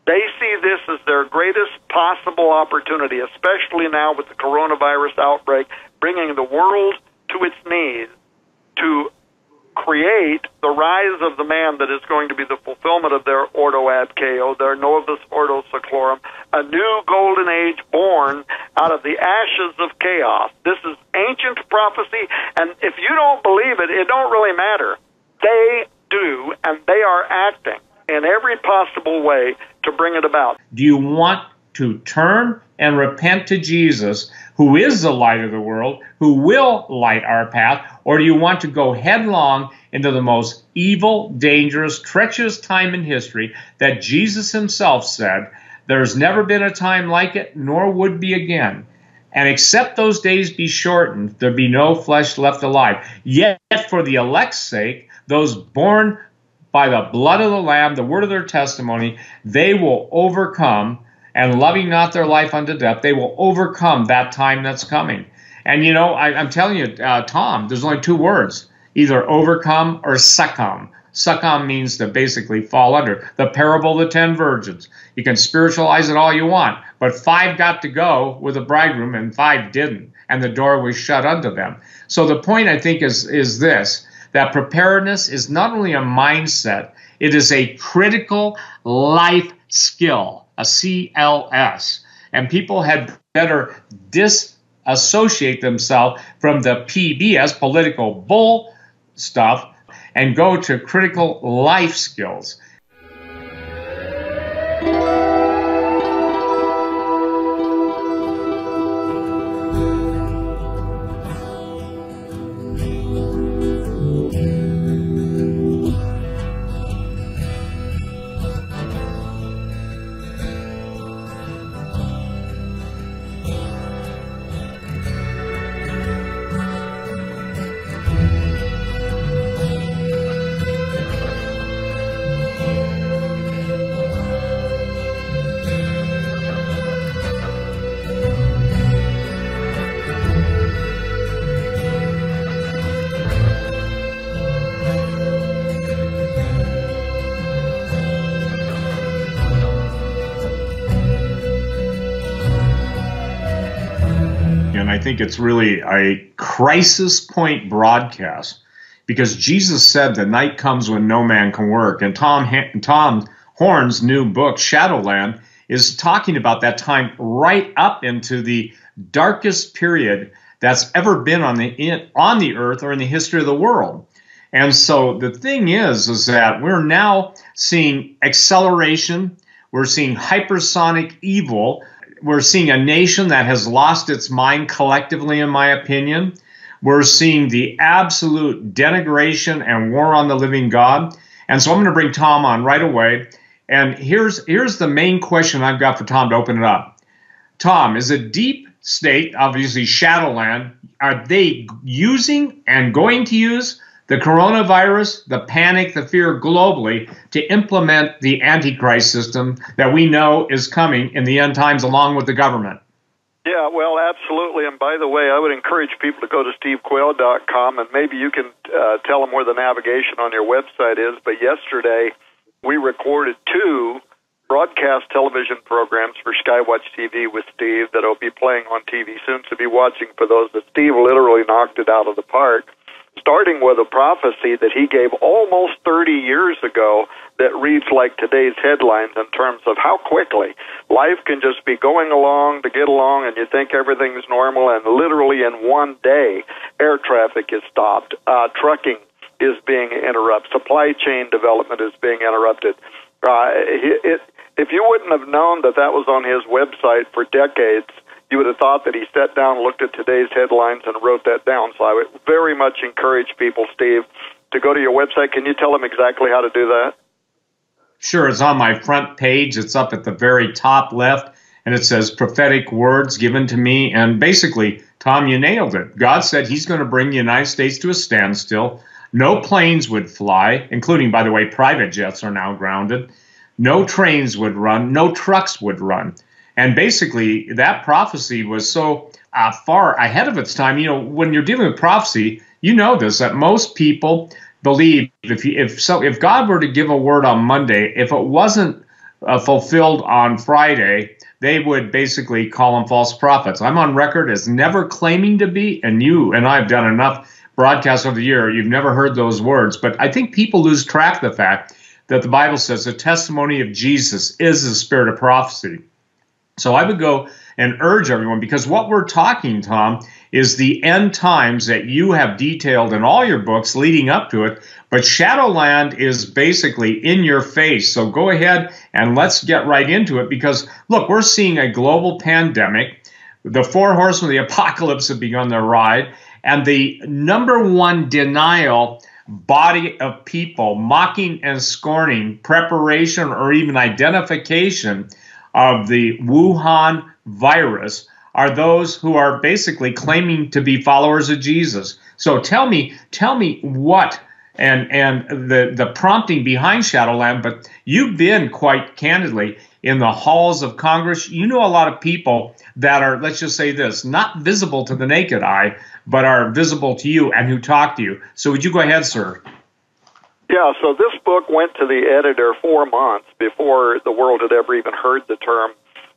They see this as their greatest possible opportunity, especially now with the coronavirus outbreak, bringing the world to its knees to create the rise of the man that is going to be the fulfillment of their ordo ad chao, their novus ordo seclorum, a new golden age born out of the ashes of chaos. This is ancient prophecy, and if you don't believe it, it don't really matter. They do, and they are acting in every possible way to bring it about. Do you want to turn and repent to Jesus, who is the light of the world, who will light our path, or do you want to go headlong into the most evil, dangerous, treacherous time in history that Jesus himself said, there's never been a time like it, nor would be again. And except those days be shortened, there be no flesh left alive. Yet for the elect's sake, those born by the blood of the Lamb, the word of their testimony, they will overcome, and loving not their life unto death, they will overcome that time that's coming. And you know, I'm telling you, Tom, there's only two words, either overcome or succumb. Succumb means to basically fall under. The parable of the 10 virgins. You can spiritualize it all you want, but 5 got to go with the bridegroom and 5 didn't, and the door was shut unto them. So the point, I think, is this, that preparedness is not only a mindset, it is a critical life skill, a CLS. And people had better disassociate themselves from the PBS, political bull stuff, and go to critical life skills. I think it's really a crisis point broadcast, because Jesus said the night comes when no man can work. And Tom Horn's new book, Shadowland, is talking about that time right up into the darkest period that's ever been on the earth or in the history of the world. And so the thing is that we're now seeing acceleration. We're seeing hypersonic evil. We're seeing a nation that has lost its mind collectively, in my opinion. We're seeing the absolute denigration and war on the living God. And so I'm going to bring Tom on right away. And here's the main question I've got for Tom to open it up. Tom, is a deep state, obviously Shadowland, are they using and going to use the coronavirus, the panic, the fear globally to implement the Antichrist system that we know is coming in the end times along with the government? Yeah, well, absolutely. And by the way, I would encourage people to go to stevequayle.com, and maybe you can tell them where the navigation on your website is. But yesterday, we recorded 2 broadcast television programs for Skywatch TV with Steve that will be playing on TV soon to be watching for those that Steve literally knocked it out of the park, starting with a prophecy that he gave almost 30 years ago that reads like today's headlines in terms of how quickly life can just be going along to get along, and you think everything's normal, and literally in one day, air traffic is stopped, trucking is being interrupted, supply chain development is being interrupted. If you wouldn't have known that that was on his website for decades, you would have thought that he sat down, looked at today's headlines, and wrote that down. So I would very much encourage people, Steve, to go to your website. Can you tell them exactly how to do that? Sure. It's on my front page. It's up at the very top left, and it says prophetic words given to me. And basically, Tom, you nailed it. God said he's going to bring the United States to a standstill. No planes would fly, including, by the way, private jets are now grounded. No trains would run. No trucks would run. And basically, that prophecy was so far ahead of its time. You know, when you're dealing with prophecy, you know this, that most people believe if God were to give a word on Monday, if it wasn't fulfilled on Friday, they would basically call them false prophets. I'm on record as never claiming to be, and you and I have done enough broadcasts over the year, you've never heard those words. But I think people lose track of the fact that the Bible says the testimony of Jesus is the spirit of prophecy. So I would go and urge everyone, because what we're talking, Tom, is the end times that you have detailed in all your books leading up to it. But Shadowland is basically in your face. So go ahead and let's get right into it, because, look, we're seeing a global pandemic. The four horsemen of the apocalypse have begun their ride. And the number one denial body of people mocking and scorning preparation or even identification of the Wuhan virus are those who are basically claiming to be followers of Jesus. So tell me what and the prompting behind Shadowland. But you've been, quite candidly, in the halls of Congress. You know a lot of people that are, let's just say this, not visible to the naked eye, but are visible to you and who talk to you. So would you go ahead, sir? Yeah, so this book went to the editor 4 months before the world had ever even heard the term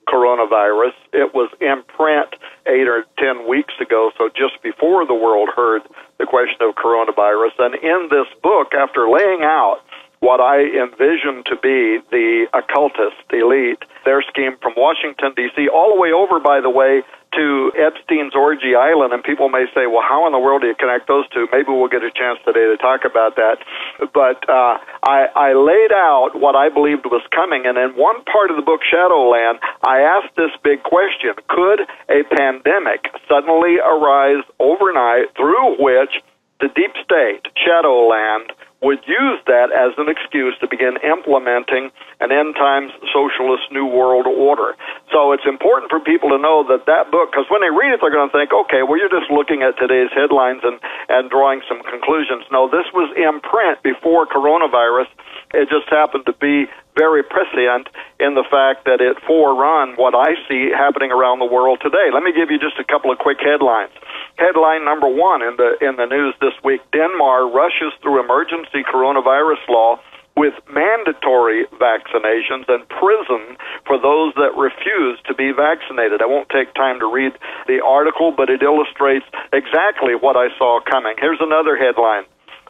coronavirus. It was in print 8 or 10 weeks ago, so just before the world heard the question of coronavirus. And in this book, after laying out what I envision to be the occultist elite, their scheme from Washington, D.C., all the way over, by the way, to Epstein's Orgy Island, and people may say, well, how in the world do you connect those two? Maybe we'll get a chance today to talk about that. But I laid out what I believed was coming, and in one part of the book, Shadowland, I asked this big question: could a pandemic suddenly arise overnight through which the deep state, Shadowland, would use that as an excuse to begin implementing an end-times socialist new world order? So it's important for people to know that book, because when they read it, they're going to think, okay, well, you're just looking at today's headlines and drawing some conclusions. No, this was in print before coronavirus. It just happened to be very prescient in the fact that it forerun what I see happening around the world today. Let me give you just a couple of quick headlines. Headline number one in the news this week: Denmark rushes through emergency coronavirus law with mandatory vaccinations and prison for those that refuse to be vaccinated. I won't take time to read the article, but it illustrates exactly what I saw coming. Here's another headline: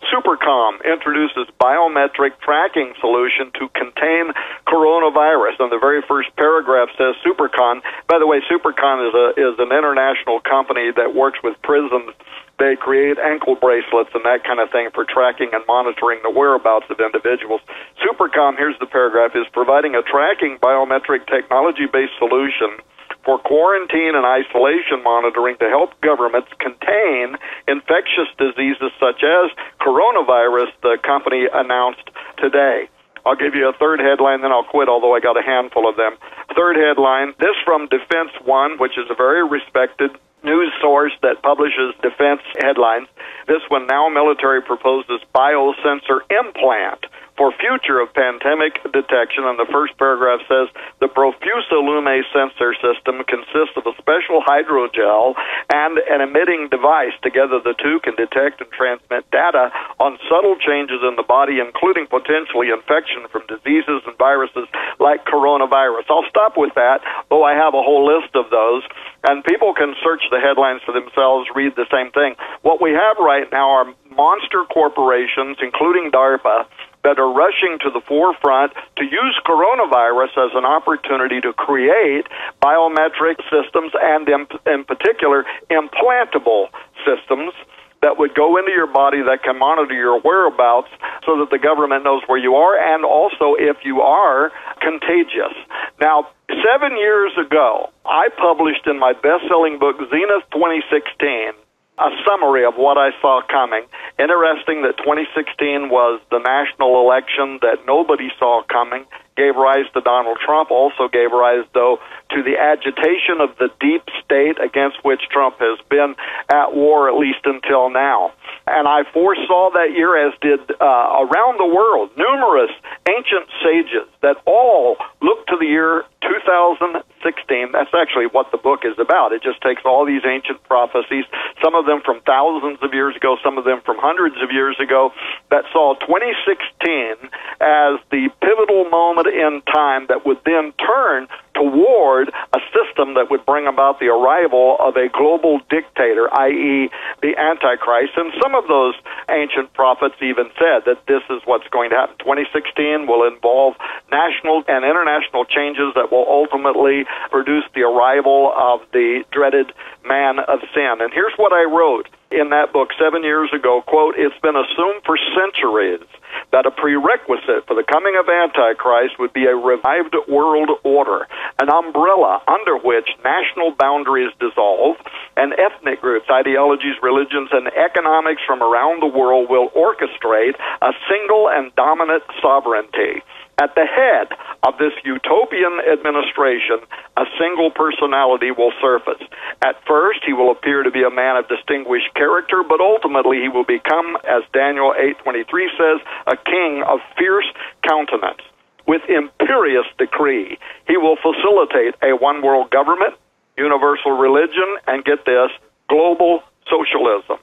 Supercom introduces biometric tracking solution to contain coronavirus. And the very first paragraph says Supercom. By the way, Supercom is an international company that works with prisons. They create ankle bracelets and that kind of thing for tracking and monitoring the whereabouts of individuals. Supercom, here's the paragraph, is providing a tracking biometric technology-based solution for quarantine and isolation monitoring to help governments contain infectious diseases such as coronavirus, the company announced today. I'll give you a third headline, then I'll quit, although I got a handful of them. Third headline, this from Defense One, which is a very respected news source that publishes defense headlines. This one: now military proposes biosensor implant for future of pandemic detection. And the first paragraph says the Profusa Lume sensor system consists of a special hydrogel and an emitting device. Together, the two can detect and transmit data on subtle changes in the body, including potentially infection from diseases and viruses like coronavirus. I'll stop with that, though I have a whole list of those. And people can search the headlines for themselves, read the same thing. What we have right now are monster corporations, including DARPA, that are rushing to the forefront to use coronavirus as an opportunity to create biometric systems and, in particular, implantable systems that would go into your body that can monitor your whereabouts so that the government knows where you are and also if you are contagious. Now, 7 years ago, I published in my best-selling book, Zenith 2016, a summary of what I saw coming. Interesting that 2016 was the national election that nobody saw coming, gave rise to Donald Trump, also gave rise, though, to the agitation of the deep state against which Trump has been at war, at least until now. And I foresaw that year, as did around the world, numerous ancient sages that all looked to the year 2000 2016, that's actually what the book is about. It just takes all these ancient prophecies, some of them from thousands of years ago, some of them from hundreds of years ago, that saw 2016 as the pivotal moment in time that would then turn toward a system that would bring about the arrival of a global dictator, i.e. the Antichrist. And some of those ancient prophets even said that this is what's going to happen. 2016 will involve national and international changes that will ultimately produce the arrival of the dreaded man of sin. And here's what I wrote in that book 7 years ago, quote, "It's been assumed for centuries that a prerequisite for the coming of Antichrist would be a revived world order, an umbrella under which national boundaries dissolve, and ethnic groups, ideologies, religions, and economics from around the world will orchestrate a single and dominant sovereignty. At the head of this utopian administration, a single personality will surface. At first, he will appear to be a man of distinguished character, but ultimately he will become, as Daniel 8:23 says, a king of fierce countenance. With imperious decree, he will facilitate a one-world government, universal religion, and get this, global socialism.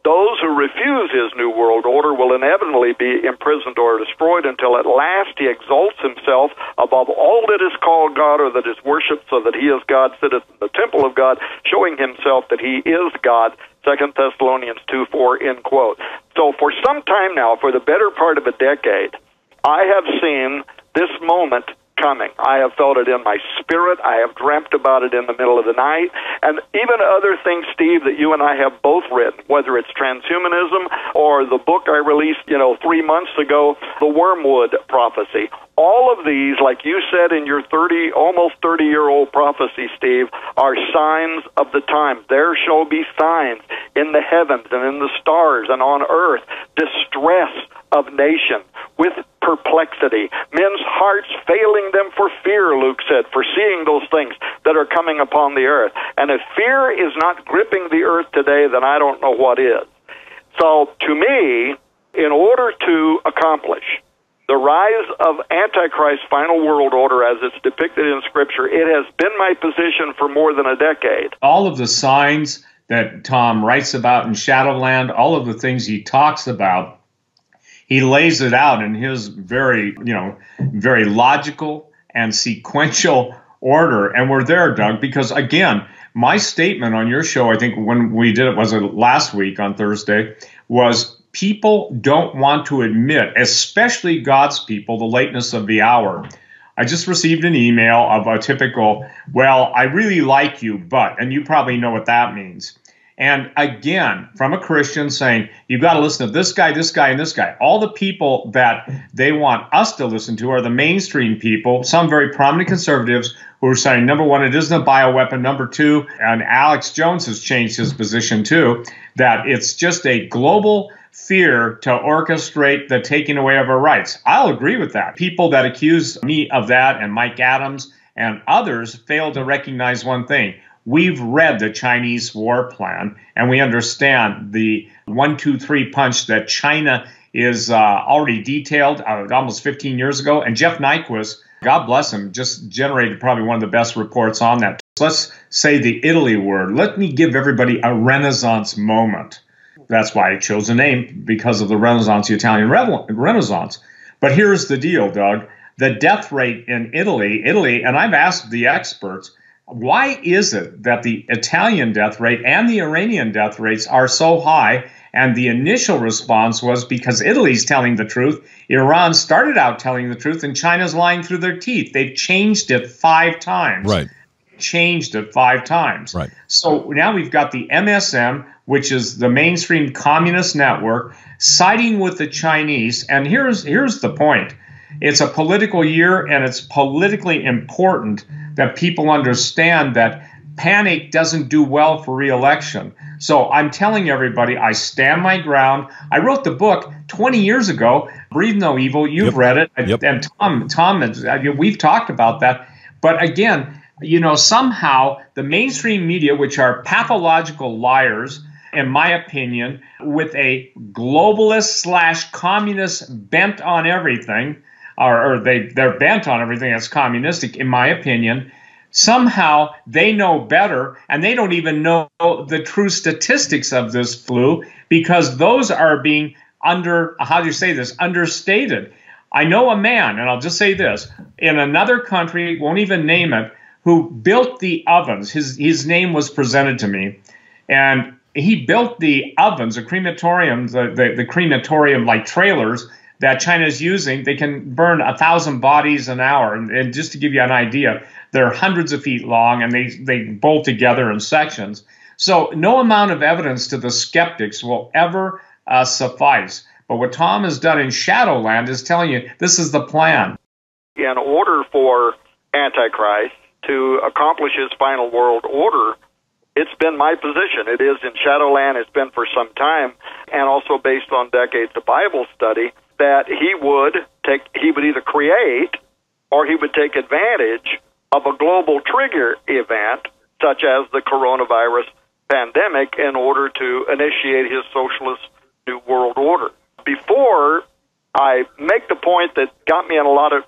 Those who refuse his new world order will inevitably be imprisoned or destroyed until at last he exalts himself above all that is called God or that is worshipped, so that he is God, sitteth in the temple of God, showing himself that he is God." 2 Thessalonians 2:4, end quote. So for some time now, for the better part of a decade, I have seen this moment coming. I have felt it in my spirit. I have dreamt about it in the middle of the night. And even other things, Steve, that you and I have both written, whether it's transhumanism or the book I released, 3 months ago, The Wormwood Prophecy. All of these, like you said in your almost 30-year-old prophecy, Steve, are signs of the times. There shall be signs in the heavens and in the stars and on earth, distress of nations with perplexity, men's hearts failing them for fear, Luke said, for seeing those things that are coming upon the earth. And if fear is not gripping the earth today, then I don't know what is. So to me, in order to accomplish the rise of Antichrist's final world order as it's depicted in Scripture, it has been my position for more than a decade. All of the signs that Tom writes about in Shadowland, all of the things he talks about, he lays it out in his very logical and sequential order. And we're there, Doug, because, again, my statement on your show, I think when we did it, was it last week on Thursday, was people don't want to admit, especially God's people, the lateness of the hour. I just received an email of a typical, well, I really like you, but, and you probably know what that means. And again, from a Christian saying, you've got to listen to this guy, and this guy. All the people that they want us to listen to are the mainstream people, some very prominent conservatives who are saying, number one, it isn't a bioweapon. Number two, and Alex Jones has changed his position too, that it's just a global fear to orchestrate the taking away of our rights. I'll agree with that. People that accuse me of that, and Mike Adams and others, fail to recognize one thing. We've read the Chinese war plan, and we understand the 1-2-3 punch that China is already detailed almost 15 years ago. And Jeff Nyquist, God bless him, just generated probably one of the best reports on that. Let's say the Italy word. Let me give everybody a Renaissance moment. That's why I chose the name, because of the Renaissance, the Italian Renaissance. But here's the deal, Doug. The death rate in Italy, and I've asked the experts, why is it that the Italian death rate and the Iranian death rates are so high? And the initial response was because Italy's telling the truth, Iran started out telling the truth, and China's lying through their teeth. They've changed it 5 times. Right. Changed it 5 times. Right. So now we've got the MSM, which is the mainstream communist network, siding with the Chinese. And here's the point. It's a political year, and it's politically important that people understand that panic doesn't do well for re-election. So I'm telling everybody, I stand my ground. I wrote the book 20 years ago, Breathe No Evil. You've read it. Yep. And Tom, we've talked about that. But again, somehow the mainstream media, which are pathological liars, in my opinion, with a globalist / communist bent on everything, they're bent on everything that's communistic, in my opinion. Somehow they know better, and they don't even know the true statistics of this flu, because those are being understated. I know a man, and I'll just say this, in another country, won't even name it, who built the ovens. His name was presented to me, and he built the ovens, the crematoriums, the crematorium like trailers that China is using. They can burn 1,000 bodies an hour, and just to give you an idea, they're hundreds of feet long, and they bolt together in sections. So no amount of evidence to the skeptics will ever suffice. But what Tom has done in Shadowland is telling you this is the plan. In order for Antichrist to accomplish his final world order, it's been my position. It is in Shadowland. It's been for some time, and also based on decades of Bible study, that he would either create or he would take advantage of a global trigger event, such as the coronavirus pandemic, in order to initiate his socialist New World Order. Before I make the point that got me in a lot of,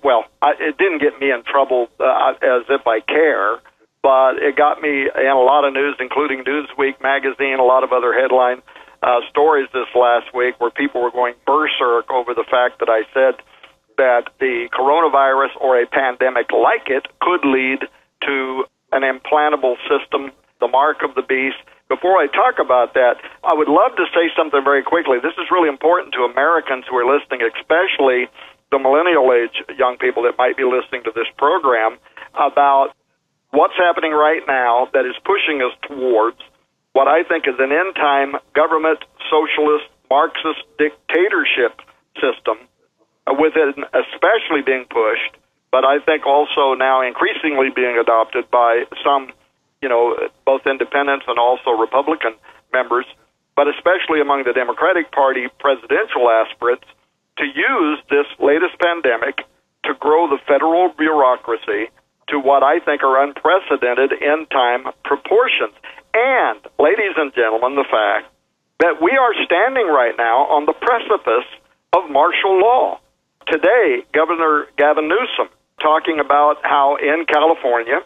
it didn't get me in trouble as if I care, but it got me in a lot of news, including Newsweek magazine, a lot of other headline stories this last week where people were going berserk over the fact that I said that the coronavirus or a pandemic like it could lead to an implantable system, the mark of the beast. Before I talk about that, I would love to say something very quickly. This is really important to Americans who are listening, especially the millennial age young people that might be listening to this program, about what's happening right now that is pushing us towards what I think is an end-time government, socialist, Marxist dictatorship system, with it especially being pushed, but I think also now increasingly being adopted by some, both independents and also Republican members, but especially among the Democratic Party presidential aspirants, to use this latest pandemic to grow the federal bureaucracy to what I think are unprecedented end-time proportions. And, ladies and gentlemen, the fact that we are standing right now on the precipice of martial law. Today, Governor Gavin Newsom talking about how in California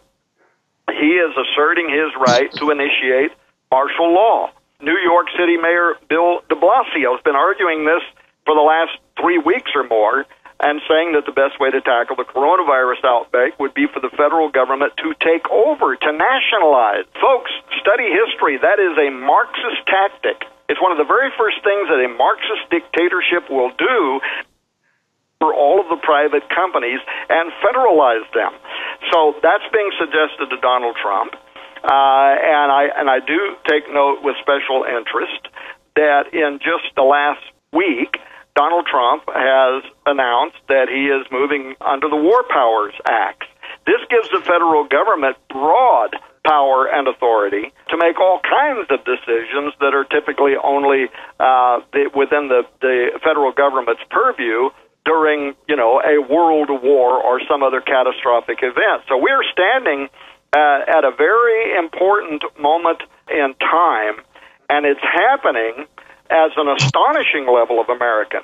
he is asserting his right to initiate martial law. New York City Mayor Bill de Blasio has been arguing this for the last 3 weeks or more, and saying that the best way to tackle the coronavirus outbreak would be for the federal government to take over, to nationalize. Folks, study history. That is a Marxist tactic. It's one of the very first things that a Marxist dictatorship will do for all of the private companies and federalize them. So that's being suggested to Donald Trump. And I do take note with special interest that in just the last week, Donald Trump has announced that he is moving under the War Powers Act. This gives the federal government broad power and authority to make all kinds of decisions that are typically only within the federal government's purview during, a world war or some other catastrophic event. So we're standing at a very important moment in time, and it's happening as an astonishing level of Americans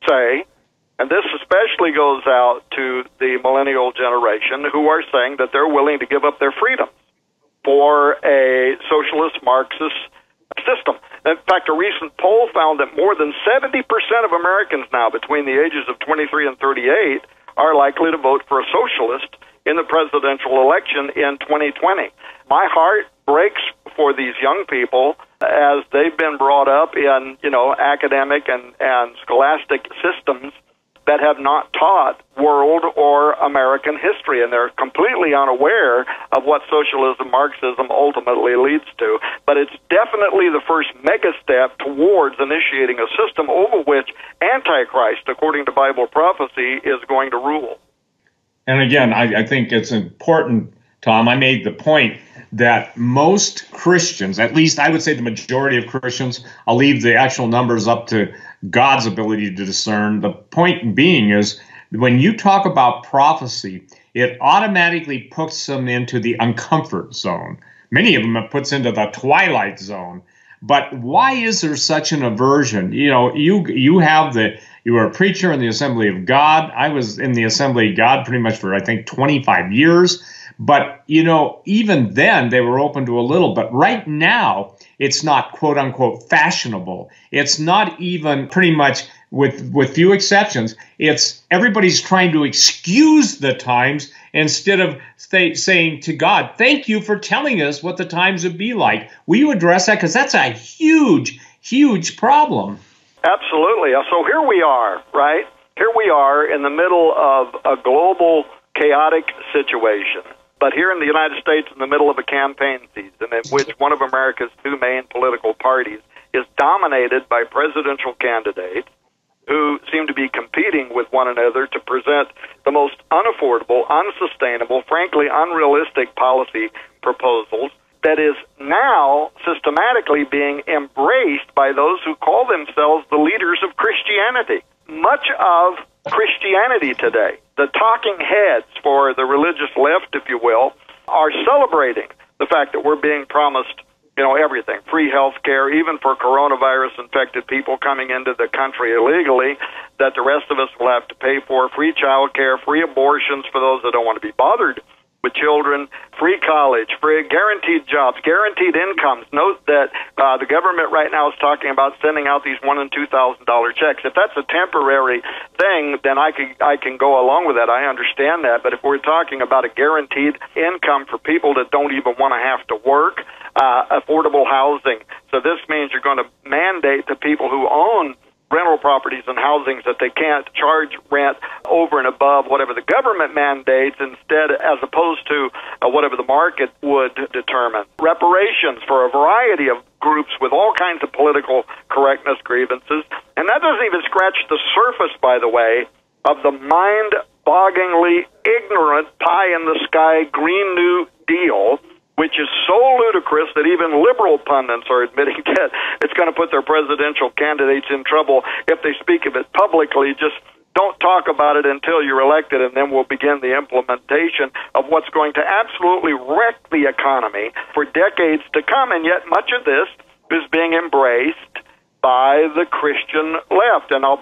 say, and this especially goes out to the millennial generation who are saying that they're willing to give up their freedoms for a socialist Marxist system. In fact, a recent poll found that more than 70% of Americans now between the ages of 23 and 38 are likely to vote for a socialist in the presidential election in 2020. My heart breaks for these young people as they've been brought up in, academic and scholastic systems that have not taught world or American history, and they're completely unaware of what socialism, Marxism ultimately leads to. But it's definitely the first mega step towards initiating a system over which Antichrist, according to Bible prophecy, is going to rule. And again, I think it's important, Tom, I made the point that most Christians, at least I would say the majority of Christians, I'll leave the actual numbers up to God's ability to discern. The point being is when you talk about prophecy, it automatically puts them into the uncomfort zone. Many of them it puts into the twilight zone. But why is there such an aversion? You know, you were a preacher in the Assembly of God. I was in the Assembly of God pretty much for, I think, 25 years. But, you know, even then they were open to a little. But right now, it's not, quote unquote, fashionable. It's not even pretty much, with few exceptions, it's everybody's trying to excuse the times instead of saying to God, thank you for telling us what the times would be like. Will you address that? Because that's a huge, huge problem. Absolutely. So here we are, right? Here we are in the middle of a global chaotic situation. But here in the United States, in the middle of a campaign season in which one of America's two main political parties is dominated by presidential candidates who seem to be competing with one another to present the most unaffordable, unsustainable, frankly unrealistic policy proposals that is now systematically being embraced by those who call themselves the leaders of Christianity. Much of Christianity today, the talking heads for the religious left, if you will, are celebrating the fact that we're being promised, you know, everything, free health care, even for coronavirus-infected people coming into the country illegally, that the rest of us will have to pay for, free child care, free abortions for those that don't want to be bothered with children, free college, free guaranteed jobs, guaranteed incomes. Note that the government right now is talking about sending out these $1,000 and $2,000 checks. If that's a temporary thing, then I can go along with that. I understand that. But if we're talking about a guaranteed income for people that don't even want to have to work, affordable housing. So this means you're going to mandate to people who own rental properties and housings that they can't charge rent over and above whatever the government mandates, instead, as opposed to whatever the market would determine. Reparations for a variety of groups with all kinds of political correctness grievances. And that doesn't even scratch the surface, by the way, of the mind-bogglingly ignorant pie-in-the-sky Green New Deal, which is so ludicrous that even liberal pundits are admitting that it's going to put their presidential candidates in trouble if they speak of it publicly. Just don't talk about it until you're elected, and then we'll begin the implementation of what's going to absolutely wreck the economy for decades to come. And yet much of this is being embraced by the Christian left. And I'll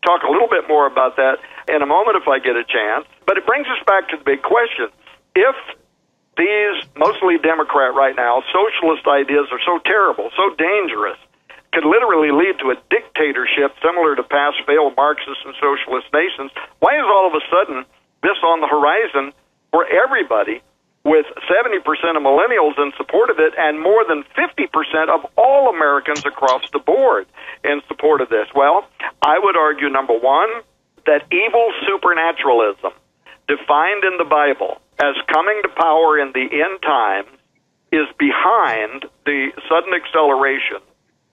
talk a little bit more about that in a moment if I get a chance. But it brings us back to the big question. If these, mostly Democrat right now, socialist ideas are so terrible, so dangerous, could literally lead to a dictatorship similar to past failed Marxist and socialist nations, why is all of a sudden this on the horizon for everybody, with 70% of millennials in support of it and more than 50% of all Americans across the board in support of this? Well, I would argue, number one, that evil supernaturalism, defined in the Bible as coming to power in the end times, is behind the sudden acceleration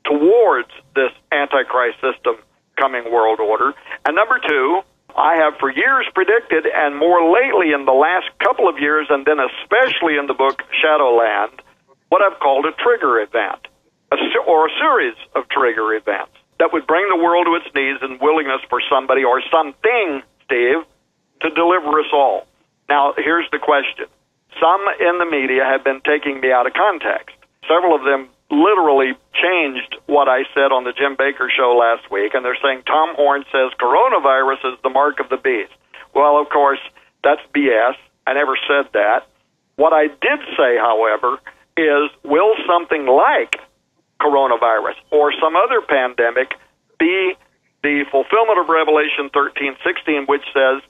towards this Antichrist system coming world order. And number two, I have for years predicted, and more lately in the last couple of years, and then especially in the book Shadowland, what I've called a trigger event, or a series of trigger events that would bring the world to its knees in willingness for somebody or something, Steve, to deliver us all. Now, here's the question. Some in the media have been taking me out of context. Several of them literally changed what I said on the Jim Baker show last week, and they're saying Tom Horn says coronavirus is the mark of the beast. Well, of course, that's BS. I never said that. What I did say, however, is will something like coronavirus or some other pandemic be the fulfillment of Revelation 13:16, which says,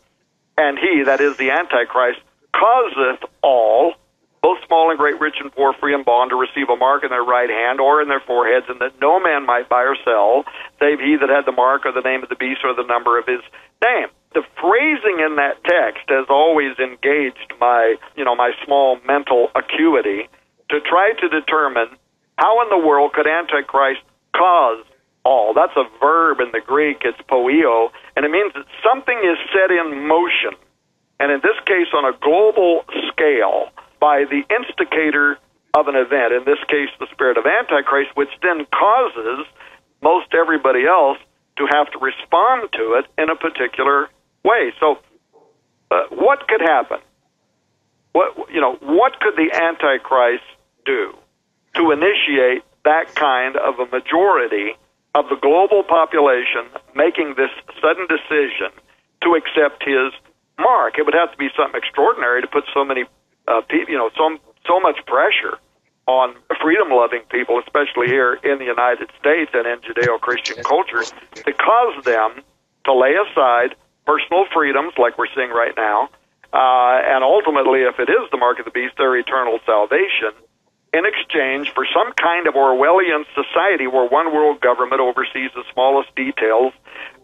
and he, that is the Antichrist, causeth all, both small and great, rich and poor, free and bond, to receive a mark in their right hand or in their foreheads, and that no man might buy or sell, save he that had the mark or the name of the beast or the number of his name. The phrasing in that text has always engaged my small mental acuity to try to determine how in the world could Antichrist cause all. That's a verb in the Greek. It's poio, and it means that something is set in motion, and in this case on a global scale, by the instigator of an event, in this case the spirit of Antichrist, which then causes most everybody else to have to respond to it in a particular way. So what could happen? What could the Antichrist do to initiate that kind of a majority of the global population making this sudden decision to accept his mark. It would have to be something extraordinary to put so many people, so much pressure on freedom-loving people, especially here in the United States and in Judeo-Christian culture, to cause them to lay aside personal freedoms like we're seeing right now, and ultimately, if it is the mark of the beast, their eternal salvation, in exchange for some kind of Orwellian society where one world government oversees the smallest details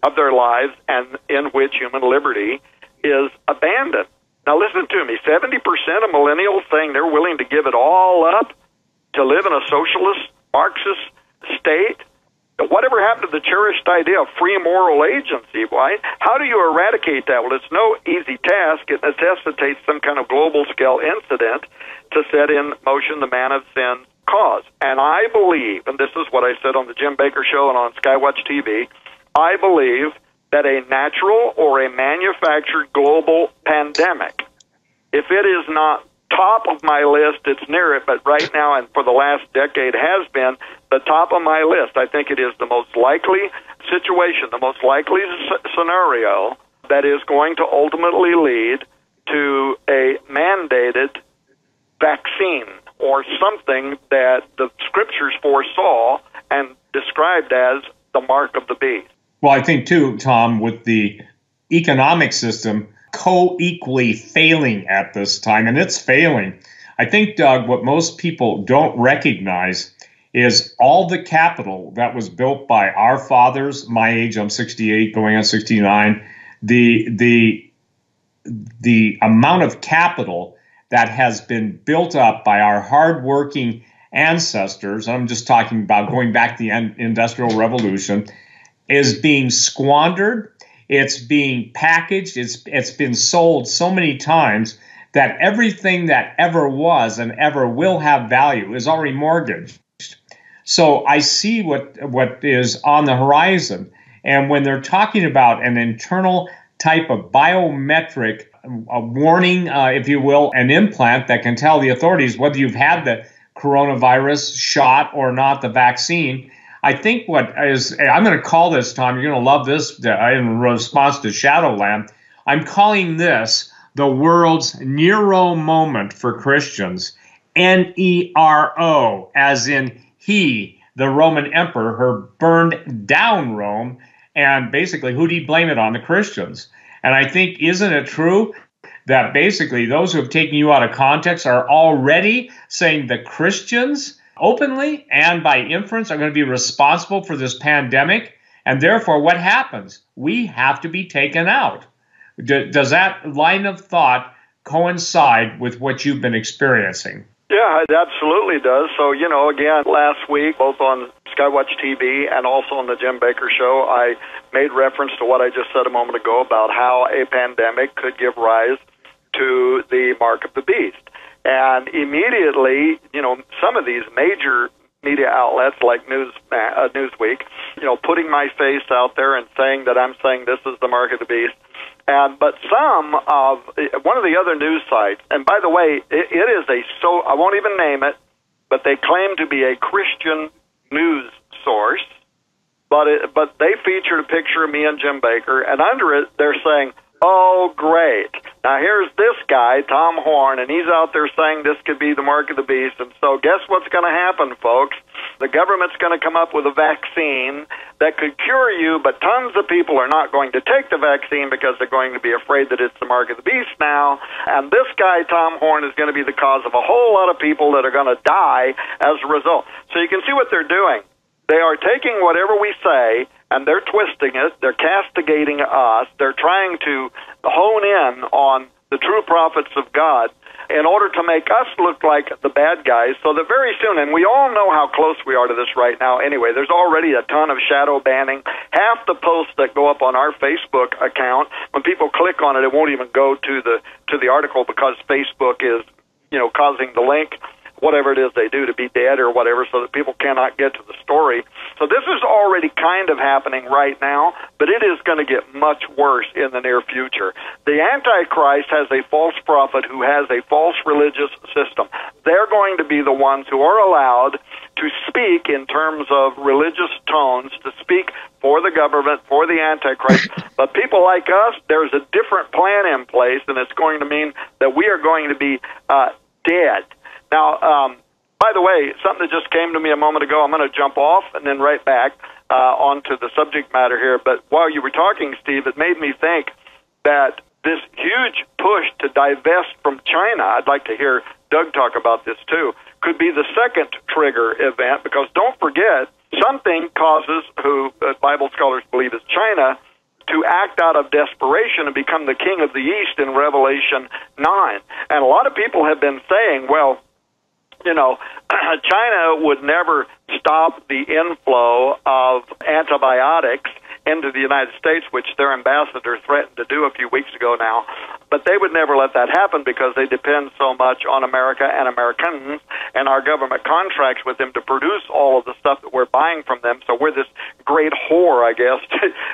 of their lives and in which human liberty is abandoned. Now listen to me, 70% of millennials saying they're willing to give it all up to live in a socialist, Marxist state. Whatever happened to the cherished idea of free moral agency? Why? How do you eradicate that? Well, it's no easy task. It necessitates some kind of global scale incident to set in motion the man of sin cause. And I believe, and this is what I said on the Jim Baker Show and on Skywatch TV, I believe that a natural or a manufactured global pandemic, if it is not top of my list, it's near it, but right now and for the last decade has been the top of my list. I think it is the most likely situation, the most likely scenario that is going to ultimately lead to a mandated vaccine or something that the scriptures foresaw and described as the mark of the beast. Well, I think too, Tom, with the economic system co-equally failing at this time, and it's failing. I think, Doug, what most people don't recognize is all the capital that was built by our fathers, my age, I'm 68, going on 69, the amount of capital that has been built up by our hardworking ancestors, I'm just talking about going back to the Industrial Revolution, is being squandered. It's being packaged. It's been sold so many times that everything that ever was and ever will have value is already mortgaged. So I see what is on the horizon. And when they're talking about an internal type of biometric warning, if you will, an implant that can tell the authorities whether you've had the coronavirus shot or not, the vaccine, I think what is, I'm going to call this, Tom, you're going to love this in response to Shadowland, I'm calling this the world's Nero moment for Christians. Nero, as in he, the Roman emperor, burned down Rome, and basically who do you blame it on? The Christians. And I think, isn't it true that basically those who have taken you out of context are already saying the Christians openly and by inference are going to be responsible for this pandemic, and therefore what happens? We have to be taken out. Does that line of thought coincide with what you've been experiencing? Yeah, it absolutely does. So, again, last week, both on Skywatch TV and also on the Jim Baker Show, I made reference to what I just said a moment ago about how a pandemic could give rise to the mark of the beast. And immediately, some of these major media outlets like Newsweek, putting my face out there and saying that I'm saying this is the mark of the beast. But one of the other news sites, and by the way, it is I won't even name it, but they claim to be a Christian news source, but they featured a picture of me and Jim Baker, and under it they're saying, oh, great. Now, here's this guy, Tom Horn, and he's out there saying this could be the mark of the beast. And so guess what's going to happen, folks? The government's going to come up with a vaccine that could cure you, but tons of people are not going to take the vaccine because they're going to be afraid that it's the mark of the beast now. And this guy, Tom Horn, is going to be the cause of a whole lot of people that are going to die as a result. So you can see what they're doing. They are taking whatever we say, and they're twisting it. They're castigating us. They're trying to hone in on the true prophets of God in order to make us look like the bad guys, so that very soon, and we all know how close we are to this right now anyway, there's already a ton of shadow banning. Half the posts that go up on our Facebook account, when people click on it, it won't even go to the article because Facebook is, causing the link, whatever it is they do, to be dead or whatever, so that people cannot get to the story. So this is already kind of happening right now, but it is going to get much worse in the near future. The Antichrist has a false prophet who has a false religious system. They're going to be the ones who are allowed to speak in terms of religious tones, to speak for the government, for the Antichrist. But people like us, there's a different plan in place, and it's going to mean that we are going to be dead. Now, by the way, something that just came to me a moment ago, I'm going to jump off and then right back onto the subject matter here. But while you were talking, Steve, it made me think that this huge push to divest from China, I'd like to hear Doug talk about this too, could be the second trigger event, because don't forget, something causes who Bible scholars believe is China to act out of desperation and become the king of the East in Revelation 9. And a lot of people have been saying, well, you know, China would never stop the inflow of antibiotics into the United States, which their ambassador threatened to do a few weeks ago now. But they would never let that happen because they depend so much on America and Americans and our government contracts with them to produce all of the stuff that we're buying from them. So we're this great whore, I guess,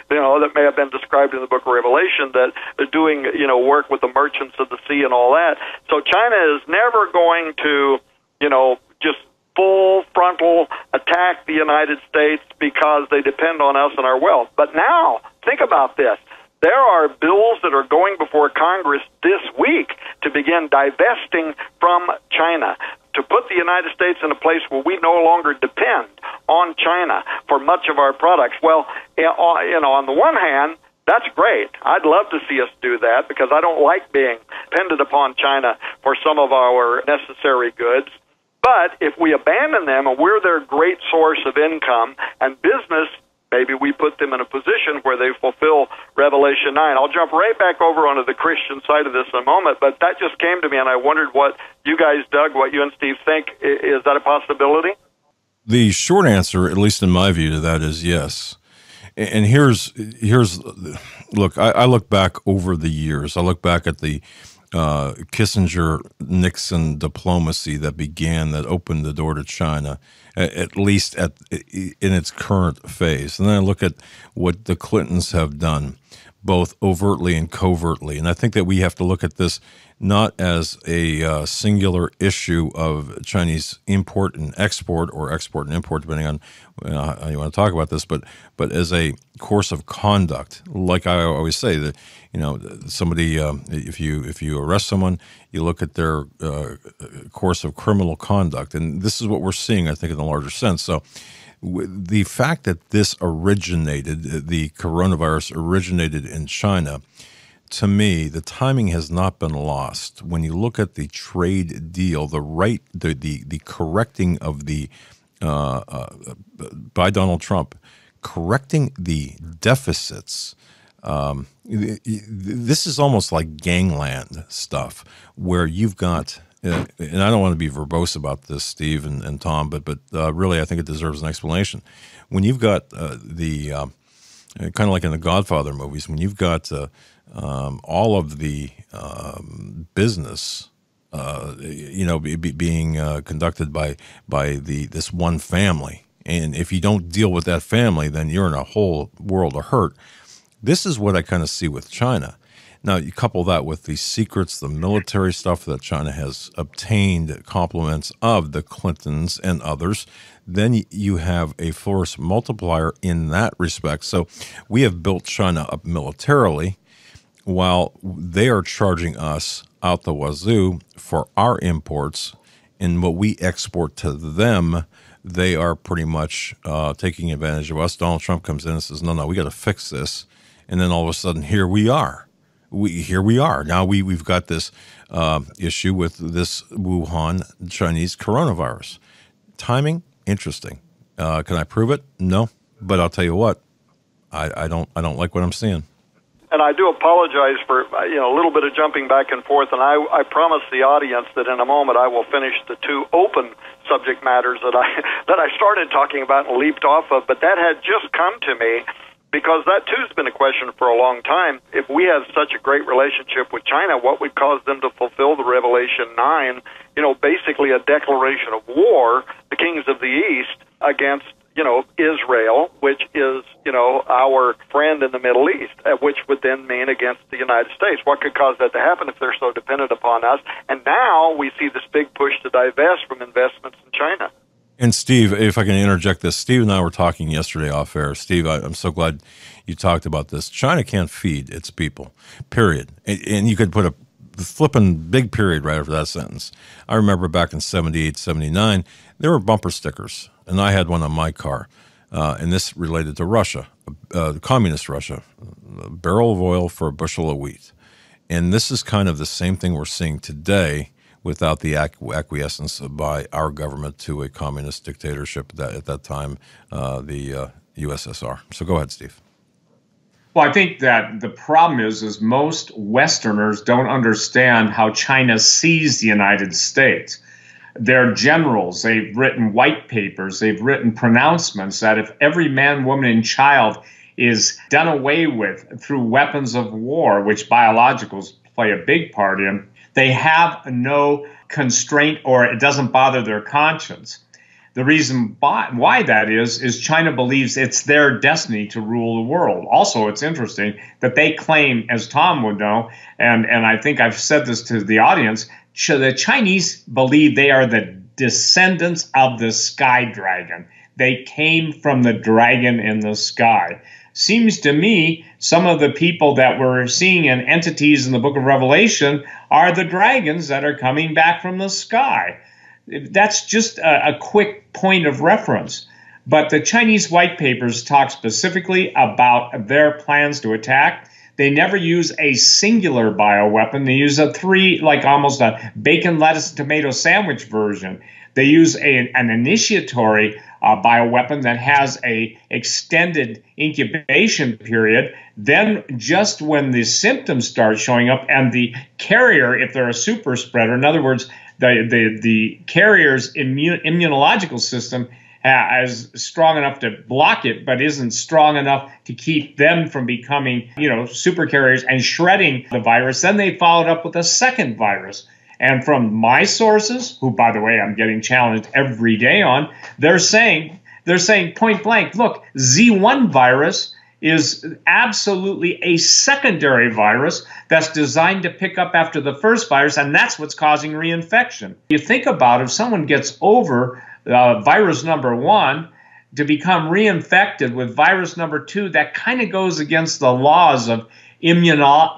you know, that may have been described in the book of Revelation, that they're doing, you know, work with the merchants of the sea and all that. So China is never going to, you know, just full frontal attack the United States because they depend on us and our wealth. But now, think about this. There are bills that are going before Congress this week to begin divesting from China, to put the United States in a place where we no longer depend on China for much of our products. Well, you know, on the one hand, that's great. I'd love to see us do that because I don't like being dependent upon China for some of our necessary goods. But if we abandon them and we're their great source of income and business, maybe we put them in a position where they fulfill Revelation 9. I'll jump right back over onto the Christian side of this in a moment, but that just came to me, and I wondered what you guys, Doug, what you and Steve think. Is that a possibility? The short answer, at least in my view, to that is yes. And here's look, I look back over the years. I look back at the Kissinger-Nixon diplomacy that opened the door to China, at least in its current phase. And then I look at what the Clintons have done, both overtly and covertly. And I think that we have to look at this not as a singular issue of Chinese import and export, or export and import, depending on how you want to talk about this, but as a course of conduct. Like I always say, that, you know, somebody, if you arrest someone, you look at their course of criminal conduct, and this is what we're seeing, I think, in the larger sense. So the fact that this originated, the coronavirus originated in China, to me, the timing has not been lost. When you look at the trade deal, the correcting of the by Donald Trump, correcting the deficits. This is almost like gangland stuff, where you've got, and I don't want to be verbose about this, Steve and Tom, but really I think it deserves an explanation. When you've got kind of like in the Godfather movies, when you've got all of the business, being conducted by this one family, and if you don't deal with that family, then you're in a whole world of hurt. This is what I kind of see with China. Now, you couple that with the secrets, the military stuff that China has obtained, compliments of the Clintons and others, then you have a force multiplier in that respect. So we have built China up militarily, while they are charging us out the wazoo for our imports, and what we export to them, they are pretty much taking advantage of us. Donald Trump comes in and says, no, we got to fix this. And then all of a sudden, here we are. Now we've got this issue with this Wuhan Chinese coronavirus. Timing, interesting. Can I prove it? No. But I'll tell you what, I don't like what I'm seeing. And I do apologize for a little bit of jumping back and forth, and I promise the audience that in a moment I will finish the two open subject matters that I started talking about and leaped off of, but that had just come to me because that too has been a question for a long time. If we have such a great relationship with China, what would cause them to fulfill the Revelation 9, basically a declaration of war, the kings of the East, against Israel, which is, our friend in the Middle East, which would then mean against the United States. What could cause that to happen if they're so dependent upon us? And now we see this big push to divest from investments in China. And Steve, if I can interject this, Steve and I were talking yesterday off air. Steve, I'm so glad you talked about this. China can't feed its people, period. And you could put a flipping big period right after that sentence. I remember back in 78, 79, there were bumper stickers, and I had one on my car. And this related to Russia, communist Russia, a barrel of oil for a bushel of wheat. And this is kind of the same thing we're seeing today without the acquiescence by our government to a communist dictatorship at that time, the USSR. So go ahead, Steve. Well, I think that the problem is most Westerners don't understand how China sees the United States. Their generals, they've written white papers, they've written pronouncements that if every man, woman, and child is done away with through weapons of war, which biologicals play a big part in, they have no constraint, or it doesn't bother their conscience. The reason why that is China believes it's their destiny to rule the world. Also, it's interesting that they claim, as Tom would know, and I think I've said this to the audience, the Chinese believe they are the descendants of the sky dragon. They came from the dragon in the sky. Seems to me some of the people that we're seeing in entities in the book of Revelation are the dragons that are coming back from the sky. That's just a quick point of reference. But the Chinese white papers talk specifically about their plans to attack. They never use a singular bioweapon. They use almost a bacon, lettuce, tomato sandwich version. They use an initiatory bioweapon that has a extended incubation period. Then just when the symptoms start showing up and the carrier, if they're a super spreader, in other words, the carrier's immunological system is strong enough to block it, but isn't strong enough to keep them from becoming, super carriers and shredding the virus. Then they followed up with a second virus. And from my sources, who, by the way, I'm getting challenged every day on, they're saying point blank, look, Z1 virus is absolutely a secondary virus that's designed to pick up after the first virus, and that's what's causing reinfection. You think about if someone gets over virus number 1 to become reinfected with virus number 2, that kind of goes against the laws of immunology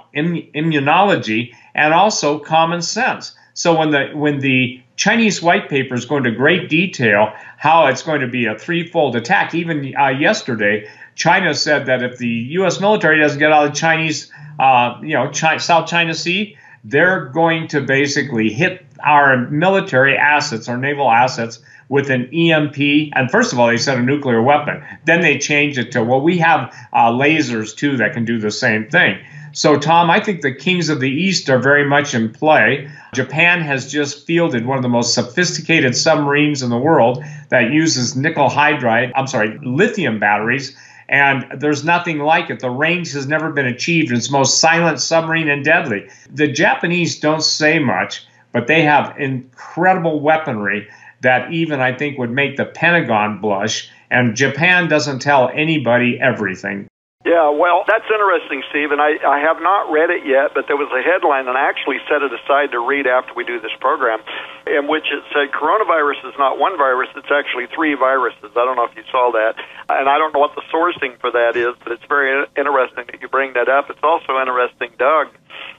and also common sense. So when the Chinese white papers go into great detail how it's going to be a threefold attack, even yesterday, China said that if the U.S. military doesn't get out of the Chinese, South China Sea, they're going to basically hit our military assets, our naval assets, with an EMP. And first of all, they said a nuclear weapon. Then they changed it to, well, we have lasers, too, that can do the same thing. So, Tom, I think the kings of the East are very much in play. Japan has just fielded one of the most sophisticated submarines in the world that uses lithium batteries. And there's nothing like it. The range has never been achieved. It's the most silent submarine and deadly. The Japanese don't say much, but they have incredible weaponry that even, I think, would make the Pentagon blush. And Japan doesn't tell anybody everything. Yeah, well, that's interesting, Steve, and I have not read it yet, but there was a headline, and I actually set it aside to read after we do this program, in which it said coronavirus is not one virus, it's actually 3 viruses. I don't know if you saw that, and I don't know what the sourcing for that is, but it's very interesting that you bring that up. It's also interesting, Doug,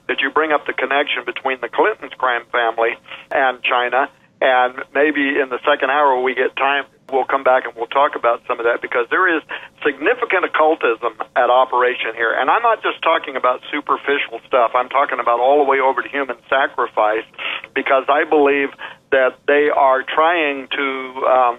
that you bring up the connection between the Clintons crime family and China, and maybe in the second hour when we get time, we'll come back and we'll talk about some of that, because there is significant occultism at operation here. And I'm not just talking about superficial stuff. I'm talking about all the way over to human sacrifice, because I believe that they are trying to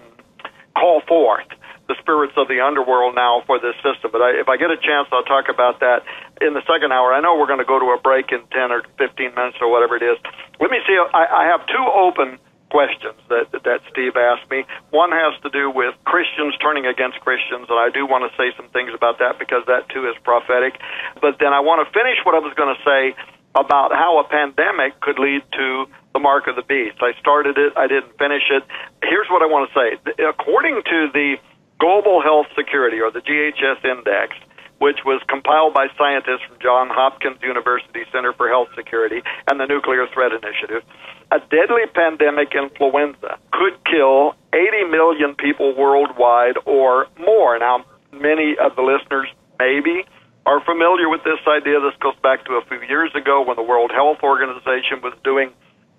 call forth the spirits of the underworld now for this system. But if I get a chance, I'll talk about that in the second hour. I know we're going to go to a break in 10 or 15 minutes or whatever it is. Let me see. I have 2 open questions that Steve asked me. One has to do with Christians turning against Christians, and I do want to say some things about that because that too is prophetic. But then I want to finish what I was going to say about how a pandemic could lead to the mark of the beast. I started it, I didn't finish it. Here's what I want to say. According to the Global Health Security, or the GHS Index, which was compiled by scientists from Johns Hopkins University Center for Health Security and the Nuclear Threat Initiative, a deadly pandemic influenza could kill 80 million people worldwide or more. Now, many of the listeners maybe are familiar with this idea. This goes back to a few years ago when the World Health Organization was doing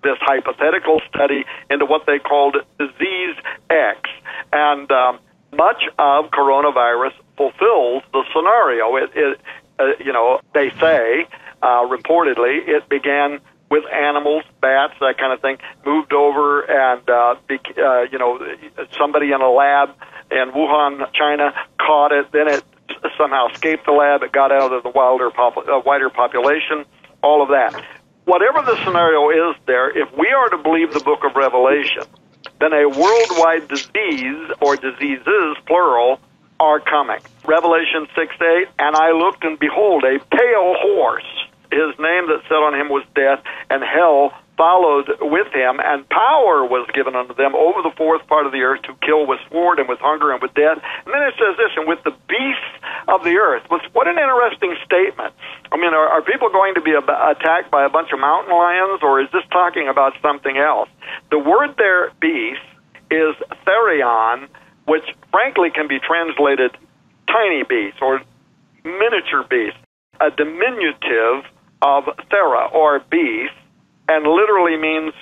this hypothetical study into what they called Disease X. And much of coronavirus fulfills the scenario. They say, reportedly, it began with animals, bats, that kind of thing, moved over and, somebody in a lab in Wuhan, China, caught it, then it somehow escaped the lab, it got out of the wider population, all of that. Whatever the scenario is there, if we are to believe the book of Revelation, then a worldwide disease, or diseases, plural, are coming. Revelation 6:8, and I looked, and behold, a pale horse. His name that sat on him was Death, and hell followed with him, and power was given unto them over the fourth part of the earth to kill with sword and with hunger and with death. And then it says this, and with the beasts of the earth. What an interesting statement. I mean, are people going to be attacked by a bunch of mountain lions, or is this talking about something else? The word there, beast, is therion, which frankly can be translated tiny beast or miniature beast, a diminutive of thera, or beast, and literally means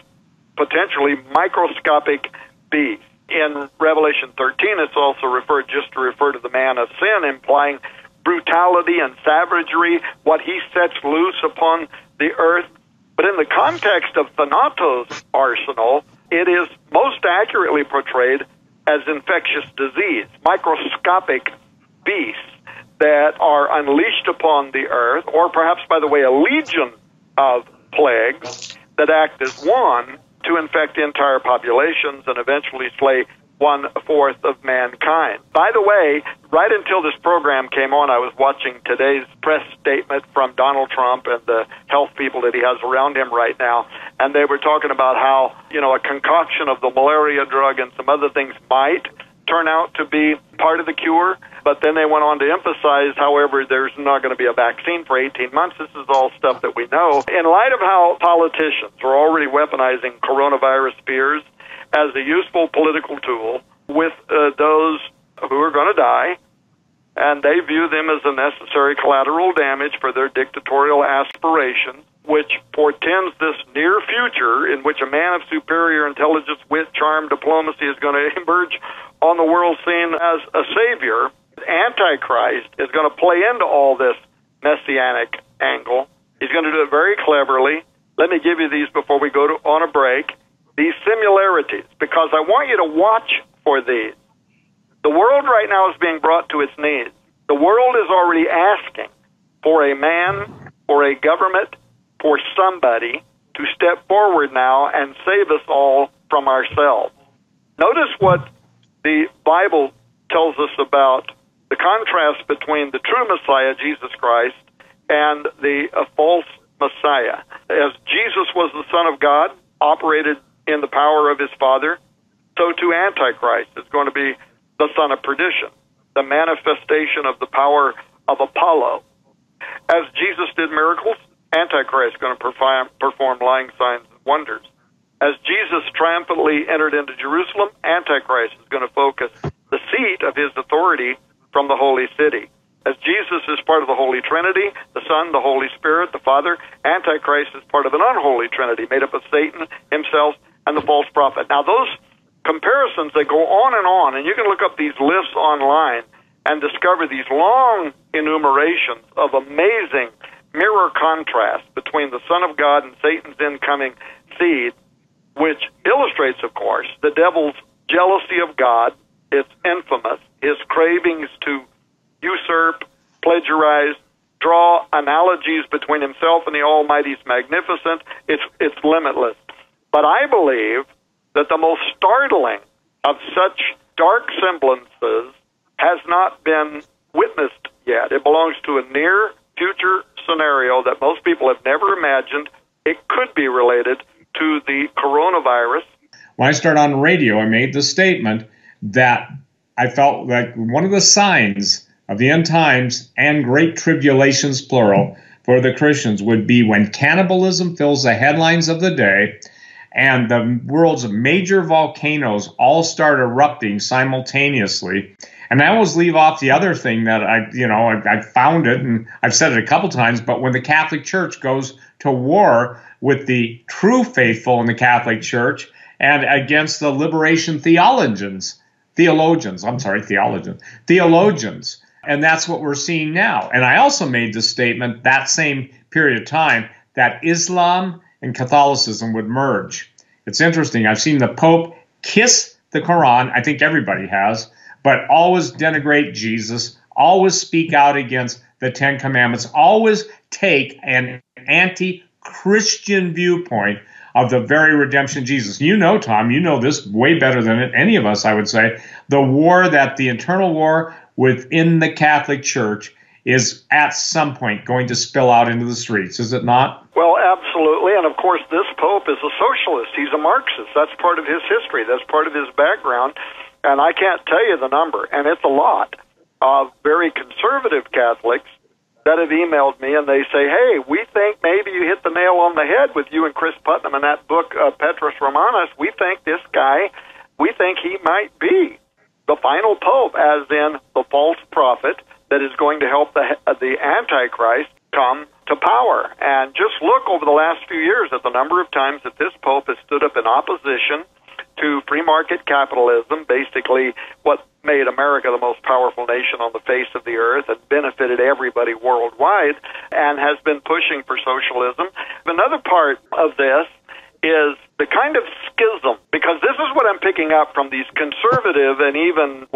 potentially microscopic beast. In Revelation 13, it's also referred just to refer to the man of sin, implying brutality and savagery, what he sets loose upon the earth. But in the context of Thanatos' arsenal, it is most accurately portrayed as infectious disease, microscopic beasts that are unleashed upon the earth, or perhaps, by the way, a legion of plagues that act as one to infect entire populations and eventually slay 1/4 of mankind. By the way, right until this program came on, I was watching today's press statement from Donald Trump and the health people that he has around him right now, and they were talking about how, a concoction of the malaria drug and some other things might turn out to be part of the cure. But then they went on to emphasize, however, there's not going to be a vaccine for 18 months. This is all stuff that we know. In light of how politicians are already weaponizing coronavirus fears as a useful political tool with those who are going to die, and they view them as a necessary collateral damage for their dictatorial aspirations, which portends this near future in which a man of superior intelligence, wit, charm, diplomacy is going to emerge on the world scene as a savior. Antichrist is going to play into all this messianic angle. He's going to do it very cleverly. Let me give you these before we go on a break. These similarities, because I want you to watch for these. The world right now is being brought to its knees. The world is already asking for a man, for a government, for somebody to step forward now and save us all from ourselves. Notice what the Bible tells us about the contrast between the true Messiah, Jesus Christ, and the false Messiah. As Jesus was the Son of God, operated in the power of his Father, so too Antichrist is going to be the son of perdition, the manifestation of the power of Apollo. As Jesus did miracles, Antichrist is going to perform lying signs and wonders. As Jesus triumphantly entered into Jerusalem, Antichrist is going to focus the seat of his authority from the holy city. As Jesus is part of the Holy Trinity, the Son, the Holy Spirit, the Father, Antichrist is part of an unholy Trinity made up of Satan himself and the false prophet. Now, those comparisons, they go on, and you can look up these lists online and discover these long enumerations of amazing mirror contrast between the Son of God and Satan's incoming seed, which illustrates, of course, the devil's jealousy of God. It's infamous. His cravings to usurp, plagiarize, draw analogies between himself and the Almighty's magnificent. It's limitless. But I believe that the most startling of such dark semblances has not been witnessed yet. It belongs to a near future scenario that most people have never imagined. It could be related to the coronavirus. When I started on radio, I made the statement that I felt like one of the signs of the end times and great tribulations, plural, for the Christians would be when cannibalism fills the headlines of the day and the world's major volcanoes all start erupting simultaneously. And I always leave off the other thing that I found it, and I've said it a couple times, but when the Catholic Church goes to war with the true faithful in the Catholic Church and against the liberation theologians. And that's what we're seeing now. And I also made the statement that same period of time that Islam and Catholicism would merge. It's interesting. I've seen the Pope kiss the Quran. I think everybody has, but always denigrate Jesus, always speak out against the Ten Commandments, always take an anti-Christian viewpoint of the very redemption of Jesus. You know, Tom, you know this way better than any of us, I would say, the internal war within the Catholic Church is at some point going to spill out into the streets, is it not? Well, absolutely. And of course, this Pope is a socialist. He's a Marxist. That's part of his history. That's part of his background. And I can't tell you the number, and it's a lot, of very conservative Catholics that have emailed me, and they say, hey, we think maybe you hit the nail on the head with you and Chris Putnam in that book, Petrus Romanus. We think he might be the final Pope, as in the false prophet that is going to help the Antichrist come to power. And just look over the last few years at the number of times that this Pope has stood up in opposition to free market capitalism, basically what made America the most powerful nation on the face of the earth and benefited everybody worldwide, and has been pushing for socialism. Another part of this is the kind of schism, because this is what I'm picking up from these conservative and even,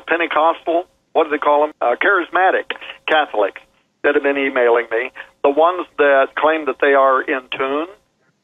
Pentecostal, charismatic Catholics that have been emailing me, the ones that claim that they are in tune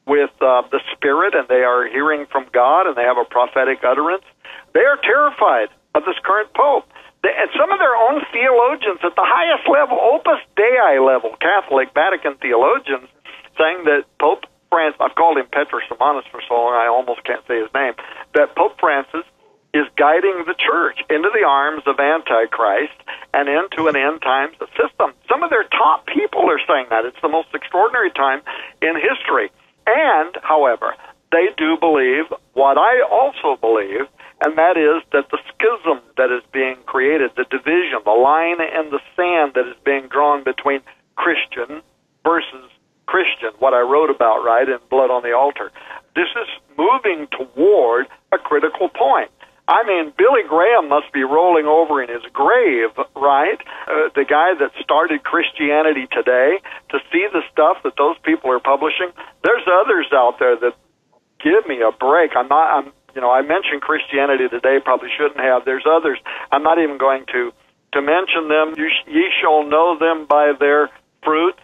with the Spirit and they are hearing from God and they have a prophetic utterance. They are terrified of this current Pope. And some of their own theologians at the highest level, Opus Dei level, Catholic Vatican theologians, saying that Pope Francis, I've called him Petrus Romanus for so long I almost can't say his name, that Pope Francis is guiding the church into the arms of Antichrist and into an end times system. Some of their top people are saying that. It's the most extraordinary time in history. And, however, they do believe what I also believe, and that is that the schism that is being created, the division, the line in the sand that is being drawn between Christian versus Christian, what I wrote about, right, in Blood on the Altar, this is moving toward a critical point. I mean, Billy Graham must be rolling over in his grave, right? The guy that started Christianity Today, to see the stuff that those people are publishing. There's others out there that give me a break. I mentioned Christianity Today, probably shouldn't have. There's others. I'm not even going to mention them. Ye shall know them by their fruits.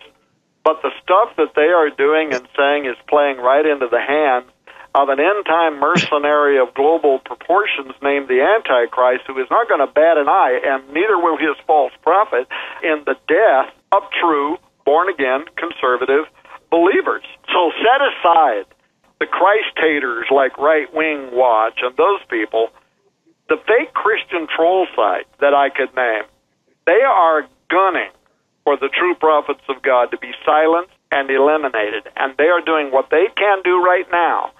But the stuff that they are doing and saying is playing right into the hands of an end-time mercenary of global proportions named the Antichrist, who is not going to bat an eye, and neither will his false prophet, in the death of true, born-again, conservative believers. So set aside the Christ haters like Right Wing Watch and those people, the fake Christian troll site that I could name. They are gunning for the true prophets of God to be silenced and eliminated, and they are doing what they can do right now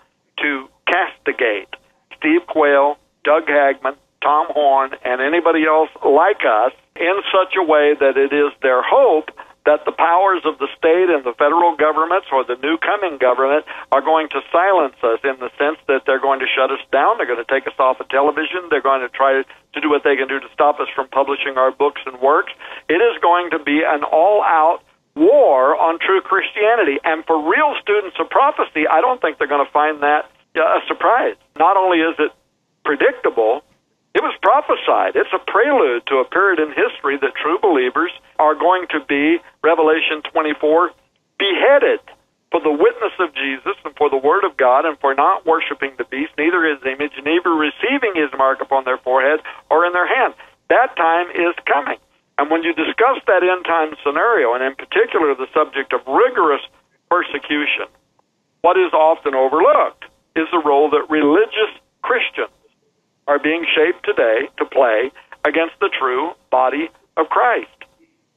to castigate Steve Quayle, Doug Hagman, Tom Horn, and anybody else like us in such a way that it is their hope that the powers of the state and the federal governments or the new coming government are going to silence us, in the sense that they're going to shut us down, they're going to take us off of television, they're going to try to do what they can do to stop us from publishing our books and works. It is going to be an all-out war on true Christianity. And for real students of prophecy, I don't think they're going to find that a surprise. Not only is it predictable, it was prophesied. It's a prelude to a period in history that true believers are going to be, Revelation 24, beheaded for the witness of Jesus and for the Word of God and for not worshiping the beast, neither his image, neither receiving his mark upon their forehead or in their hand. That time is coming. And when you discuss that end-time scenario, and in particular the subject of rigorous persecution, what is often overlooked is the role that religious Christians are being shaped today to play against the true body of Christ.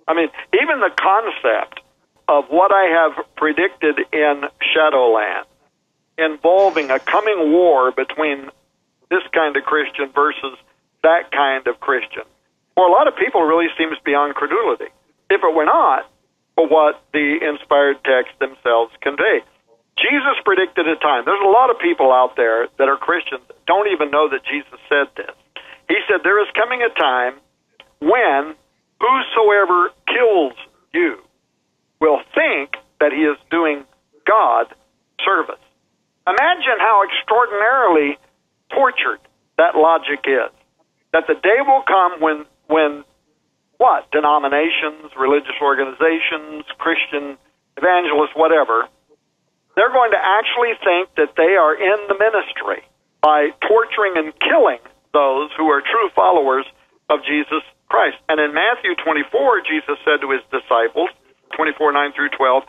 I mean, even the concept of what I have predicted in Shadowland, involving a coming war between this kind of Christian versus that kind of Christian, for a lot of people really seems beyond credulity, if it were not for what the inspired texts themselves convey. Jesus predicted a time. There's a lot of people out there that are Christians that don't even know that Jesus said this. He said, there is coming a time when whosoever kills you will think that he is doing God service. Imagine how extraordinarily tortured that logic is. That the day will come when what? Denominations, religious organizations, Christian evangelists, whatever, they're going to actually think that they are in the ministry by torturing and killing those who are true followers of Jesus Christ. And in Matthew 24, Jesus said to his disciples, 24:9 through 12,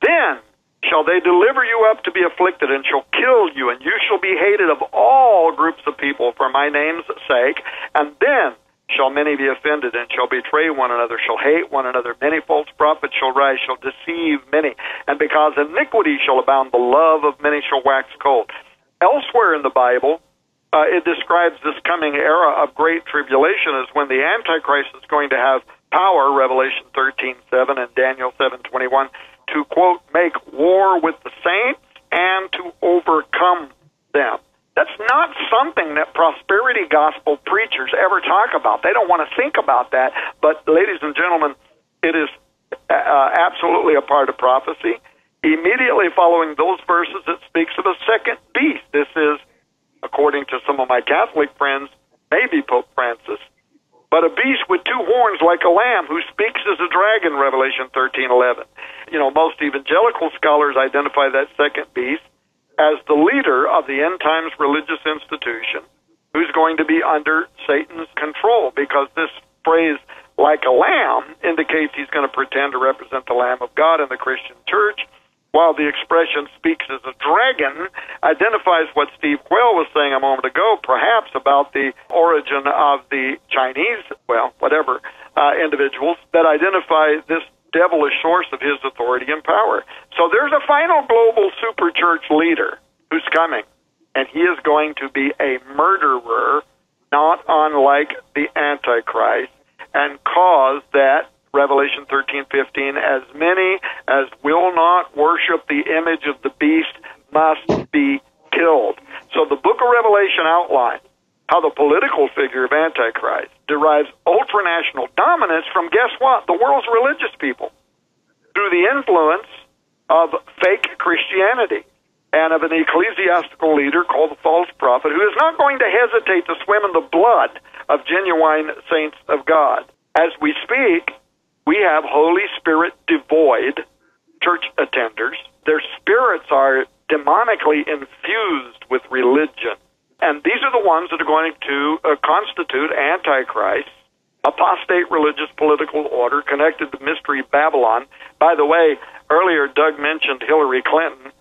then shall they deliver you up to be afflicted, and shall kill you, and you shall be hated of all groups of people for my name's sake. And then shall many be offended, and shall betray one another, shall hate one another. Many false prophets shall rise, shall deceive many. And because iniquity shall abound, the love of many shall wax cold. Elsewhere in the Bible, it describes this coming era of great tribulation as when the Antichrist is going to have power, Revelation 13:7 and Daniel 7:21, to, quote, make war with the saints and to overcome them. That's not something that prosperity gospel preachers ever talk about. They don't want to think about that. But, ladies and gentlemen, it is absolutely a part of prophecy. Immediately following those verses, it speaks of a second beast. This is, according to some of my Catholic friends, maybe Pope Francis, but a beast with two horns like a lamb, who speaks as a dragon, Revelation 13:11. You know, most evangelical scholars identify that second beast as the leader of the end times religious institution, who's going to be under Satan's control, because this phrase, like a lamb, indicates he's going to pretend to represent the Lamb of God in the Christian church, while the expression speaks as a dragon identifies what Steve Quayle was saying a moment ago, perhaps about the origin of the Chinese, well, whatever, individuals that identify this devilish source of his authority and power. So there's a final global super church leader who's coming, and he is going to be a murderer, not unlike the Antichrist, and cause that, Revelation 13:15, as many as will not worship the image of the beast must be killed. So the book of Revelation outlines how the political figure of Antichrist derives ultranational dominance from, guess what, the world's religious people, through the influence of fake Christianity and of an ecclesiastical leader called the false prophet, who is not going to hesitate to swim in the blood of genuine saints of God. As we speak, we have Holy Spirit devoid church attenders. Their spirits are demonically infused with religion. And these are the ones that are going to constitute Antichrist, apostate religious political order connected to Mystery Babylon. By the way, earlier Doug mentioned Hillary Clinton.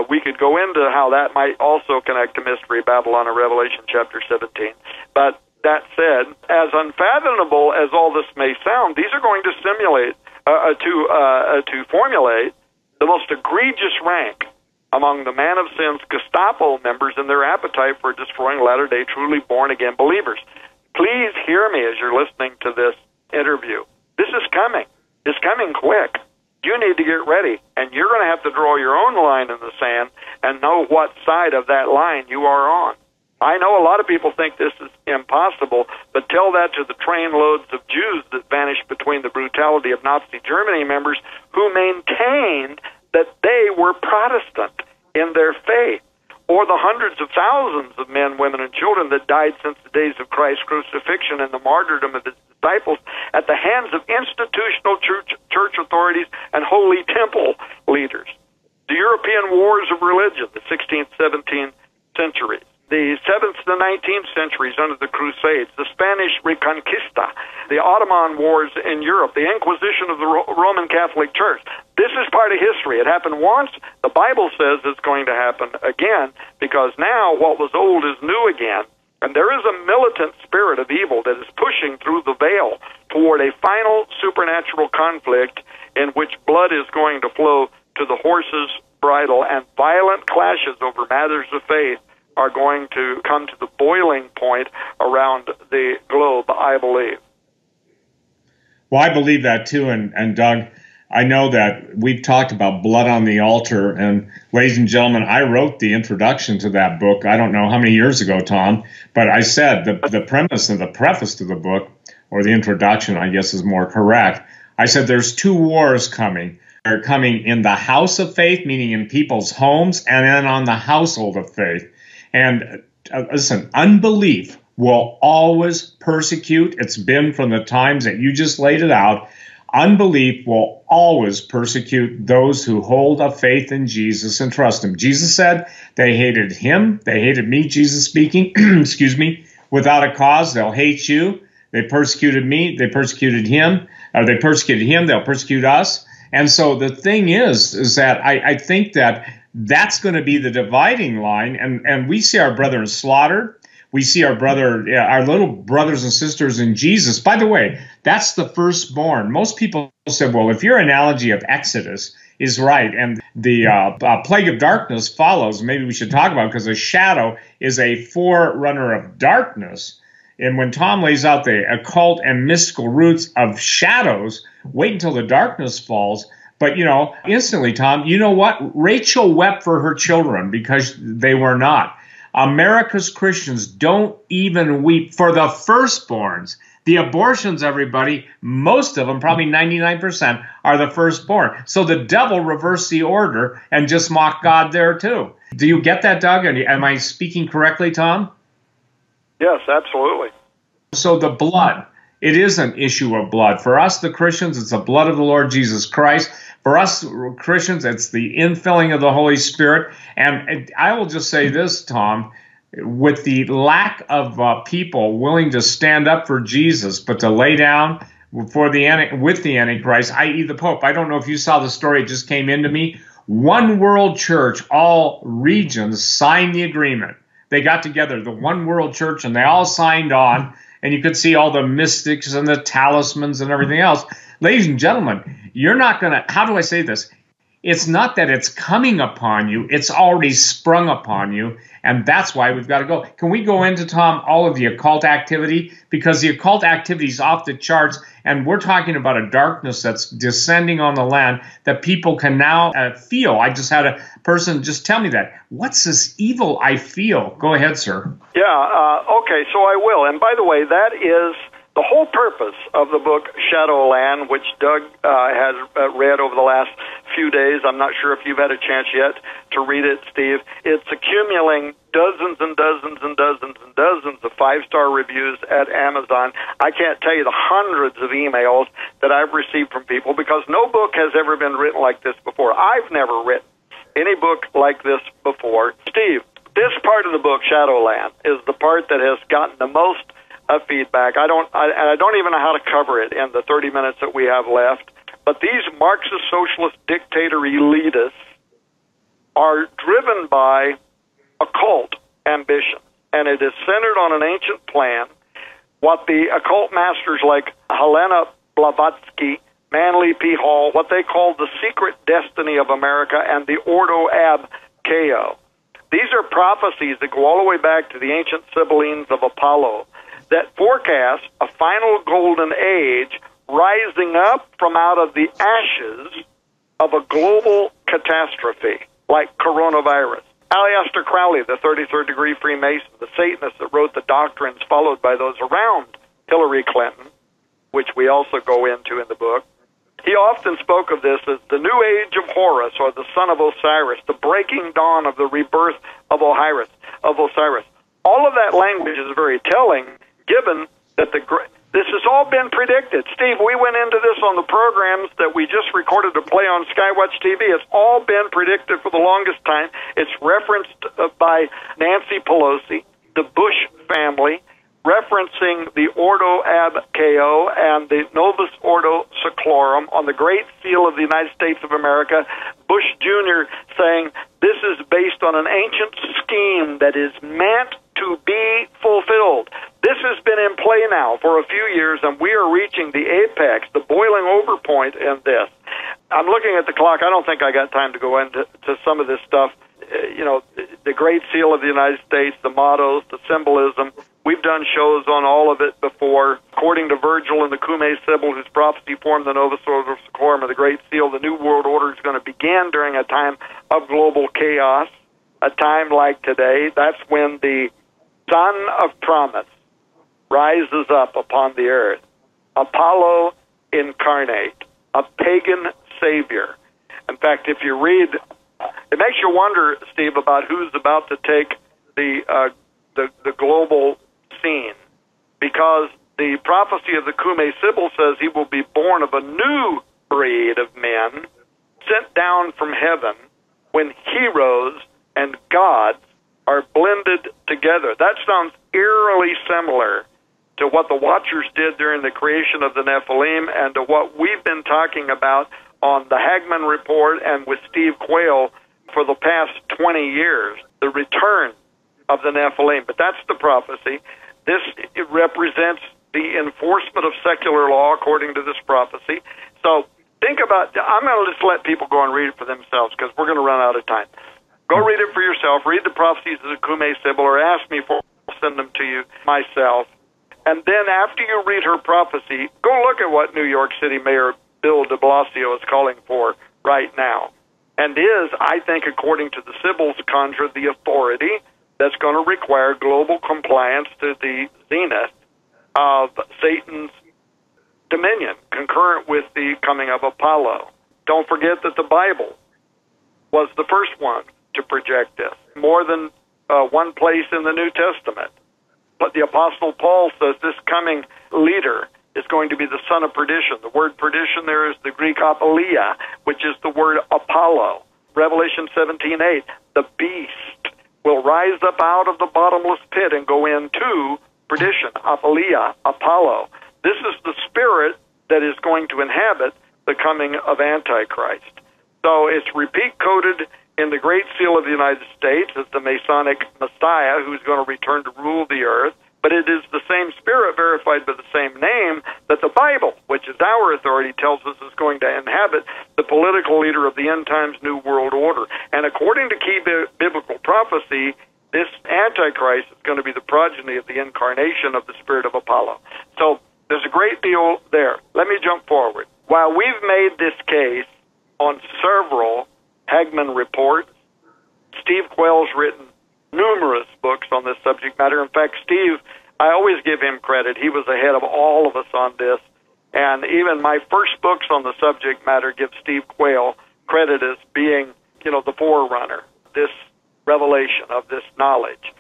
We could go into how that might also connect to Mystery Babylon in Revelation chapter 17. But that said, as unfathomable as all this may sound, these are going to to formulate the most egregious rank among the Man of Sin's Gestapo members in their appetite for destroying latter-day truly born-again believers. Please hear me as you're listening to this interview. This is coming. It's coming quick. You need to get ready, and you're going to have to draw your own line in the sand and know what side of that line you are on. I know a lot of people think this is impossible, but tell that to the trainloads of Jews that vanished between the brutality of Nazi Germany members who maintained that they were Protestant in their faith, or the hundreds of thousands of men, women, and children that died since the days of Christ's crucifixion and the martyrdom of his disciples at the hands of institutional church authorities and holy temple leaders. The European wars of religion, the 16th, 17th centuries, the 7th to the 19th centuries under the Crusades, the Spanish Reconquista, the Ottoman Wars in Europe, the Inquisition of the Roman Catholic Church. This is part of history. It happened once. The Bible says it's going to happen again, because now what was old is new again, And there is a militant spirit of evil that is pushing through the veil toward a final supernatural conflict in which blood is going to flow to the horse's bridle, and violent clashes over matters of faith are going to come to the boiling point around the globe, I believe. Well, I believe that too, and Doug, I know that we've talked about blood on the altar, and ladies and gentlemen, I wrote the introduction to that book, I don't know how many years ago, Tom, but I said the premise and the preface to the book, or the introduction, I guess is more correct. I said there's two wars coming. They're coming in the house of faith, meaning in people's homes, and then on the household of faith. And listen, unbelief will always persecute. It's been from the times that you just laid it out. Unbelief will always persecute those who hold a faith in Jesus and trust him. Jesus said they hated him. They hated me, Jesus speaking, excuse me, without a cause. They'll hate you. They persecuted me. They persecuted him. Or they persecuted him. They'll persecute us. And so the thing is that I think that that's going to be the dividing line. And we see our brethren slaughtered. We see our little brothers and sisters in Jesus. By the way, that's the firstborn. Most people said, well, if your analogy of Exodus is right and the plague of darkness follows, maybe we should talk about it, because a shadow is a forerunner of darkness. And when Tom lays out the occult and mystical roots of shadows, wait until the darkness falls. But, instantly, Tom, you know what? Rachel wept for her children because they were not. America's Christians don't even weep for the firstborns. The abortions, everybody, most of them, probably 99%, are the firstborn. So the devil reversed the order and just mocked God there too. Do you get that, Doug? Am I speaking correctly, Tom? Yes, absolutely. So the blood, it is an issue of blood. For us, the Christians, it's the blood of the Lord Jesus Christ. For us Christians, it's the infilling of the Holy Spirit. And I will just say this, Tom, with the lack of people willing to stand up for Jesus, but to lay down with the Antichrist, i.e. the Pope. I don't know if you saw the story, it just came into me. One World Church, all regions signed the agreement. They got together, the One World Church, and they all signed on, and you could see all the mystics and the talismans and everything else. Ladies and gentlemen, you're not going to, how do I say this? It's not that it's coming upon you, it's already sprung upon you, and that's why we've got to go. Can we go into, Tom, all of the occult activity? Because the occult activity is off the charts, and we're talking about a darkness that's descending on the land that people can now feel. I just had a person just tell me that. What's this evil I feel? Go ahead, sir. Yeah, okay, so I will. And by the way, that is the whole purpose of the book Shadowland, which Doug has read over the last few days. I'm not sure if you've had a chance yet to read it, Steve. It's accumulating dozens and dozens and dozens and dozens of five-star reviews at Amazon. I can't tell you the hundreds of emails that I've received from people, because no book has ever been written like this before. I've never written any book like this before. Steve, this part of the book, Shadowland, is the part that has gotten the most feedback. I don't even know how to cover it in the 30 minutes that we have left. But these Marxist, socialist, dictator elitists are driven by occult ambition, and it is centered on an ancient plan. What the occult masters like Helena Blavatsky, Manly P. Hall, what they call the secret destiny of America, and the Ordo Ab Chao. These are prophecies that go all the way back to the ancient Sibyllines of Apollo that forecast a final golden age rising up from out of the ashes of a global catastrophe like coronavirus. Aleister Crowley, the 33rd degree Freemason, the Satanist that wrote the doctrines followed by those around Hillary Clinton, which we also go into in the book, he often spoke of this as the new age of Horus, or the son of Osiris, the breaking dawn of the rebirth of Osiris. All of that language is very telling, given that this has all been predicted. Steve, we went into this on the programs that we just recorded to play on Skywatch TV. It's all been predicted for the longest time. It's referenced by Nancy Pelosi, the Bush family, referencing the Ordo Ab Chao and the Novus Ordo Seclorum on the Great Seal of the United States of America. Bush Jr. saying this is based on an ancient scheme that is meant to be fulfilled fulfilled. This has been in play now for a few years, and we are reaching the apex, the boiling over point in this. I'm looking at the clock. I don't think I got time to go into some of this stuff. The Great Seal of the United States, the mottos, the symbolism. We've done shows on all of it before. According to Virgil and the Cumae Sibyl, whose prophecy formed the Novus Ordo Seclorum of the Great Seal, the New World Order is going to begin during a time of global chaos, a time like today. That's when the Son of Promise rises up upon the earth. Apollo incarnate, a pagan savior. In fact, if you read, it makes you wonder, Steve, about who's about to take the global scene, because the prophecy of the Cumae Sibyl says he will be born of a new breed of men sent down from heaven when heroes and gods are blended together. That sounds eerily similar to what the Watchers did during the creation of the Nephilim and to what we've been talking about on the Hagman Report and with Steve Quayle for the past 20 years, the return of the Nephilim. But that's the prophecy. This it represents the enforcement of secular law according to this prophecy. So think about, I'm going to just let people go and read it for themselves because we're going to run out of time. Go read it for yourself. Read the prophecies of the Cumae Sibyl, or ask me for, I'll send them to you myself. And then after you read her prophecy, go look at what New York City Mayor Bill de Blasio is calling for right now. And is, I think, according to the Sibyls conjure, the authority that's going to require global compliance to the zenith of Satan's dominion, concurrent with the coming of Apollo. Don't forget that the Bible was the first one to project this, more than one place in the New Testament. But the Apostle Paul says this coming leader is going to be the son of perdition. The word perdition there is the Greek apoleia, which is the word Apollo. Revelation 17:8, the beast will rise up out of the bottomless pit and go into perdition, apoleia, Apollo. This is the spirit that is going to inhabit the coming of Antichrist. So it's repeat-coded in the Great Seal of the United States as the Masonic Messiah who's going to return to rule the earth, but it is the same spirit verified by the same name that the Bible, which is our authority, tells us is going to inhabit the political leader of the end times New World Order. And according to key biblical prophecy, this Antichrist is going to be the progeny of the incarnation of the spirit of Apollo. So there's a great deal there. Let me jump forward. While we've made this case on several Hagman reports, Steve Quayle's written numerous books on this subject matter. In fact, Steve, I always give him credit. He was ahead of all of us on this. And even my first books on the subject matter give Steve Quayle credit as being, the forerunner, this revelation of this knowledge.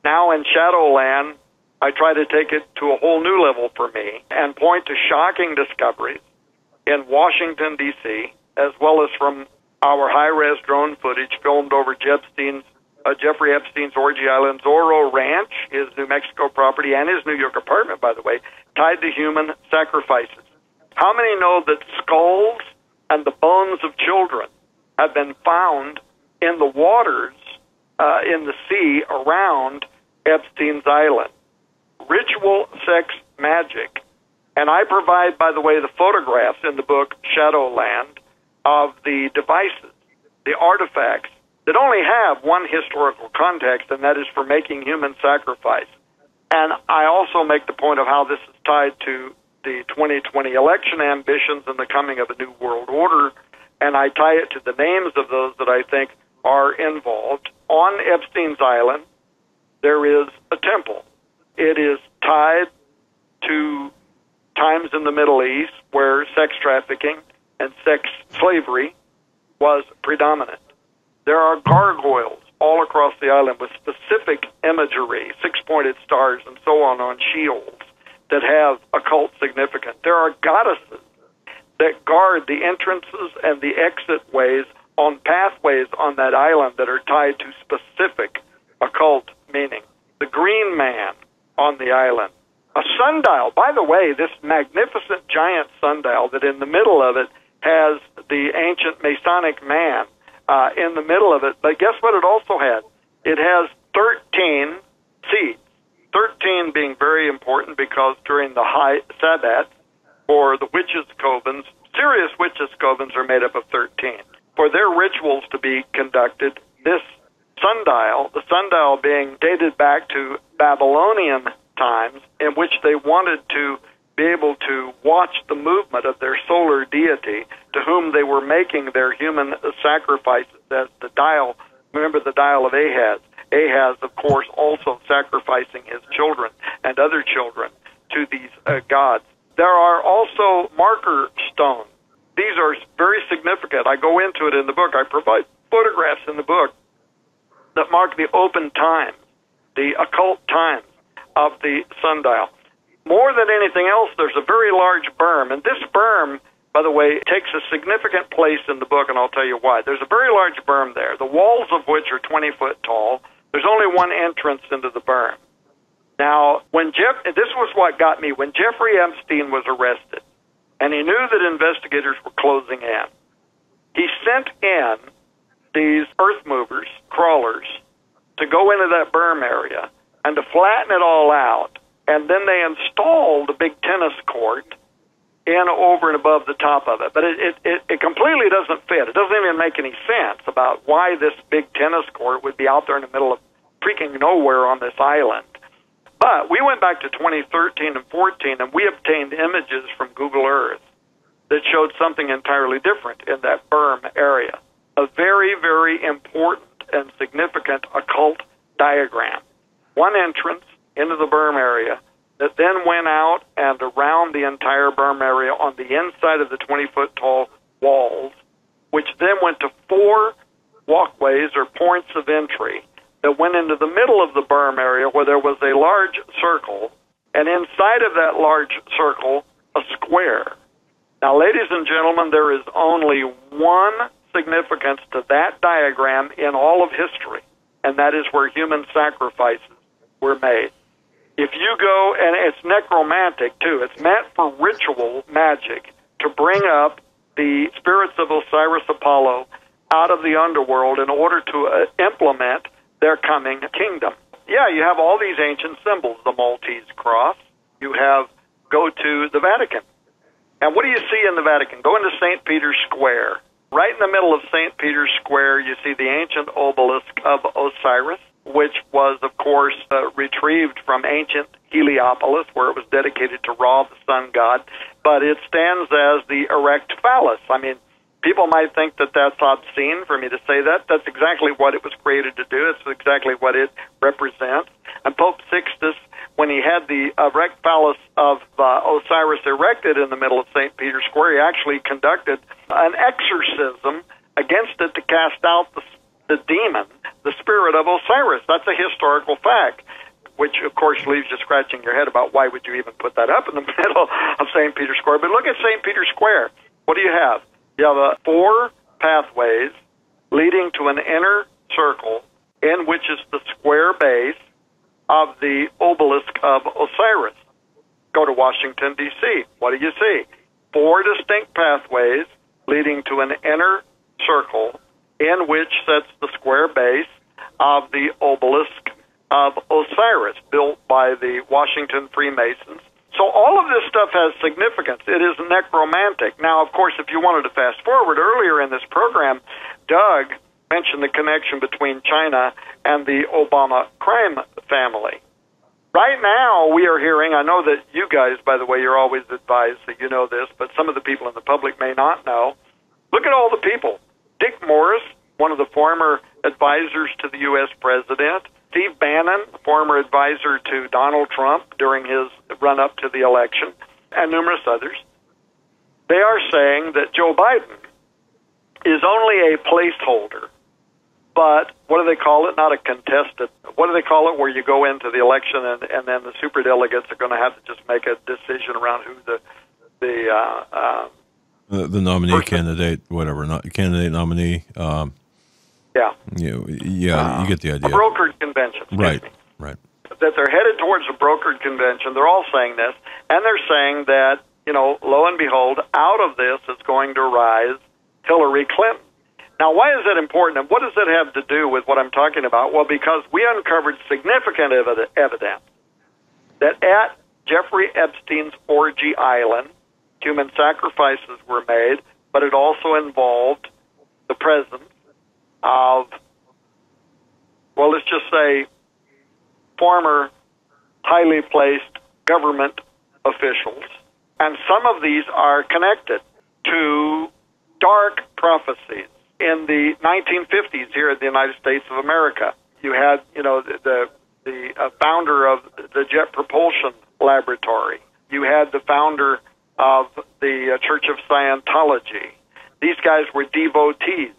Now in Shadowland, I try to take it to a whole new level for me and point to shocking discoveries in Washington, D.C., as well as from our high-res drone footage filmed over Jeffrey Epstein's Orgy Island Zorro Ranch, his New Mexico property, and his New York apartment, by the way, tied to human sacrifices. How many know that skulls and the bones of children have been found in the waters, in the sea around Epstein's Island? Ritual sex magic. And I provide, by the way, the photographs in the book Shadowland of the devices, the artifacts that only have one historical context, and that is for making human sacrifice. And I also make the point of how this is tied to the 2020 election ambitions and the coming of a new world order, and I tie it to the names of those that I think are involved. On Epstein's Island, there is a temple. It is tied to times in the Middle East where sex trafficking and sex slavery was predominant. There are gargoyles all across the island with specific imagery, six-pointed stars and so on shields that have occult significance. There are goddesses that guard the entrances and the exit ways on pathways on that island that are tied to specific occult meaning. The Green Man on the island. A sundial. By the way, this magnificent giant sundial that in the middle of it has the ancient Masonic man in the middle of it. But guess what it also has? It has 13 seats, 13 coven being very important because during the high Sabbath, for the witches' covens, serious witches' covens are made up of 13. For their rituals to be conducted, this sundial, the sundial being dated back to Babylonian times, in which they wanted to be able to watch the movement of their solar deity, to whom they were making their human sacrifices as the dial. Remember the dial of Ahaz. Ahaz, of course, also sacrificing his children and other children to these gods. There are also marker stones. These are very significant. I go into it in the book. I provide photographs in the book that mark the open times, the occult times of the sundial. More than anything else, there's a very large berm, and this berm, by the way, takes a significant place in the book, and I'll tell you why. There's a very large berm there, the walls of which are 20 foot tall. There's only one entrance into the berm. Now, this was what got me. When Jeffrey Epstein was arrested, and he knew that investigators were closing in, he sent in these earth movers, crawlers, to go into that berm area and to flatten it all out. And then they installed a big tennis court in over and above the top of it. But it completely doesn't fit. It doesn't even make any sense about why this big tennis court would be out there in the middle of freaking nowhere on this island. But we went back to 2013 and 14, and we obtained images from Google Earth that showed something entirely different in that berm area. A very, very important and significant occult diagram. One entrance into the berm area that then went out and around the entire berm area on the inside of the 20-foot tall walls, which then went to 4 walkways or points of entry that went into the middle of the berm area where there was a large circle, and inside of that large circle, a square. Now, ladies and gentlemen, there is only one significance to that diagram in all of history, and that is where human sacrifices were made. If you go, and it's necromantic too, it's meant for ritual magic to bring up the spirits of Osiris Apollo out of the underworld in order to implement their coming kingdom. Yeah, you have all these ancient symbols, the Maltese cross. You go to the Vatican. And what do you see in the Vatican? Go into St. Peter's Square. Right in the middle of St. Peter's Square, you see the ancient obelisk of Osiris, which was, of course, retrieved from ancient Heliopolis, where it was dedicated to Ra, the sun god. But it stands as the erect phallus. I mean, people might think that that's obscene for me to say that. That's exactly what it was created to do. It's exactly what it represents. And Pope Sixtus, when he had the erect phallus of Osiris erected in the middle of St. Peter's Square, he actually conducted an exorcism against it to cast out the demon, the spirit of Osiris. That's a historical fact, which, of course, leaves you scratching your head about why would you even put that up in the middle of St. Peter's Square. But look at St. Peter's Square. What do you have? You have 4 pathways leading to an inner circle in which is the square base of the obelisk of Osiris. Go to Washington, D.C. What do you see? 4 distinct pathways leading to an inner circle in which sits the square base of the obelisk of Osiris, built by the Washington Freemasons. So all of this stuff has significance. It is necromantic. Now, of course, if you wanted to fast forward, earlier in this program, Doug mentioned the connection between China and the Obama crime family. Right now, we are hearing, I know that you guys, by the way, you're always advised that you know this, but some of the people in the public may not know. Look at all the people. Dick Morris, one of the former advisors to the U.S. president, Steve Bannon, former advisor to Donald Trump during his run-up to the election, and numerous others. They are saying that Joe Biden is only a placeholder, but what do they call it? Not a contested. What do they call it where you go into the election and then the superdelegates are going to have to just make a decision around who the nominee person. Candidate, whatever, candidate nominee. You get the idea. A brokered convention. Right. That they're headed towards a brokered convention. They're all saying this, and they're saying that, lo and behold, out of this is going to rise Hillary Clinton. Now, why is that important, and what does that have to do with what I'm talking about? Well, because we uncovered significant evidence that at Jeffrey Epstein's orgy island, human sacrifices were made, but it also involved the presence of, well, let's just say, former highly placed government officials. And some of these are connected to dark prophecies in the 1950s here in the United States of America. You had, the founder of the Jet Propulsion Laboratory. You had the founder of the Church of Scientology. These guys were devotees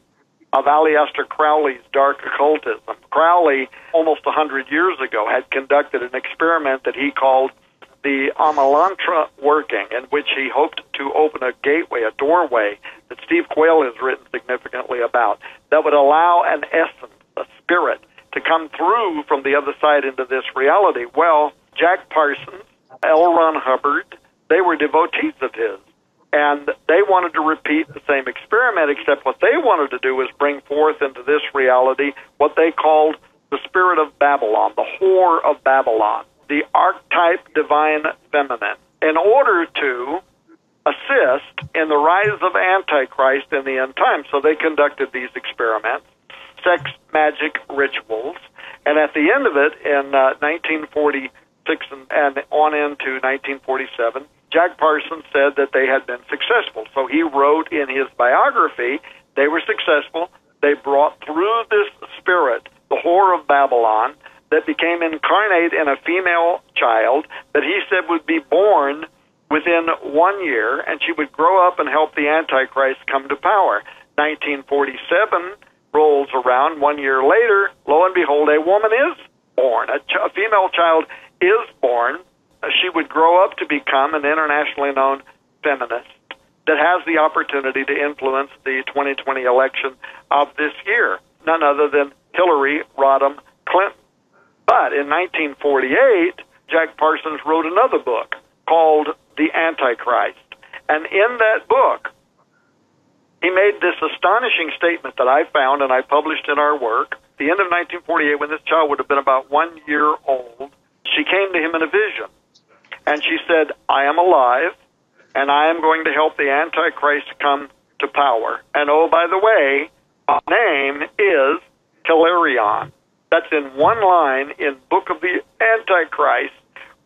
of Aleister Crowley's dark occultism. Crowley, almost 100 years ago, had conducted an experiment that he called the Amalantra working, in which he hoped to open a gateway, a doorway, that Steve Quayle has written significantly about, that would allow an essence, a spirit, to come through from the other side into this reality. Well, Jack Parsons, L. Ron Hubbard, they were devotees of his. And they wanted to repeat the same experiment, except what they wanted to do was bring forth into this reality what they called the spirit of Babylon, the whore of Babylon, the archetype divine feminine, in order to assist in the rise of Antichrist in the end times. So they conducted these experiments, sex magic rituals, and at the end of it, in 1946 and on into 1947, Jack Parsons said that they had been successful. So he wrote in his biography, they were successful. They brought through this spirit, the whore of Babylon, that became incarnate in a female child that he said would be born within 1 year, and she would grow up and help the Antichrist come to power. 1947 rolls around. 1 year later, lo and behold, a woman is born. A female child is born. She would grow up to become an internationally known feminist that has the opportunity to influence the 2020 election of this year, none other than Hillary Rodham Clinton. But in 1948, Jack Parsons wrote another book called The Antichrist. And in that book, he made this astonishing statement that I found and I published in our work. At the end of 1948, when this child would have been about 1 year old, she came to him in a vision. And she said, I am alive, and I am going to help the Antichrist come to power. And oh, by the way, my name is Hilarion. That's in one line in Book of the Antichrist,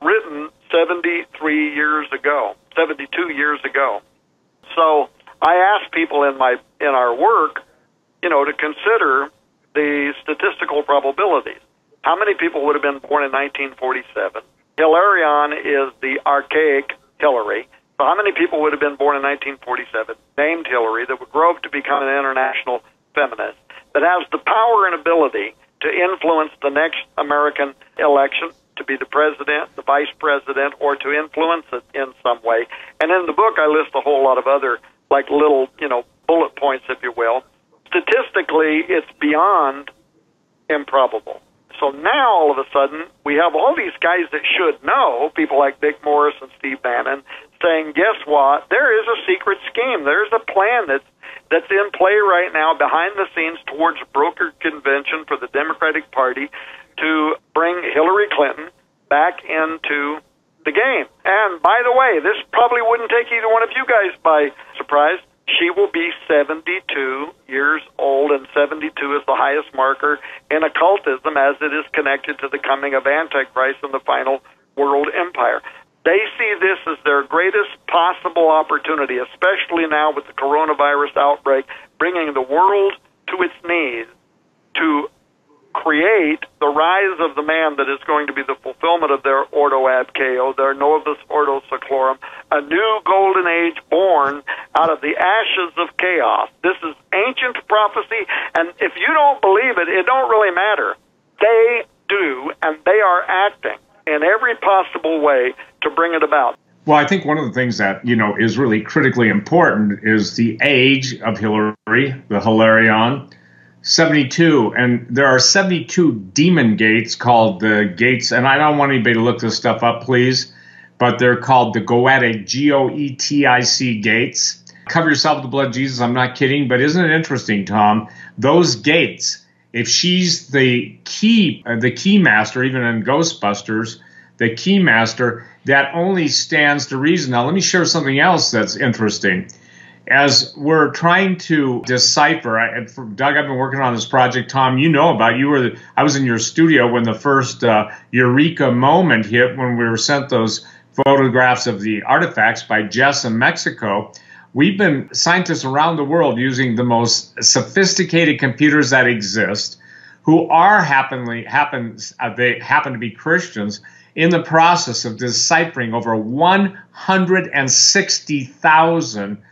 written 72 years ago. So I ask people in our work, to consider the statistical probabilities. How many people would have been born in 1947? Hilarion is the archaic Hillary. So how many people would have been born in 1947, named Hillary, that would grow up to become an international feminist, that has the power and ability to influence the next American election, to be the president, the vice president, or to influence it in some way? And in the book, I list a whole lot of other, little, bullet points, if you will. Statistically, it's beyond improbable. So now, all of a sudden, we have all these guys that should know, people like Dick Morris and Steve Bannon, saying, guess what? There is a secret scheme. There's a plan that's in play right now behind the scenes towards a broker convention for the Democratic Party to bring Hillary Clinton back into the game. And by the way, this probably wouldn't take either one of you guys by surprise. She will be 72 years old, and 72 is the highest marker in occultism as it is connected to the coming of Antichrist and the final world empire. They see this as their greatest possible opportunity, especially now with the coronavirus outbreak, bringing the world to its knees to create the rise of the man that is going to be the fulfillment of their Ordo Ab Chao, their Novus Ordo Seclorum, a new golden age born out of the ashes of chaos. This is ancient prophecy, and if you don't believe it, it don't really matter. They do, and they are acting in every possible way to bring it about. Well, I think one of the things that, is really critically important is the age of Hillary, the Hilarion, 72, and there are 72 demon gates called the gates, and I don't want anybody to look this stuff up, please, but they're called the Goetic, Goetic gates. Cover yourself with the blood of Jesus, I'm not kidding, but isn't it interesting, Tom? Those gates, if she's the key master, even in Ghostbusters, the keymaster, that only stands to reason. Now, let me share something else that's interesting. As we're trying to decipher, Doug, I've been working on this project. Tom, you know about it. I was in your studio when the first eureka moment hit, when we were sent those photographs of the artifacts by Jess in Mexico. We've been scientists around the world using the most sophisticated computers that exist, who happen to be Christians, in the process of deciphering over 160,000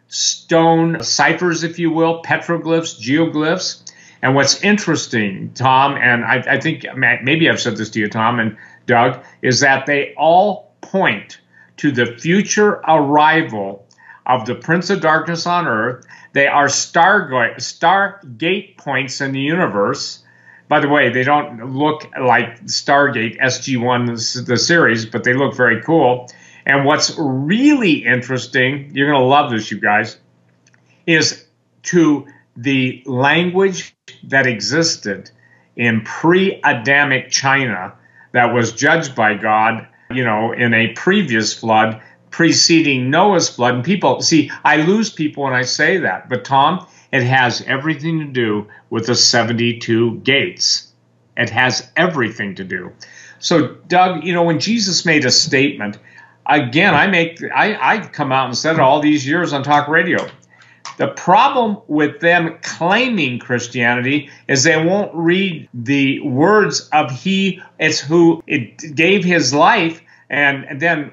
stone ciphers, if you will, petroglyphs, geoglyphs. And what's interesting, Tom, and I think maybe I've said this to you, Tom and Doug, is that they all point to the future arrival of the Prince of Darkness on Earth. They are Stargate points in the universe. By the way, they don't look like Stargate SG-1, the series, but they look very cool. And what's really interesting, you're going to love this, you guys, is to the language that existed in pre-Adamic China that was judged by God, in a previous flood preceding Noah's flood. And people, see, I lose people when I say that. But, Tom, it has everything to do with the 72 gates. It has everything to do. So, Doug, when Jesus made a statement, again, I've come out and said it all these years on talk radio. The problem with them claiming Christianity is they won't read the words of He who gave His life and then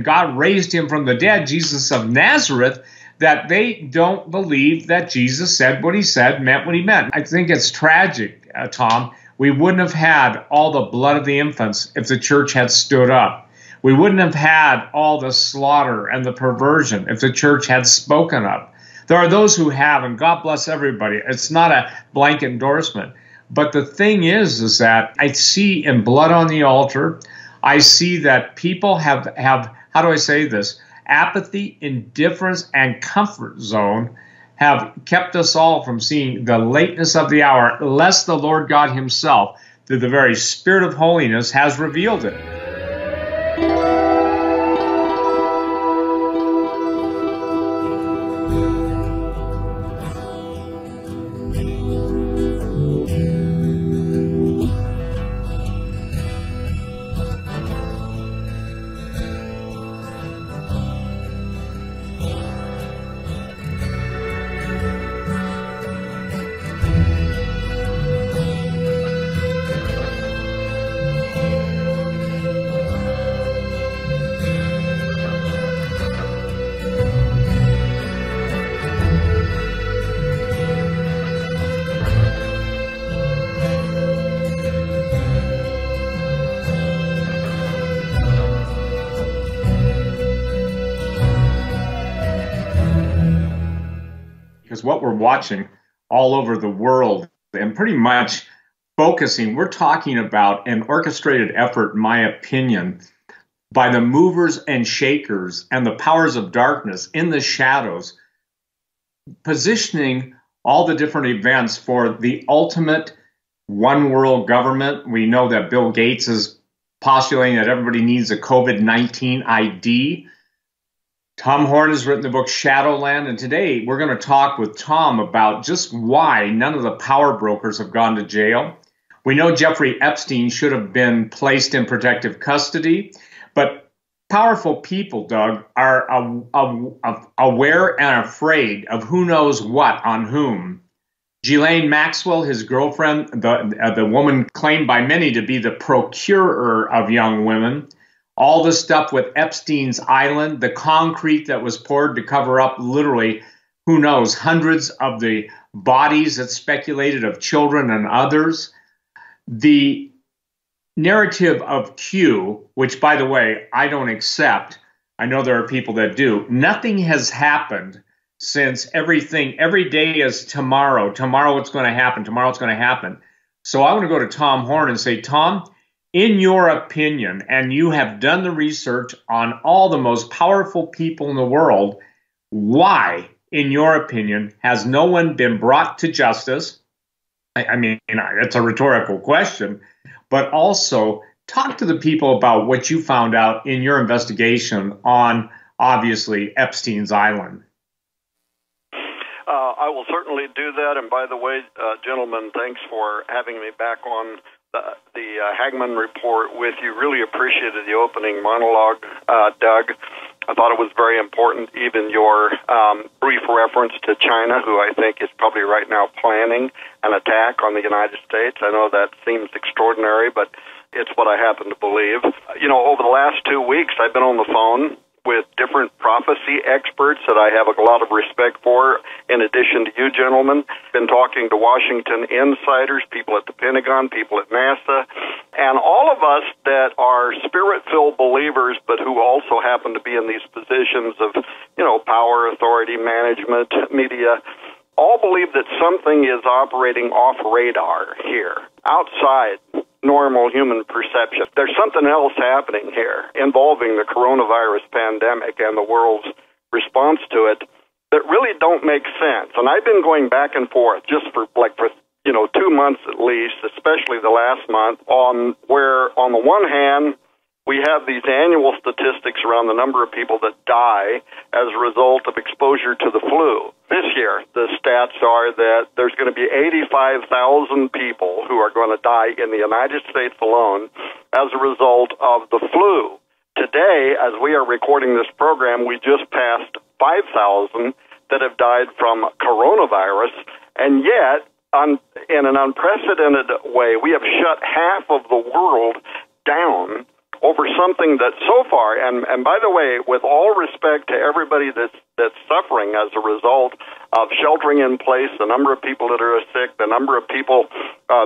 God raised Him from the dead, Jesus of Nazareth, that they don't believe that Jesus said what He said, meant what He meant. I think it's tragic, Tom. We wouldn't have had all the blood of the infants if the church had stood up. We wouldn't have had all the slaughter and the perversion if the church had spoken up. There are those who have, and God bless everybody. It's not a blanket endorsement. But the thing is that I see in blood on the altar, I see that people have how do I say this? Apathy, indifference, and comfort zone have kept us all from seeing the lateness of the hour, lest the Lord God Himself, through the very Spirit of holiness, has revealed it. What we're watching all over the world and pretty much focusing, we're talking about an orchestrated effort, in my opinion, by the movers and shakers and the powers of darkness in the shadows, positioning all the different events for the ultimate one world government. We know that Bill Gates is postulating that everybody needs a COVID-19 ID. Tom Horn has written the book Shadowland, and today we're going to talk with Tom about just why none of the power brokers have gone to jail. We know Jeffrey Epstein should have been placed in protective custody, but powerful people, Doug, are aware and afraid of who knows what on whom. Ghislaine Maxwell, his girlfriend, the woman claimed by many to be the procurer of young women, all the stuff with Epstein's Island, the concrete that was poured to cover up literally, who knows, hundreds of the bodies that speculated of children and others. The narrative of Q, which, by the way, I don't accept. I know there are people that do. Nothing has happened since every day is tomorrow. Tomorrow it's going to happen. Tomorrow it's going to happen. So I want to go to Tom Horn and say, Tom, in your opinion, and you have done the research on all the most powerful people in the world, why, in your opinion, has no one been brought to justice? I mean, it's a rhetorical question, but also Talk to the people about what you found out in your investigation on, obviously, Epstein's Island. I will certainly do that. And by the way, gentlemen, thanks for having me back on the Hagman Report with you. Really appreciated the opening monologue, Doug. I thought it was very important, even your brief reference to China, who I think is probably right now planning an attack on the United States. I know that seems extraordinary, but it's what I happen to believe. You know, over the last 2 weeks, I've been on the phone with different prophecy experts that I have a lot of respect for, in addition to you gentlemen. Been talking to Washington insiders, people at the Pentagon, people at NASA, and all of us that are spirit-filled believers, but who also happen to be in these positions of, you know, power, authority, management, media, all believe that something is operating off radar here, outside normal human perception. There's something else happening here involving the coronavirus pandemic and the world's response to it that really don't make sense. And I've been going back and forth just for 2 months at least, especially the last month, on where on the one hand we have these annual statistics around the number of people that die as a result of exposure to the flu. This year, the stats are that there's going to be 85,000 people who are going to die in the United States alone as a result of the flu. Today, as we are recording this program, we just passed 5,000 that have died from coronavirus, and yet, in an unprecedented way, we have shut half of the world down over something that so far, and by the way, with all respect to everybody that's suffering as a result of sheltering in place, the number of people that are sick, the number of people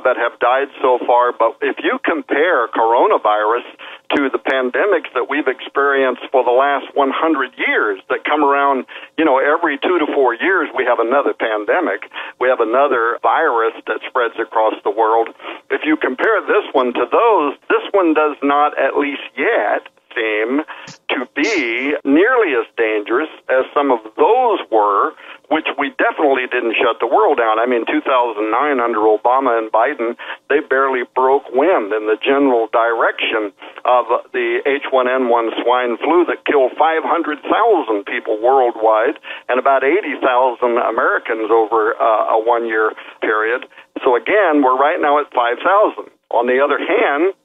that have died so far, but if you compare coronavirus to the pandemics that we've experienced for the last 100 years that come around, every 2 to 4 years we have another pandemic, we have another virus that spreads across the world. If you compare this one to those, this one does not, at least yet, seem to be nearly as dangerous as some of those were, which we definitely didn't shut the world down. I mean, 2009 under Obama and Biden, they barely broke wind in the general direction of the H1N1 swine flu that killed 500,000 people worldwide and about 80,000 Americans over a one-year period. So again, we're right now at 5,000. On the other hand,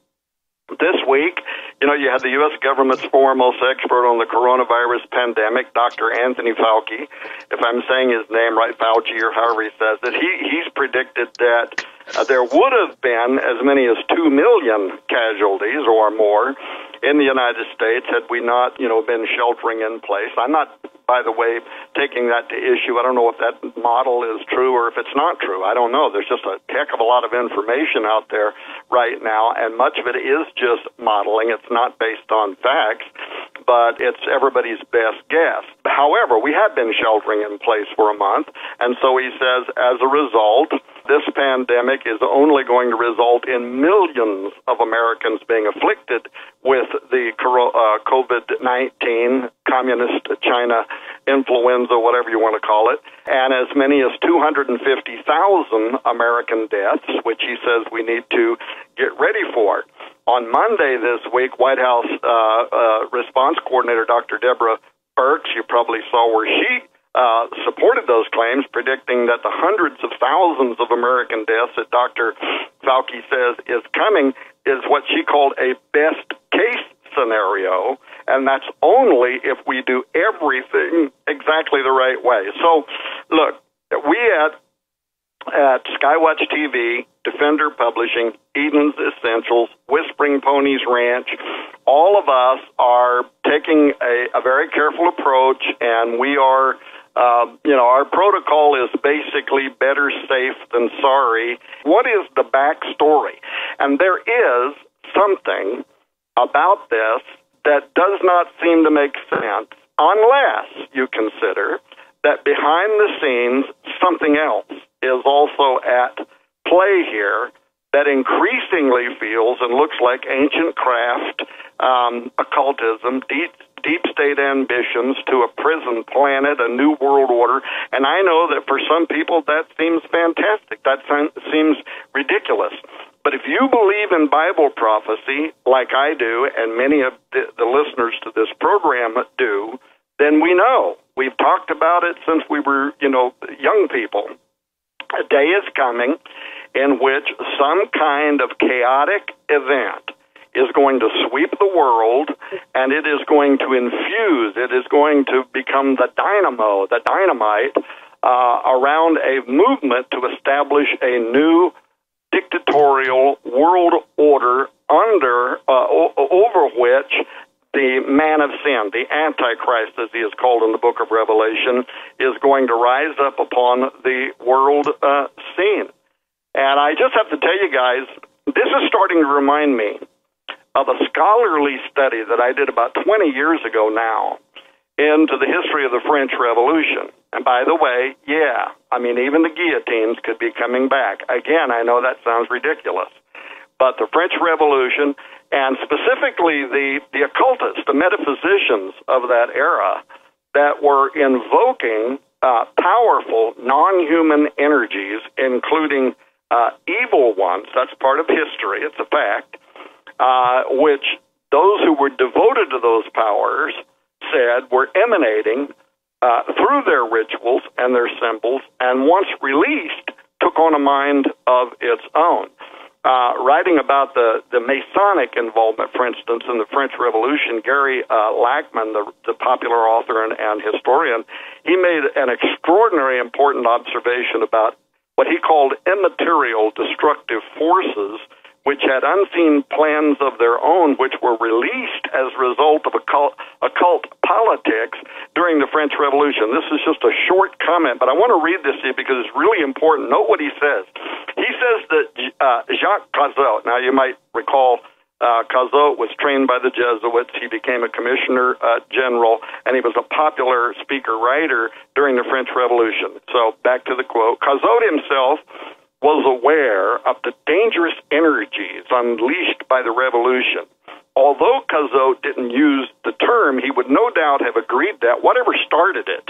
this week, you had the U.S. government's foremost expert on the coronavirus pandemic, Dr. Anthony Fauci. If I'm saying his name right, Fauci, or however he says it, he's predicted that there would have been as many as 2 million casualties or more in the United States had we not, been sheltering in place. I'm not, by the way, taking that to issue. I don't know if that model is true or if it's not true. I don't know. There's just a heck of a lot of information out there right now, and much of it is just modeling. It's not based on facts, but it's everybody's best guess. However, we have been sheltering in place for a month, and so he says, as a result, this pandemic is only going to result in millions of Americans being afflicted with the COVID-19, communist China influenza, whatever you want to call it, and as many as 250,000 American deaths, which he says we need to get ready for. On Monday this week, White House response coordinator Dr. Deborah Birx, you probably saw where she supported those claims, predicting that the hundreds of thousands of American deaths that Dr. Fauci says is coming is what she called a best-case scenario, and that's only if we do everything exactly the right way. So, look, we at Skywatch TV, Defender Publishing, Eden's Essentials, Whispering Ponies Ranch, all of us are taking a very careful approach, and we are our protocol is basically better safe than sorry. What is the backstory? And there is something about this that does not seem to make sense unless you consider that behind the scenes something else is also at play here that increasingly feels and looks like ancient craft, occultism, deep state ambitions to a prison planet, a new world order. And I know that for some people that seems fantastic. That seems ridiculous. But if you believe in Bible prophecy, like I do, and many of the listeners to this program do, then we know. We've talked about it since we were, young people. A day is coming in which some kind of chaotic event is going to sweep the world, and it is going to infuse, it is going to become the dynamite, around a movement to establish a new dictatorial world order over which the man of sin, the Antichrist, as he is called in the book of Revelation, is going to rise up upon the world scene. And I just have to tell you guys, this is starting to remind me of a scholarly study that I did about 20 years ago now into the history of the French Revolution. And by the way, even the guillotines could be coming back. Again, I know that sounds ridiculous, but the French Revolution, and specifically the occultists, the metaphysicians of that era that were invoking powerful non-human energies, including evil ones, that's part of history, it's a fact, which those who were devoted to those powers said were emanating through their rituals and their symbols, and once released, took on a mind of its own. Writing about the Masonic involvement, for instance, in the French Revolution, Gary Lachman, the popular author and historian, he made an extraordinary important observation about what he called immaterial destructive forces, which had unseen plans of their own, which were released as a result of occult politics during the French Revolution. This is just a short comment, but I want to read this to you because it's really important. Note what he says. He says that Jacques Cazot, now you might recall Cazot was trained by the Jesuits. He became a commissioner general, and he was a popular speaker-writer during the French Revolution. So back to the quote. Cazot himself was aware of the dangerous energies unleashed by the revolution. Although Cazot didn't use the term, he would no doubt have agreed that whatever started it,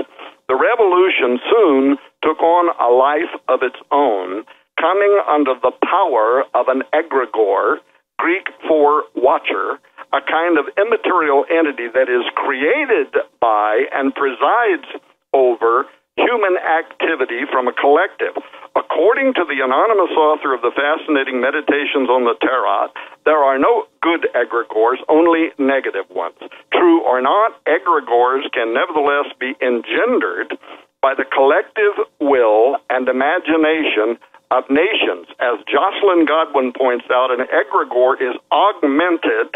the revolution soon took on a life of its own, coming under the power of an egregore, Greek for watcher, a kind of immaterial entity that is created by and presides over human activity from a collective. According to the anonymous author of the fascinating Meditations on the Tarot, there are no good egregores, only negative ones. True or not, egregores can nevertheless be engendered by the collective will and imagination of nations. As Jocelyn Godwin points out, an egregore is augmented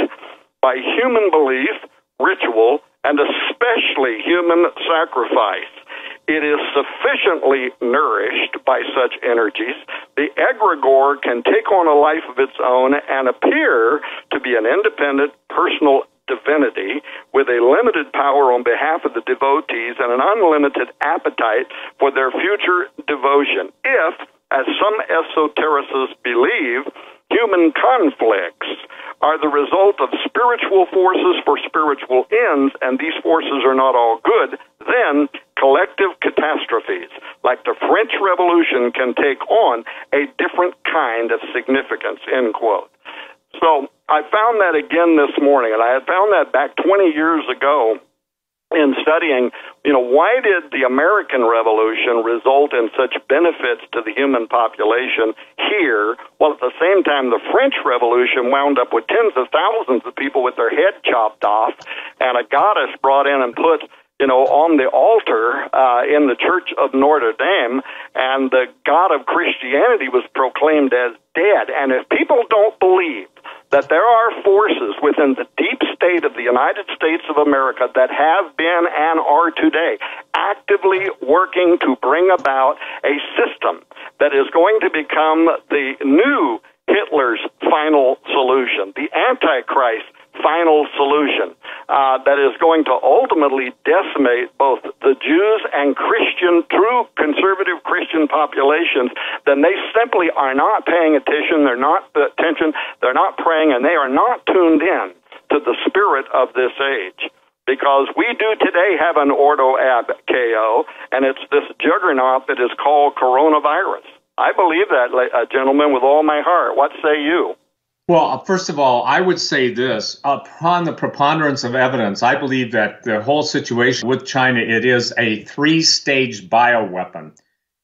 by human belief, ritual, and especially human sacrifice. It is sufficiently nourished by such energies. The egregore can take on a life of its own and appear to be an independent personal divinity with a limited power on behalf of the devotees and an unlimited appetite for their future devotion. If, as some esotericists believe, human conflicts are the result of spiritual forces for spiritual ends, and these forces are not all good, then collective catastrophes, like the French Revolution, can take on a different kind of significance, end quote. So I found that again this morning, and I had found that back 20 years ago in studying, why did the American Revolution result in such benefits to the human population here, while at the same time the French Revolution wound up with tens of thousands of people with their head chopped off and a goddess brought in and put on the altar in the Church of Notre Dame, and the God of Christianity was proclaimed as dead. And if people don't believe that there are forces within the deep state of the United States of America that have been and are today actively working to bring about a system that is going to become the new Hitler's final solution, the Antichrist final solution, that is going to ultimately decimate both the Jews and true conservative Christian populations, then they simply are not paying attention, they're not praying, and they are not tuned in to the spirit of this age. Because we do today have an ordo ab chaos, and it's this juggernaut that is called coronavirus. I believe that, gentlemen, with all my heart. What say you? Well, first of all, I would say this. Upon the preponderance of evidence, I believe that the whole situation with China, it is a three-stage bioweapon.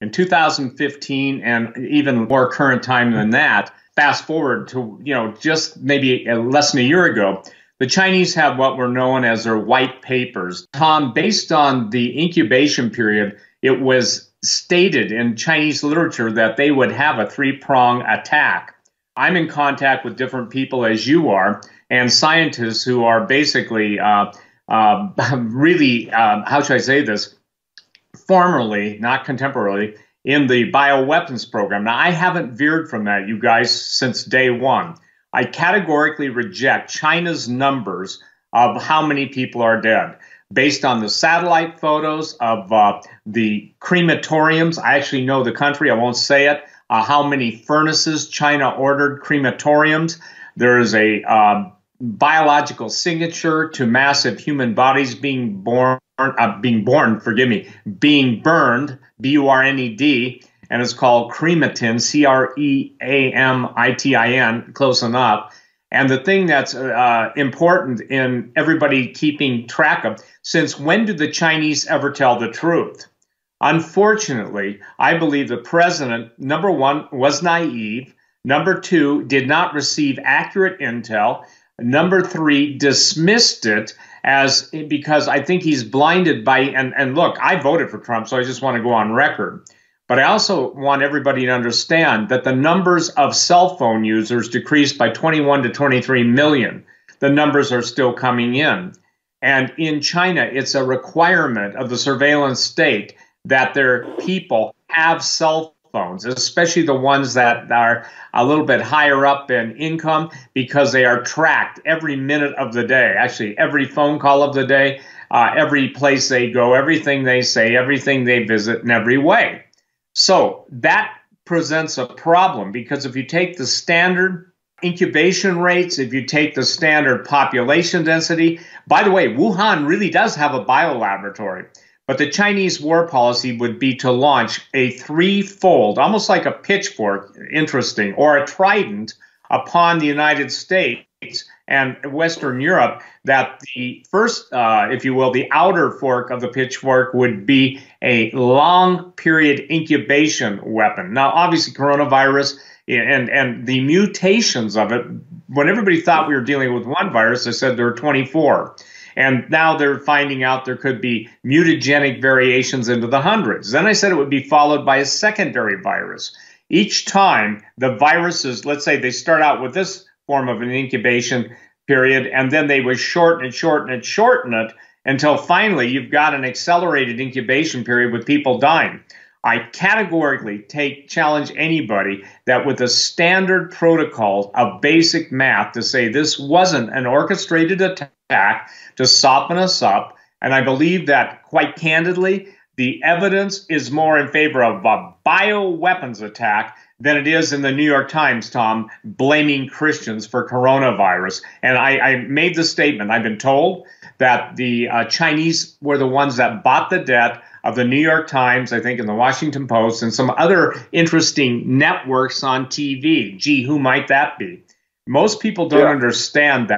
In 2015, and even more current time than that, fast forward to, just maybe less than a year ago, the Chinese have what were known as their white papers. Tom, based on the incubation period, it was stated in Chinese literature that they would have a three-prong attack. I'm in contact with different people, as you are, and scientists who are basically really, how should I say this, formerly, not contemporarily, in the bioweapons program. Now, I haven't veered from that, you guys, since day one. I categorically reject China's numbers of how many people are dead. Based on the satellite photos of the crematoriums, I actually know the country, I won't say it, how many furnaces China ordered crematoriums. There is a biological signature to massive human bodies being burned, B-U-R-N-E-D, and it's called crematin, C-R-E-A-M-I-T-I-N, close enough. And the thing that's important in everybody keeping track of, since when did the Chinese ever tell the truth? Unfortunately, I believe the president, number one, was naive. Number two, did not receive accurate intel. Number three, dismissed it because I think he's blinded by, and look, I voted for Trump, so I just want to go on record. But I also want everybody to understand that the numbers of cell phone users decreased by 21 to 23 million. The numbers are still coming in. And in China, it's a requirement of the surveillance state that their people have cell phones, especially the ones that are a little bit higher up in income, because they are tracked every minute of the day, actually every phone call of the day, every place they go, everything they say, everything they visit in every way. So that presents a problem, because if you take the standard incubation rates, if you take the standard population density, by the way, Wuhan really does have a biolaboratory. But the Chinese war policy would be to launch a threefold, almost like a pitchfork, interesting, or a trident upon the United States and Western Europe, that the first, if you will, the outer fork of the pitchfork would be a long period incubation weapon. Now, obviously, coronavirus and the mutations of it, when everybody thought we were dealing with one virus, they said there were 24. And now they're finding out there could be mutagenic variations into the hundreds. Then I said it would be followed by a secondary virus. Each time the viruses, let's say they start out with this form of an incubation period, and then they would shorten it until finally you've got an accelerated incubation period with people dying. I categorically challenge anybody that with a standard protocol of basic math to say this wasn't an orchestrated attack to soften us up. And I believe that, quite candidly, the evidence is more in favor of a bioweapons attack than it is in the New York Times, Tom, blaming Christians for coronavirus. And I made the statement, I've been told that the Chinese were the ones that bought the debt of the New York Times, I think, and the Washington Post, and some other interesting networks on TV. Gee, who might that be? Most people don't understand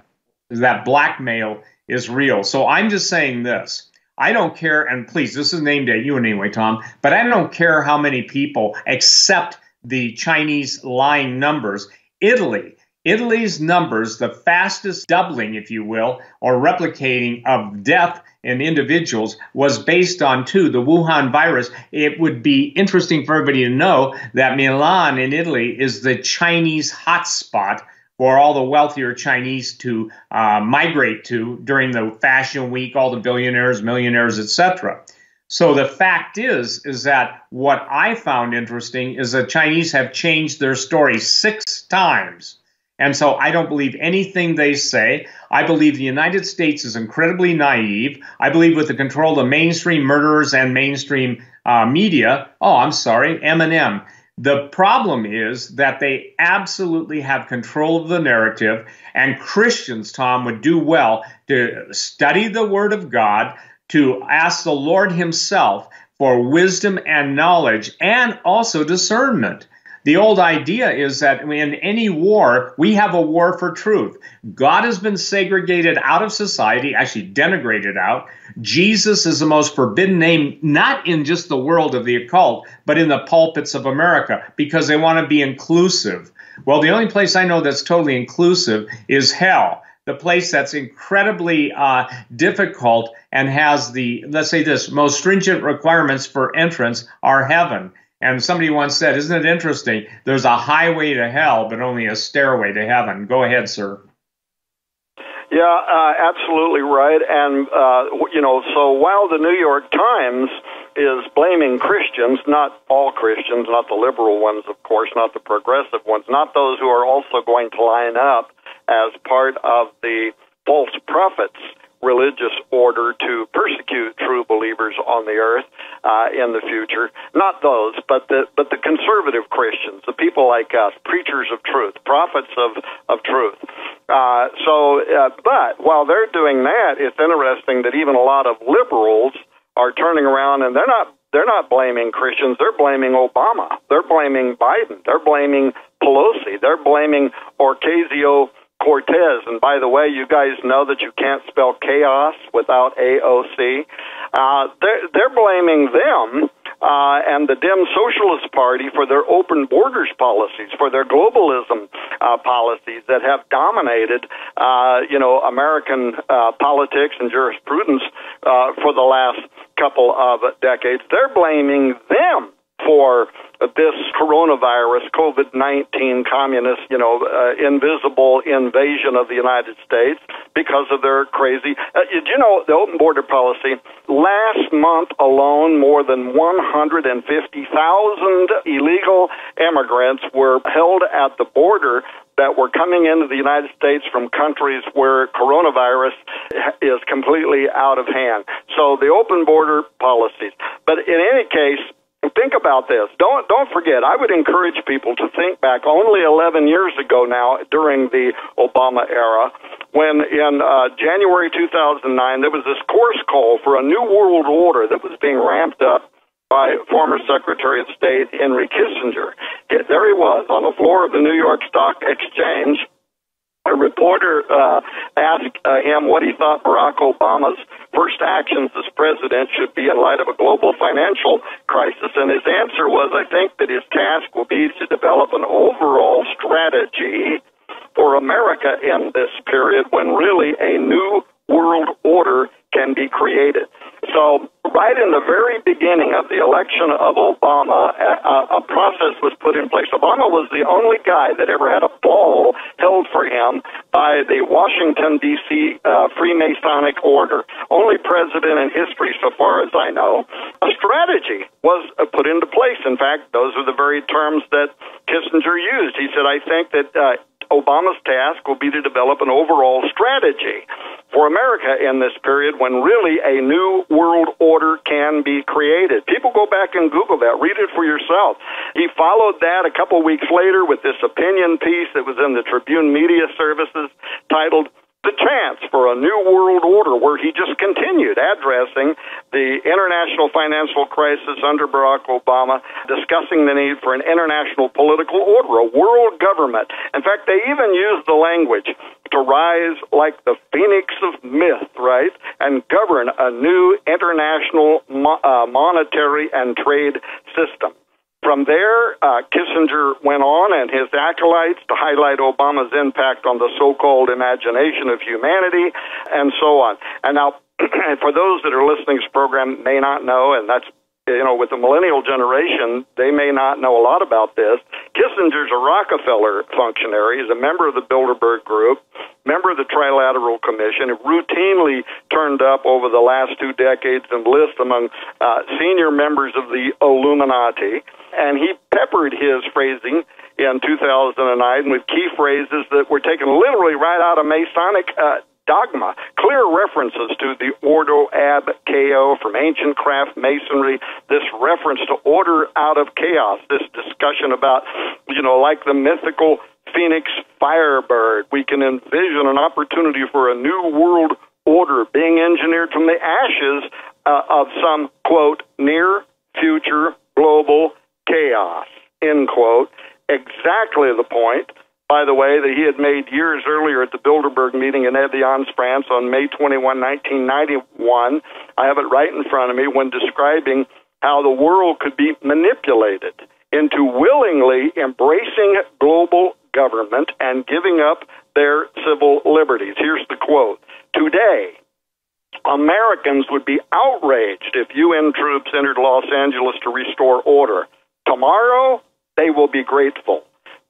that blackmail is real. So I'm just saying this. I don't care, and please, this is named at you anyway, Tom, but I don't care how many people accept the Chinese lying numbers. Italy's numbers, the fastest doubling, if you will, or replicating of death in individuals, was based on, the Wuhan virus. It would be interesting for everybody to know that Milan in Italy is the Chinese hotspot for all the wealthier Chinese to migrate to during the fashion week, all the billionaires, millionaires, etc. So the fact is that what I found interesting is that Chinese have changed their story 6 times. And so I don't believe anything they say. I believe the United States is incredibly naive. I believe with the control of mainstream murderers and mainstream media, M&M. The problem is that they absolutely have control of the narrative, and Christians, Tom, would do well to study the Word of God, to ask the Lord himself for wisdom and knowledge and also discernment. The old idea is that in any war, we have a war for truth. God has been segregated out of society, actually denigrated out. Jesus is the most forbidden name, not in just the world of the occult, but in the pulpits of America, because they want to be inclusive. Well, the only place I know that's totally inclusive is hell, the place that's incredibly difficult and has the, let's say this, most stringent requirements for entrance are heaven. And somebody once said, isn't it interesting? There's a highway to hell, but only a stairway to heaven. Go ahead, sir. Yeah, absolutely right. And, so while the New York Times is blaming Christians, not all Christians, not the liberal ones, of course, not the progressive ones, not those who are also going to line up as part of the false prophets religious order to persecute true believers on the earth in the future. Not those, but the conservative Christians, the people like us, preachers of truth, prophets of truth. But while they're doing that, it's interesting that even a lot of liberals are turning around and they're not blaming Christians. They're blaming Obama. They're blaming Biden. They're blaming Pelosi. They're blaming Ocasio-Cortez. And by the way, you guys know that you can't spell chaos without AOC. They're blaming them and the Dem Socialist Party for their open borders policies, for their globalism policies that have dominated, American politics and jurisprudence for the last couple of decades. They're blaming them for this coronavirus, COVID-19 communist, invisible invasion of the United States because of their crazy, the open border policy. Last month alone, more than 150,000 illegal immigrants were held at the border that were coming into the United States from countries where coronavirus is completely out of hand. So the open border policies. But in any case, think about this. Don't forget, I would encourage people to think back only 11 years ago now during the Obama era, when in January 2009 there was this course call for a new world order that was being ramped up by former Secretary of State Henry Kissinger. There he was on the floor of the New York Stock Exchange. A reporter asked him what he thought Barack Obama's first actions as president should be in light of a global financial crisis, and his answer was, I think that his task will be to develop an overall strategy for America in this period when really a new world order can be created. So right in the very beginning of the election of Obama, a process was put in place. Obama was the only guy that ever had a ball held for him by the Washington, D.C. Freemasonic order. Only president in history, so far as I know. A strategy was put into place. In fact, those are the very terms that Kissinger used. He said, I think that Obama's task will be to develop an overall strategy for America in this period when really a new world order can be created. People go back and Google that. Read it for yourself. He followed that a couple weeks later with this opinion piece that was in the Tribune Media Services titled The Chance for a New World Order, where he just continued addressing the international financial crisis under Barack Obama, discussing the need for an international political order, a world government. In fact, they even used the language to rise like the phoenix of myth, right, and govern a new international monetary and trade system. From there, Kissinger went on and his acolytes to highlight Obama's impact on the so-called imagination of humanity, and so on. And now, for those that are listening to this program may not know, and that's, with the millennial generation, they may not know a lot about this. Kissinger's a Rockefeller functionary. He's a member of the Bilderberg Group, member of the Trilateral Commission, who routinely turned up over the last 2 decades and lists among senior members of the Illuminati. And he peppered his phrasing in 2009 with key phrases that were taken literally right out of Masonic dogma, clear references to the Ordo ab Chaos from ancient craft masonry, this reference to order out of chaos, this discussion about, like the mythical phoenix firebird, we can envision an opportunity for a new world order being engineered from the ashes of some quote, near future global chaos, end quote. Exactly the point, by the way, that he had made years earlier at the Bilderberg meeting in Evian, France on May 21, 1991. I have it right in front of me when describing how the world could be manipulated into willingly embracing global government and giving up their civil liberties. Here's the quote. Today, Americans would be outraged if UN troops entered Los Angeles to restore order. Tomorrow, they will be grateful.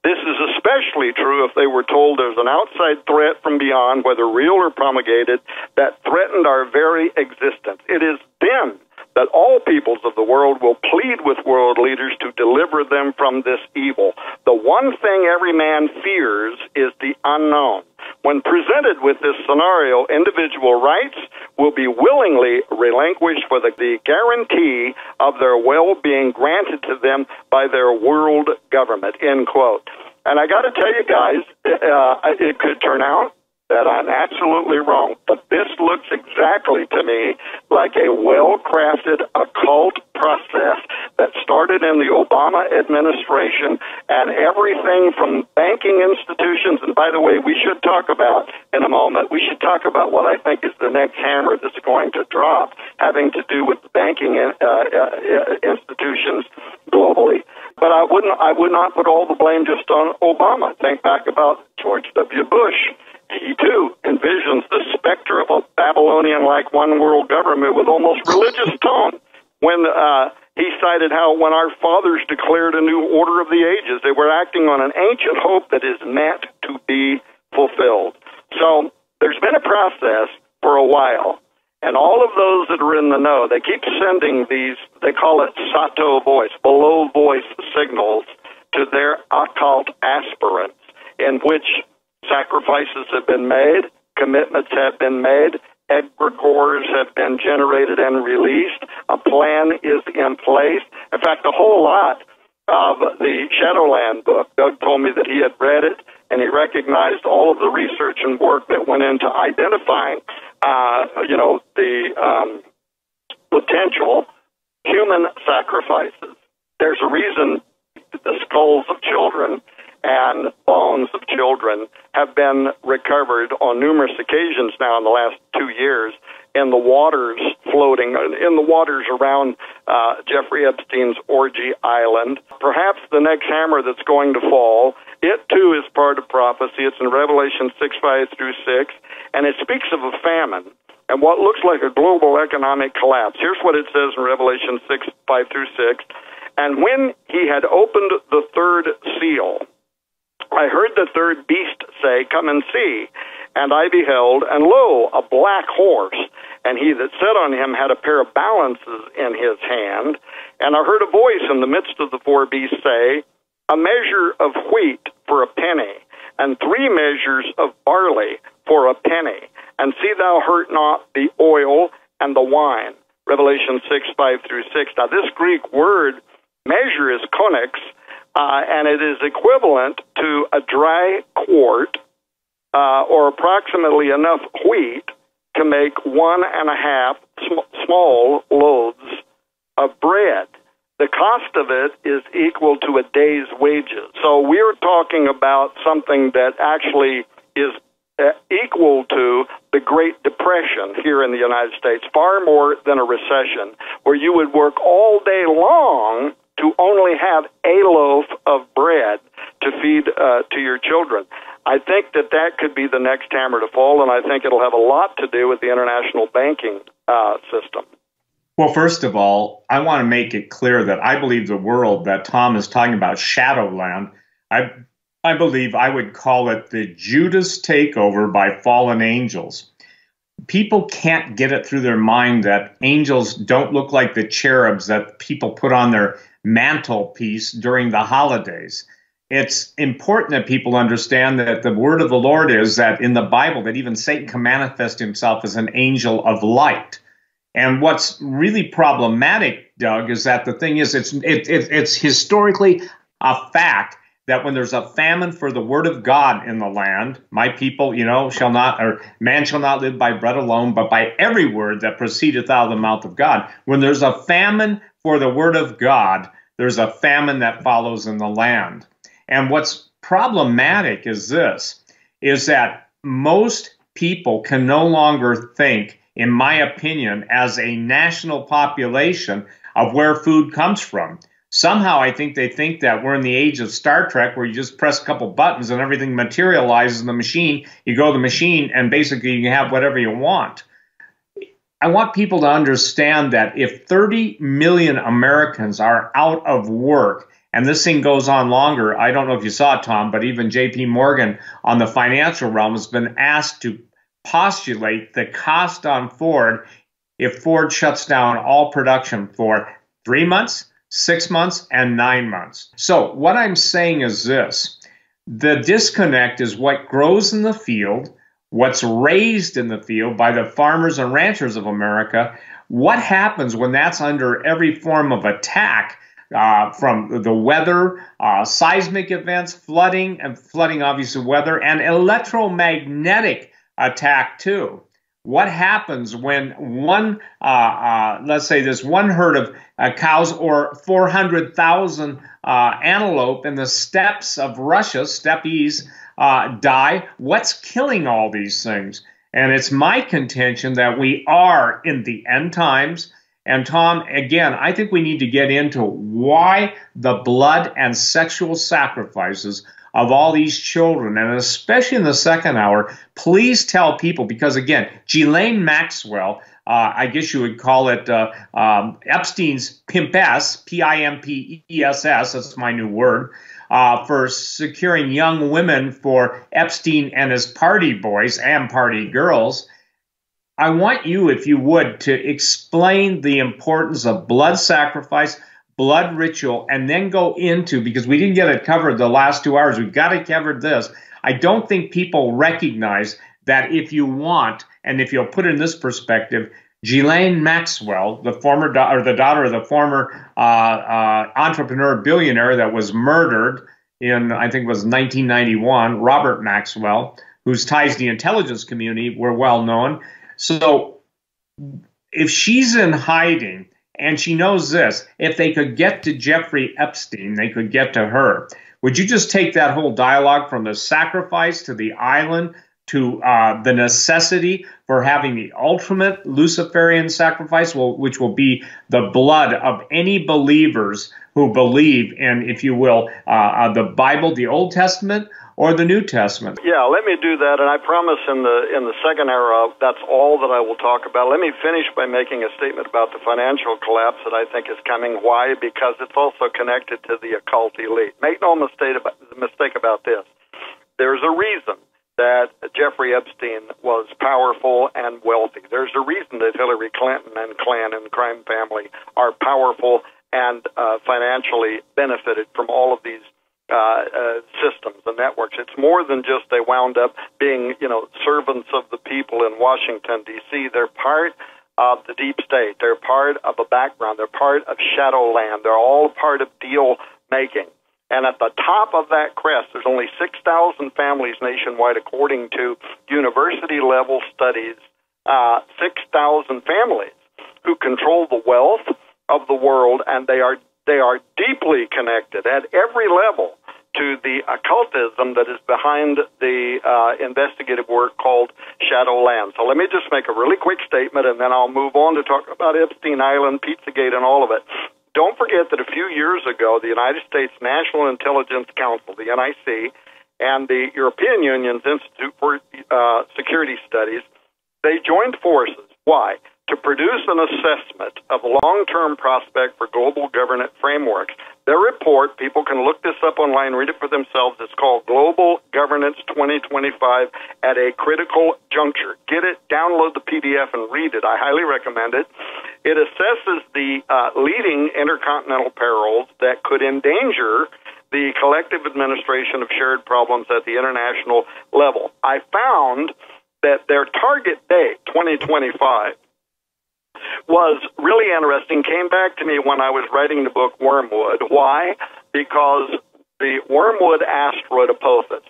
This is especially true if they were told there's an outside threat from beyond, whether real or promulgated, that threatened our very existence. It is then that all peoples of the world will plead with world leaders to deliver them from this evil. The one thing every man fears is the unknown. When presented with this scenario, individual rights will be willingly relinquished for the guarantee of their well-being granted to them by their world government, end quote. And I got to tell you guys, it could turn out that I'm absolutely wrong, but this looks exactly to me like a well-crafted occult process that started in the Obama administration, and everything from banking institutions, and by the way, we should talk about in a moment, we should talk about what I think is the next hammer that's going to drop, having to do with the banking institutions globally. But I would not put all the blame just on Obama. Think back about George W. Bush. He, too, envisions the specter of a Babylonian-like one-world government with almost religious tone when he cited how when our fathers declared a new order of the ages, they were acting on an ancient hope that is meant to be fulfilled. So there's been a process for a while, and all of those that are in the know, they keep sending these, they call it Sato voice, below voice signals to their occult aspirants, in which sacrifices have been made, commitments have been made, egregores have been generated and released, a plan is in place. In fact, a whole lot of the Shadowland book, Doug told me that he had read it, and he recognized all of the research and work that went into identifying, the potential human sacrifices. There's a reason the skulls of children and bones of children have been recovered on numerous occasions now in the last 2 years in the waters floating, in the waters around Jeffrey Epstein's Orgy Island. Perhaps the next hammer that's going to fall, it too is part of prophecy. It's in Revelation 6:5-6, and it speaks of a famine and what looks like a global economic collapse. Here's what it says in Revelation 6:5-6. And when he had opened the third seal, I heard the third beast say, "Come and see." And I beheld, and lo, a black horse, and he that sat on him had a pair of balances in his hand. And I heard a voice in the midst of the four beasts say, "A measure of wheat for a penny, and 3 measures of barley for a penny. And see thou hurt not the oil and the wine." Revelation 6:5-6. Now this Greek word, measure, is konix, and it is equivalent to a dry quart, or approximately enough wheat to make 1.5 small loaves of bread. The cost of it is equal to a day's wages. So we're talking about something that actually is equal to the Great Depression here in the United States, far more than a recession, where you would work all day long to only have a loaf of bread to feed to your children. I think that could be the next hammer to fall, and I think it'll have a lot to do with the international banking system. Well, first of all, I want to make it clear that I believe the world that Tom is talking about, Shadowland, I believe I would call it the Judas takeover by fallen angels. People can't get it through their mind that angels don't look like the cherubs that people put on their mantelpiece during the holidays. It's important that people understand that the word of the Lord is that in the Bible that even Satan can manifest himself as an angel of light. And what's really problematic, Doug, is that the thing is it's historically a fact that when there's a famine for the word of God in the land, my people, shall not, or man shall not live by bread alone, but by every word that proceedeth out of the mouth of God. When there's a famine for the word of God, there's a famine that follows in the land. And what's problematic is that most people can no longer think, in my opinion, as a national population of where food comes from. Somehow I think they think that we're in the age of Star Trek, where you just press a couple buttons and everything materializes in the machine. You go to the machine and basically you can have whatever you want. I want people to understand that if 30 million Americans are out of work, and this thing goes on longer, I don't know if you saw it, Tom, but even J.P. Morgan on the financial realm has been asked to postulate the cost on Ford if Ford shuts down all production for 3 months, 6 months, and 9 months. So what I'm saying is this: the disconnect is what grows in the field, what's raised in the field by the farmers and ranchers of America. What happens when that's under every form of attack, from the weather, seismic events, flooding obviously weather, and electromagnetic attack too? What happens when let's say this one herd of cows or 400,000 antelope in the steppes of Russia, steppes, die? What's killing all these things? And it's my contention that we are in the end times. And Tom, again, I think we need to get into why the blood and sexual sacrifices of all these children, and especially in the second hour. Please tell people, because again, Ghislaine Maxwell, I guess you would call it Epstein's pimpess, Pimpess, that's my new word, for securing young women for Epstein and his party boys and party girls. I want you, if you would, to explain the importance of blood sacrifice, blood ritual, and then go into, because we didn't get it covered the last 2 hours, we've got it covered this. I don't think people recognize that if you want, and if you'll put it in this perspective, Ghislaine Maxwell, the daughter of the former entrepreneur billionaire that was murdered in, I think it was 1991, Robert Maxwell, whose ties to the intelligence community were well known. So if she's in hiding, and she knows this, if they could get to Jeffrey Epstein, they could get to her. Would you just take that whole dialogue from the sacrifice to the island to the necessity for having the ultimate Luciferian sacrifice, which will be the blood of any believers who believe in, if you will, the Bible, the Old Testament, or the New Testament? Yeah, let me do that, and I promise in the second hour that's all that I will talk about. Let me finish by making a statement about the financial collapse that I think is coming. Why? Because it's also connected to the occult elite. Make no mistake about this. There's a reason that Jeffrey Epstein was powerful and wealthy. There's a reason that Hillary Clinton and clan and crime family are powerful and financially benefited from all of these systems and networks. It's more than just they wound up being, servants of the people in Washington, D.C. They're part of the deep state. They're part of a background. They're part of Shadowland. They're all part of deal making. And at the top of that crest, there's only 6,000 families nationwide, according to university-level studies, 6,000 families who control the wealth of the world, and they are deeply connected at every level to the occultism that is behind the investigative work called Shadowland. So let me just make a really quick statement, and then I'll move on to talk about Epstein Island, Pizzagate, and all of it. Don't forget that a few years ago, the United States National Intelligence Council, the NIC, and the European Union's Institute for Security Studies, they joined forces. Why? To produce an assessment of long-term prospect for global governance frameworks. Their report, people can look this up online, read it for themselves. It's called Global Governance 2025 at a Critical Juncture. Get it, download the PDF, and read it. I highly recommend it. It assesses the leading intercontinental perils that could endanger the collective administration of shared problems at the international level. I found that their target date, 2025, was really interesting, came back to me when I was writing the book Wormwood. Why? Because the Wormwood asteroid Apophis.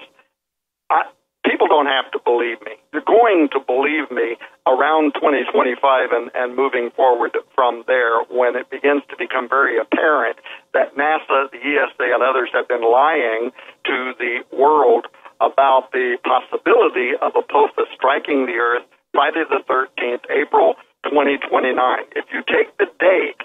People don't have to believe me. They're going to believe me around 2025 and moving forward from there, when it begins to become very apparent that NASA, the ESA, and others have been lying to the world about the possibility of Apophis striking the Earth Friday the 13th, April 2029. If you take the date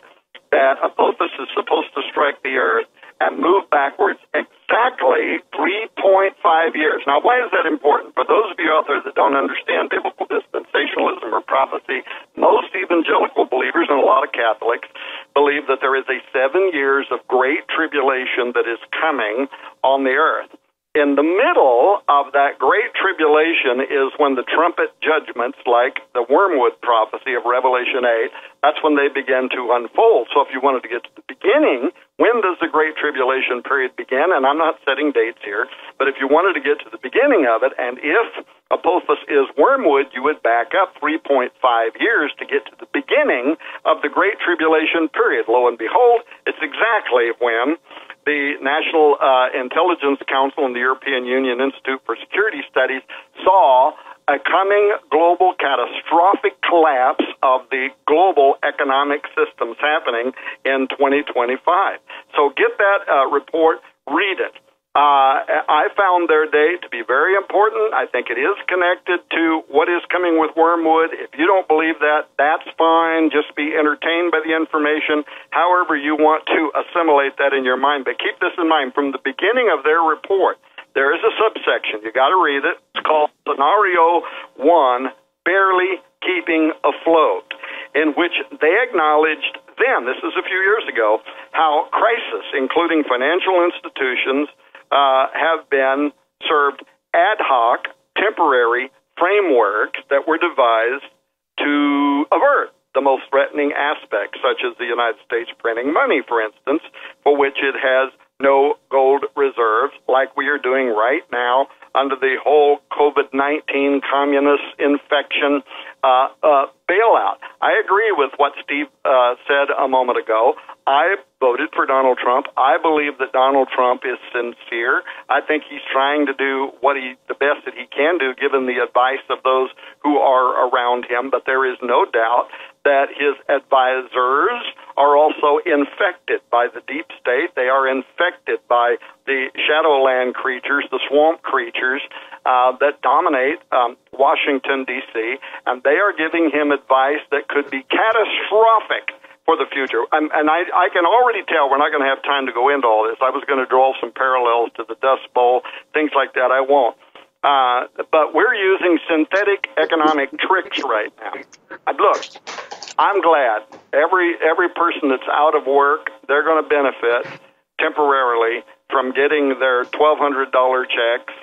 that Apophis is supposed to strike the Earth and move backwards exactly 3.5 years. Now, why is that important? For those of you out there that don't understand biblical dispensationalism or prophecy, most evangelical believers and a lot of Catholics believe that there is a 7 years of great tribulation that is coming on the earth. In the middle of that great tribulation is when the trumpet judgments, like the Wormwood prophecy of Revelation 8, that's when they begin to unfold. So if you wanted to get to the beginning, when does the great tribulation period begin? And I'm not setting dates here, but if you wanted to get to the beginning of it, and if Apophis is Wormwood, you would back up 3.5 years to get to the beginning of the great tribulation period. Lo and behold, it's exactly when the National Intelligence Council and the European Union Institute for Security Studies saw a coming global catastrophic collapse of the global economic systems happening in 2025. So get that report, read it. I found their date to be very important. I think it is connected to what is coming with Wormwood. If you don't believe that, that's fine. Just be entertained by the information, however you want to assimilate that in your mind. But keep this in mind, from the beginning of their report, there is a subsection. You got to read it. It's called Scenario 1, Barely Keeping Afloat, in which they acknowledged then, this is a few years ago, how crisis, including financial institutions, have been served ad hoc, temporary frameworks that were devised to avert the most threatening aspects, such as the United States printing money, for instance, for which it has no gold reserves, like we are doing right now under the whole COVID-19 communist infection bailout. I agree with what Steve said a moment ago. I voted for Donald Trump. I believe that Donald Trump is sincere. I think he's trying to do the best that he can do, given the advice of those who are around him. But there is no doubt that his advisors are also infected by the deep state. They are infected by the shadowland creatures, the swamp creatures that dominate Washington, D.C., and they are giving him advice that could be catastrophic for the future. And I can already tell we're not going to have time to go into all this. I was going to draw some parallels to the Dust Bowl, things like that. I won't. But we're using synthetic economic tricks right now. Look, I'm glad every person that's out of work, they're going to benefit temporarily from getting their $1,200 checks,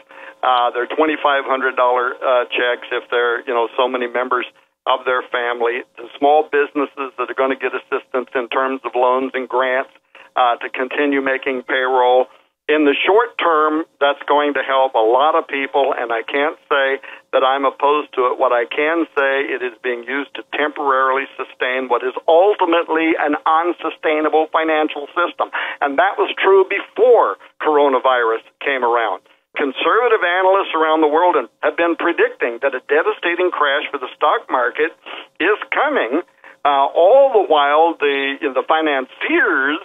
their $2,500 checks if they're so many members of their family, the small businesses that are going to get assistance in terms of loans and grants to continue making payroll. In the short term, that's going to help a lot of people, and I can't say that I'm opposed to it. What I can say, it is being used to temporarily sustain what is ultimately an unsustainable financial system. And that was true before coronavirus came around. Conservative analysts around the world have been predicting that a devastating crash for the stock market is coming, all the while the financiers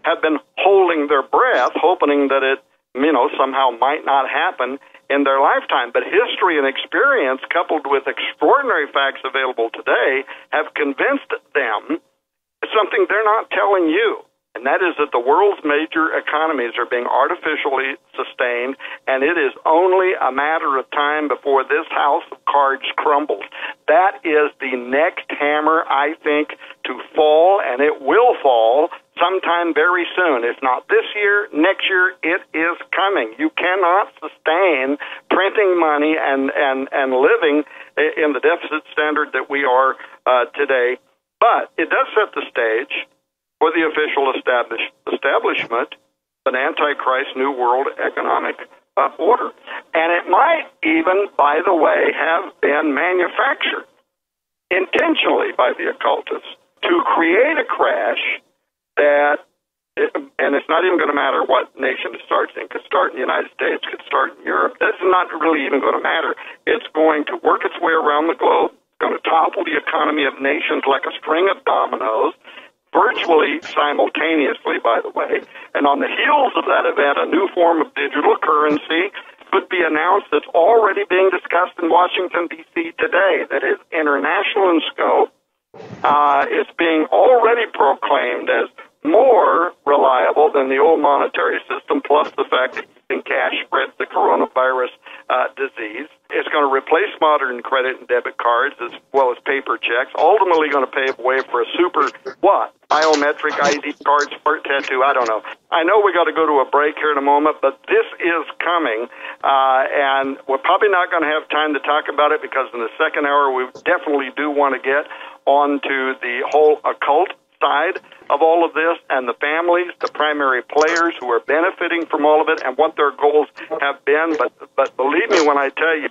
have been holding their breath, hoping that it, somehow might not happen in their lifetime. But history and experience, coupled with extraordinary facts available today, have convinced them something they're not telling you. And that is that the world's major economies are being artificially sustained, and it is only a matter of time before this house of cards crumbles. That is the next hammer, I think, to fall, and it will fall sometime very soon. If not this year, next year, it is coming. You cannot sustain printing money and living in the deficit standard that we are today. But it does set the stage for the official establishment of an Antichrist New World Economic Order. And it might even, by the way, have been manufactured intentionally by the occultists to create a crash that And it's not even going to matter what nation it starts in. It could start in the United States, could start in Europe. That's not really even going to matter. It's going to work its way around the globe. It's going to topple the economy of nations like a string of dominoes, virtually simultaneously, by the way. And on the heels of that event, a new form of digital currency could be announced that's already being discussed in Washington, D.C. today, that is international in scope. It's being already proclaimed as more reliable than the old monetary system, plus the fact that using cash spreads the coronavirus disease. It's going to replace modern credit and debit cards as well as paper checks, ultimately going to pave way for a super, biometric ID card, smart tattoo, I don't know. I know we got to go to a break here in a moment, but this is coming, and we're probably not going to have time to talk about it because in the second hour we definitely do want to get onto the whole occult side of all of this and the families, the primary players who are benefiting from all of it and what their goals have been. But believe me when I tell you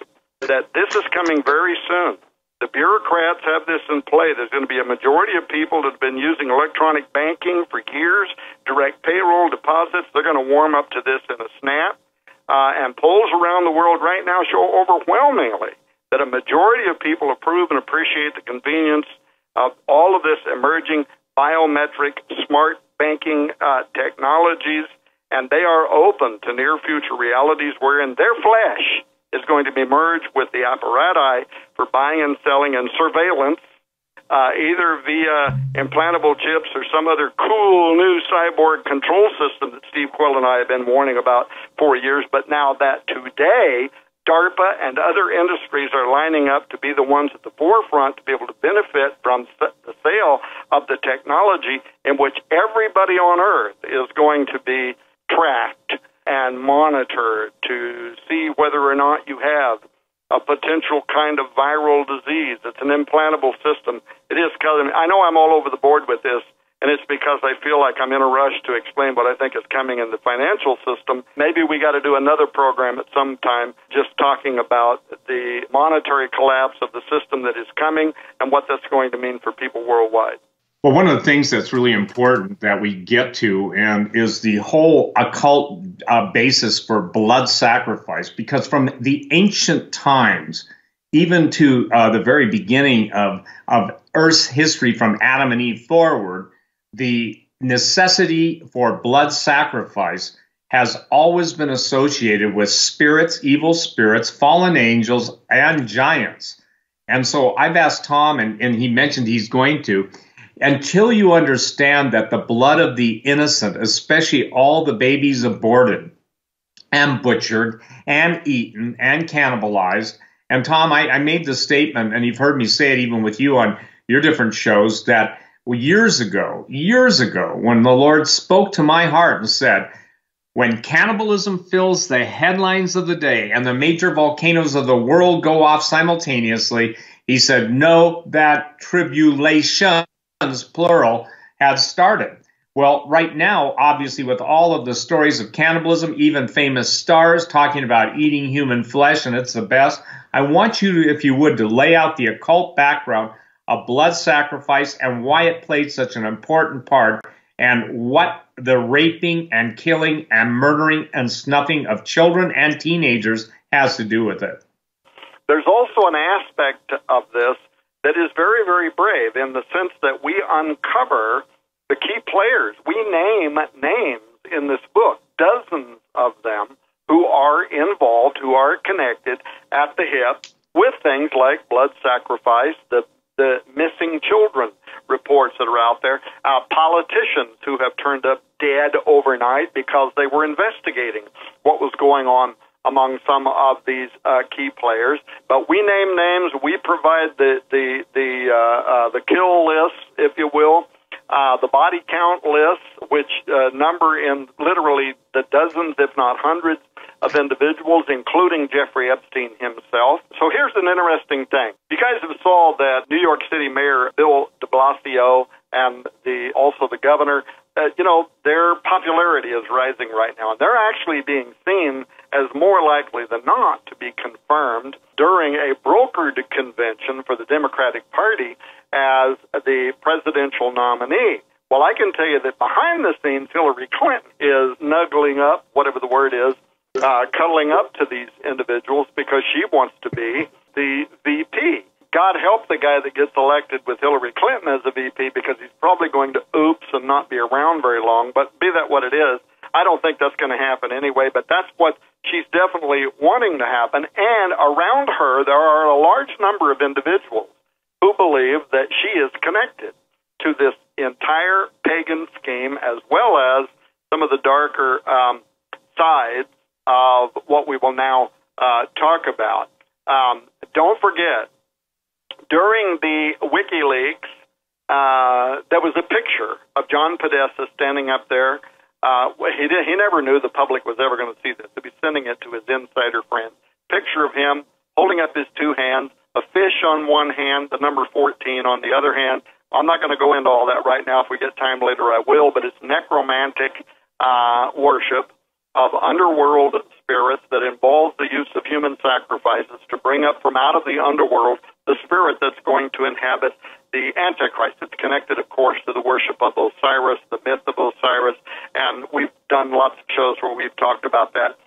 that this is coming very soon. The bureaucrats have this in play. There's going to be a majority of people that have been using electronic banking for years, direct payroll deposits. They're going to warm up to this in a snap. And polls around the world right now show overwhelmingly that a majority of people approve and appreciate the convenience of all of this emerging biometric smart banking technologies, and they are open to near future realities wherein their flesh is going to be merged with the apparatus for buying and selling and surveillance, either via implantable chips or some other cool new cyborg control system that Steve Quayle and I have been warning about for years, but now that today DARPA and other industries are lining up to be the ones at the forefront to be able to benefit from the sale of the technology in which everybody on Earth is going to be tracked and monitored to see whether or not you have a potential kind of viral disease. It's an implantable system. It is coming. I know I'm all over the board with this, and it's because I feel like I'm in a rush to explain what I think is coming in the financial system. Maybe we got to do another program at some time just talking about the monetary collapse of the system that is coming and what that's going to mean for people worldwide. Well, one of the things that's really important that we get to and is the whole occult basis for blood sacrifice, because from the ancient times, even to the very beginning of Earth's history from Adam and Eve forward, the necessity for blood sacrifice has always been associated with spirits, evil spirits, fallen angels, and giants. And so I've asked Tom, and he mentioned he's going to, until you understand that the blood of the innocent, especially all the babies aborted and butchered and eaten and cannibalized, and Tom, I made the statement, and you've heard me say it even with you on your different shows, that years ago, when the Lord spoke to my heart and said, when cannibalism fills the headlines of the day and the major volcanoes of the world go off simultaneously, he said, know that tribulations, plural, had started. Well, right now, obviously, with all of the stories of cannibalism, even famous stars talking about eating human flesh, and it's the best, I want you to, if you would, to lay out the occult background of blood sacrifice and why it played such an important part and what the raping and killing and murdering and snuffing of children and teenagers has to do with it. There's also an aspect of this that is very, very brave in the sense that we uncover the key players. We name names in this book, dozens of them, who are involved, who are connected at the hip with things like blood sacrifice, the missing children reports that are out there, politicians who have turned up dead overnight because they were investigating what was going on among some of these key players. But we name names, we provide the kill list, if you will, the body count list, which number in literally the dozens, if not hundreds, of individuals, including Jeffrey Epstein himself. So here's an interesting thing. You guys have saw that New York City Mayor Bill de Blasio and also the governor, their popularity is rising right now. And they're actually being seen as more likely than not to be confirmed during a brokered convention for the Democratic Party as the presidential nominee. Well, I can tell you that behind the scenes, Hillary Clinton is nuggling up, whatever the word is, cuddling up to these individuals because she wants to be the VP. God help the guy that gets elected with Hillary Clinton as a VP, because he's probably going to oops and not be around very long. But be that what it is, I don't think that's going to happen anyway, but that's what she's definitely wanting to happen. And around her, there are a large number of individuals who believe that she is connected to this entire pagan scheme, as well as some of the darker sides of what we will now talk about. Don't forget, during the WikiLeaks, there was a picture of John Podesta standing up there. He never knew the public was ever going to see this. He'd be sending it to his insider friends. Picture of him holding up his two hands, a fish on one hand, the number 14 on the other hand. I'm not going to go into all that right now. If we get time later, I will, but it's necromantic worship of underworld spirits that involves the use of human sacrifices to bring up from out of the underworld the spirit that's going to inhabit the Antichrist. It's connected, of course, to the worship of Osiris, the myth of Osiris, and we've done lots of shows where we've talked about that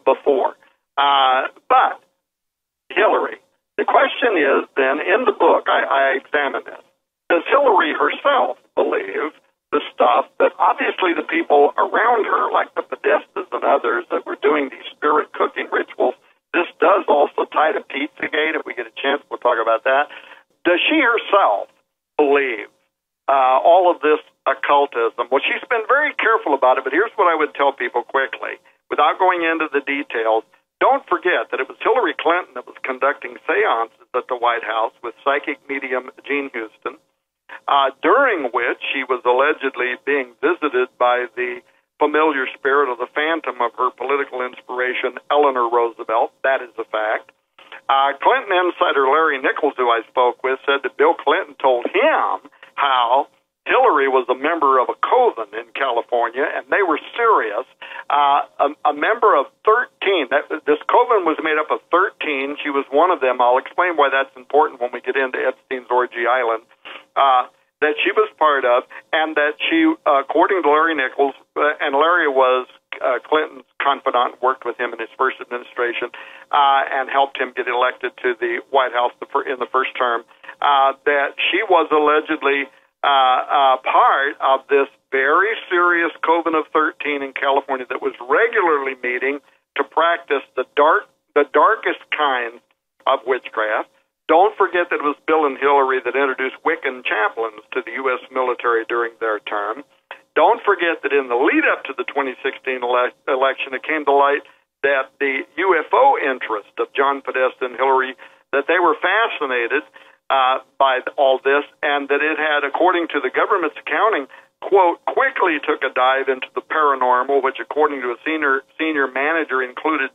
before. But Hillary, the question is then, in the book, I examine this. Does Hillary herself believe the stuff that obviously the people around her, like the Podestas and others that were doing these spirit cooking rituals, this does also tie to Pizzagate? If we get a chance, we'll talk about that. Does she herself believe all of this occultism? Well, she's been very careful about it, but here's what I would tell people quickly, without going into the details. Don't forget that it was Hillary Clinton that was conducting seances at the White House with psychic medium Jean Houston, during which she was allegedly being visited by the familiar spirit of the phantom of her political inspiration, Eleanor Roosevelt. That is a fact. Clinton insider Larry Nichols, who I spoke with, said that Bill Clinton told him how Hillary was a member of a coven in California, and they were serious. A member of 13. This coven was made up of 13. She was one of them. I'll explain why that's important when we get into Epstein's Orgy Island. That she was part of, and that she, according to Larry Nichols, and Larry was Clinton's confidant, worked with him in his first administration, and helped him get elected to the White House in the first term, that she was allegedly part of this very serious Coven of 13 in California that was regularly meeting to practice the darkest kinds of witchcraft. Don't forget that it was Bill and Hillary that introduced Wiccan chaplains to the U.S. military during their term. Don't forget that in the lead-up to the 2016 election, it came to light that the UFO interest of John Podesta and Hillary, that they were fascinated by all this, and that it had, according to the government's accounting, quote, quickly took a dive into the paranormal, which, according to a senior manager, included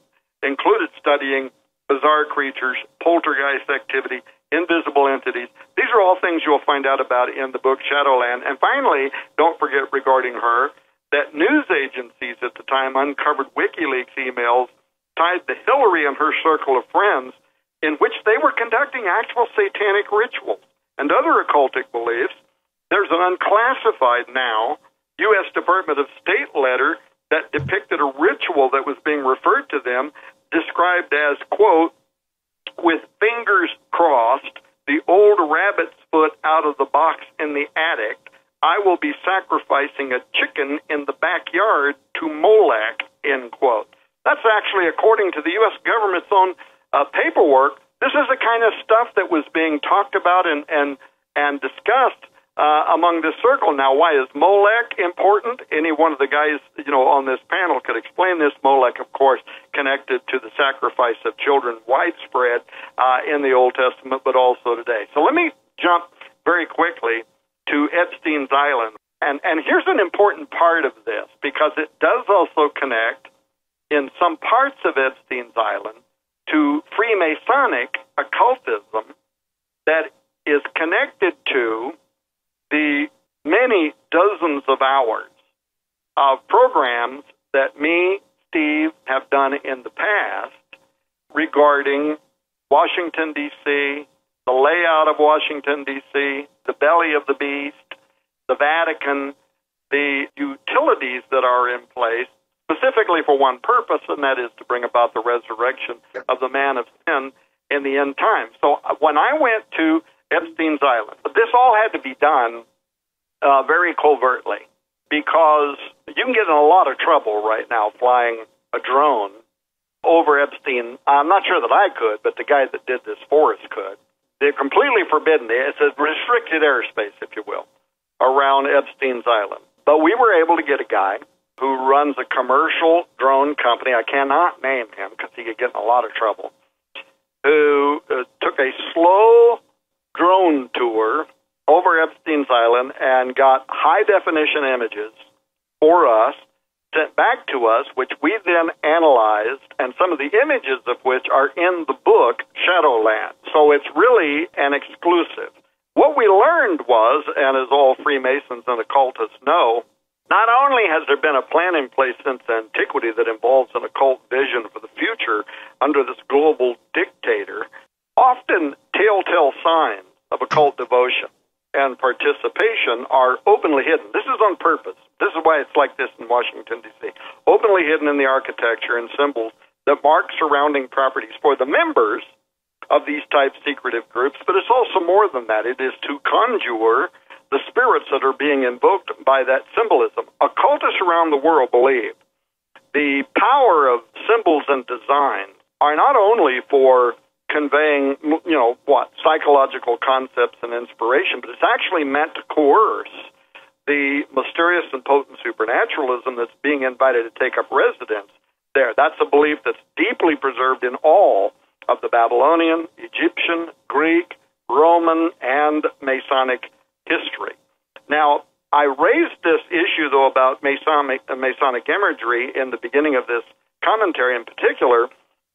studying bizarre creatures, poltergeist activity, invisible entities. These are all things you'll find out about in the book Shadowland. And finally, don't forget regarding her, that news agencies at the time uncovered WikiLeaks emails tied to Hillary and her circle of friends, in which they were conducting actual satanic rituals and other occultic beliefs. There's an unclassified now U.S. Department of State letter that depicted a ritual that was being referred to them, described as, quote, with fingers crossed, the old rabbit's foot out of the box in the attic, I will be sacrificing a chicken in the backyard to Molech, end quote. That's actually, according to the U.S. government's own paperwork, this is the kind of stuff that was being talked about and discussed among this circle. Now, why is Molech important? Any one of the guys, on this panel could explain this. Molech, of course, connected to the sacrifice of children widespread in the Old Testament, but also today. So let me jump very quickly to Epstein's Island. And here's an important part of this, because it does also connect in some parts of Epstein's Island to Freemasonic occultism that is connected to the many dozens of hours of programs that me, Steve, have done in the past regarding Washington, D.C., the layout of Washington, D.C., the belly of the beast, the Vatican, the utilities that are in place specifically for one purpose, and that is to bring about the resurrection of the man of sin in the end time. So when I went to Epstein's Island, this all had to be done very covertly, because you can get in a lot of trouble right now flying a drone over Epstein. I'm not sure that I could, but the guy that did this for us could. They're completely forbidden. It's a restricted airspace, if you will, around Epstein's Island. But we were able to get a guy who runs a commercial drone company. I cannot name him because he could get in a lot of trouble, who took a slow drone tour over Epstein's Island and got high-definition images for us, sent back to us, which we then analyzed, and some of the images of which are in the book Shadowland. So it's really an exclusive. What we learned was, and as all Freemasons and occultists know, not only has there been a plan in place since antiquity that involves an occult vision for the future under this global dictator, often telltale signs of occult devotion and participation are openly hidden. This is on purpose. This is why it's like this in Washington, D.C. Openly hidden in the architecture and symbols that mark surrounding properties for the members of these type secretive groups, but it's also more than that. It is to conjure the spirits that are being invoked by that symbolism. Occultists around the world believe the power of symbols and design are not only for conveying, psychological concepts and inspiration, but it's actually meant to coerce the mysterious and potent supernaturalism that's being invited to take up residence there. That's a belief that's deeply preserved in all of the Babylonian, Egyptian, Greek, Roman, and Masonic history. Now, I raised this issue, though, about Masonic imagery in the beginning of this commentary in particular,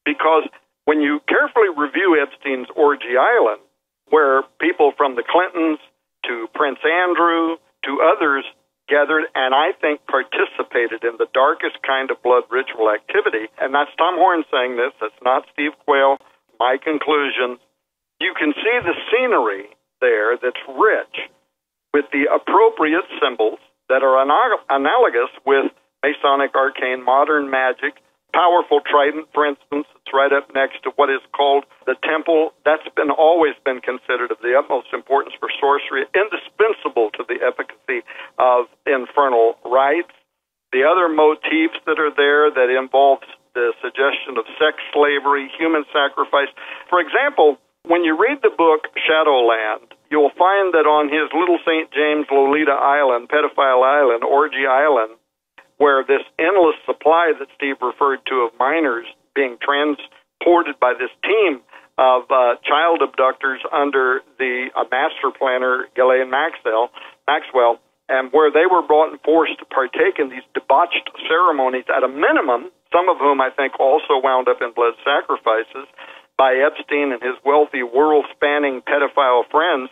because when you carefully review Epstein's Orgy Island, where people from the Clintons to Prince Andrew to others gathered and I think participated in the darkest kind of blood ritual activity, and that's Tom Horn saying this, that's not Steve Quayle, my conclusion, you can see the scenery there that's rich with the appropriate symbols that are analogous with Masonic arcane modern magic. Powerful trident, for instance, it's right up next to what is called the temple. That's always been considered of the utmost importance for sorcery, indispensable to the efficacy of infernal rites. The other motifs that are there that involve the suggestion of sex slavery, human sacrifice. For example, when you read the book Shadowland, you'll find that on his Little St. James Lolita Island, Pedophile Island, Orgy Island, where this endless supply that Steve referred to of minors being transported by this team of child abductors under the master planner, Ghislaine Maxwell, and where they were brought and forced to partake in these debauched ceremonies at a minimum, some of whom I think also wound up in blood sacrifices by Epstein and his wealthy world-spanning pedophile friends.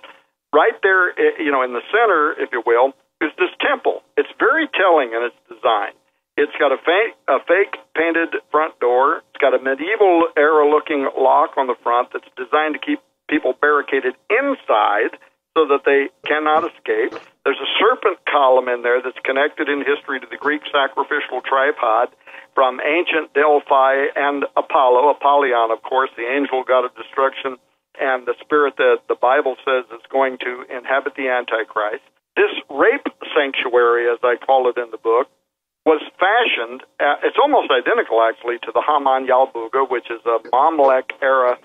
Right there, in the center, if you will, is this temple. It's very telling in its design. It's got a fake painted front door. It's got a medieval era-looking lock on the front that's designed to keep people barricaded inside so that they cannot escape. There's a serpent column in there that's connected in history to the Greek sacrificial tripod from ancient Delphi and Apollyon, of course, the angel god of destruction, and the spirit that the Bible says is going to inhabit the Antichrist. This rape sanctuary, as I call it in the book, was fashioned, it's almost identical, actually, to the Haman Yalbuga, which is a Mamlek-era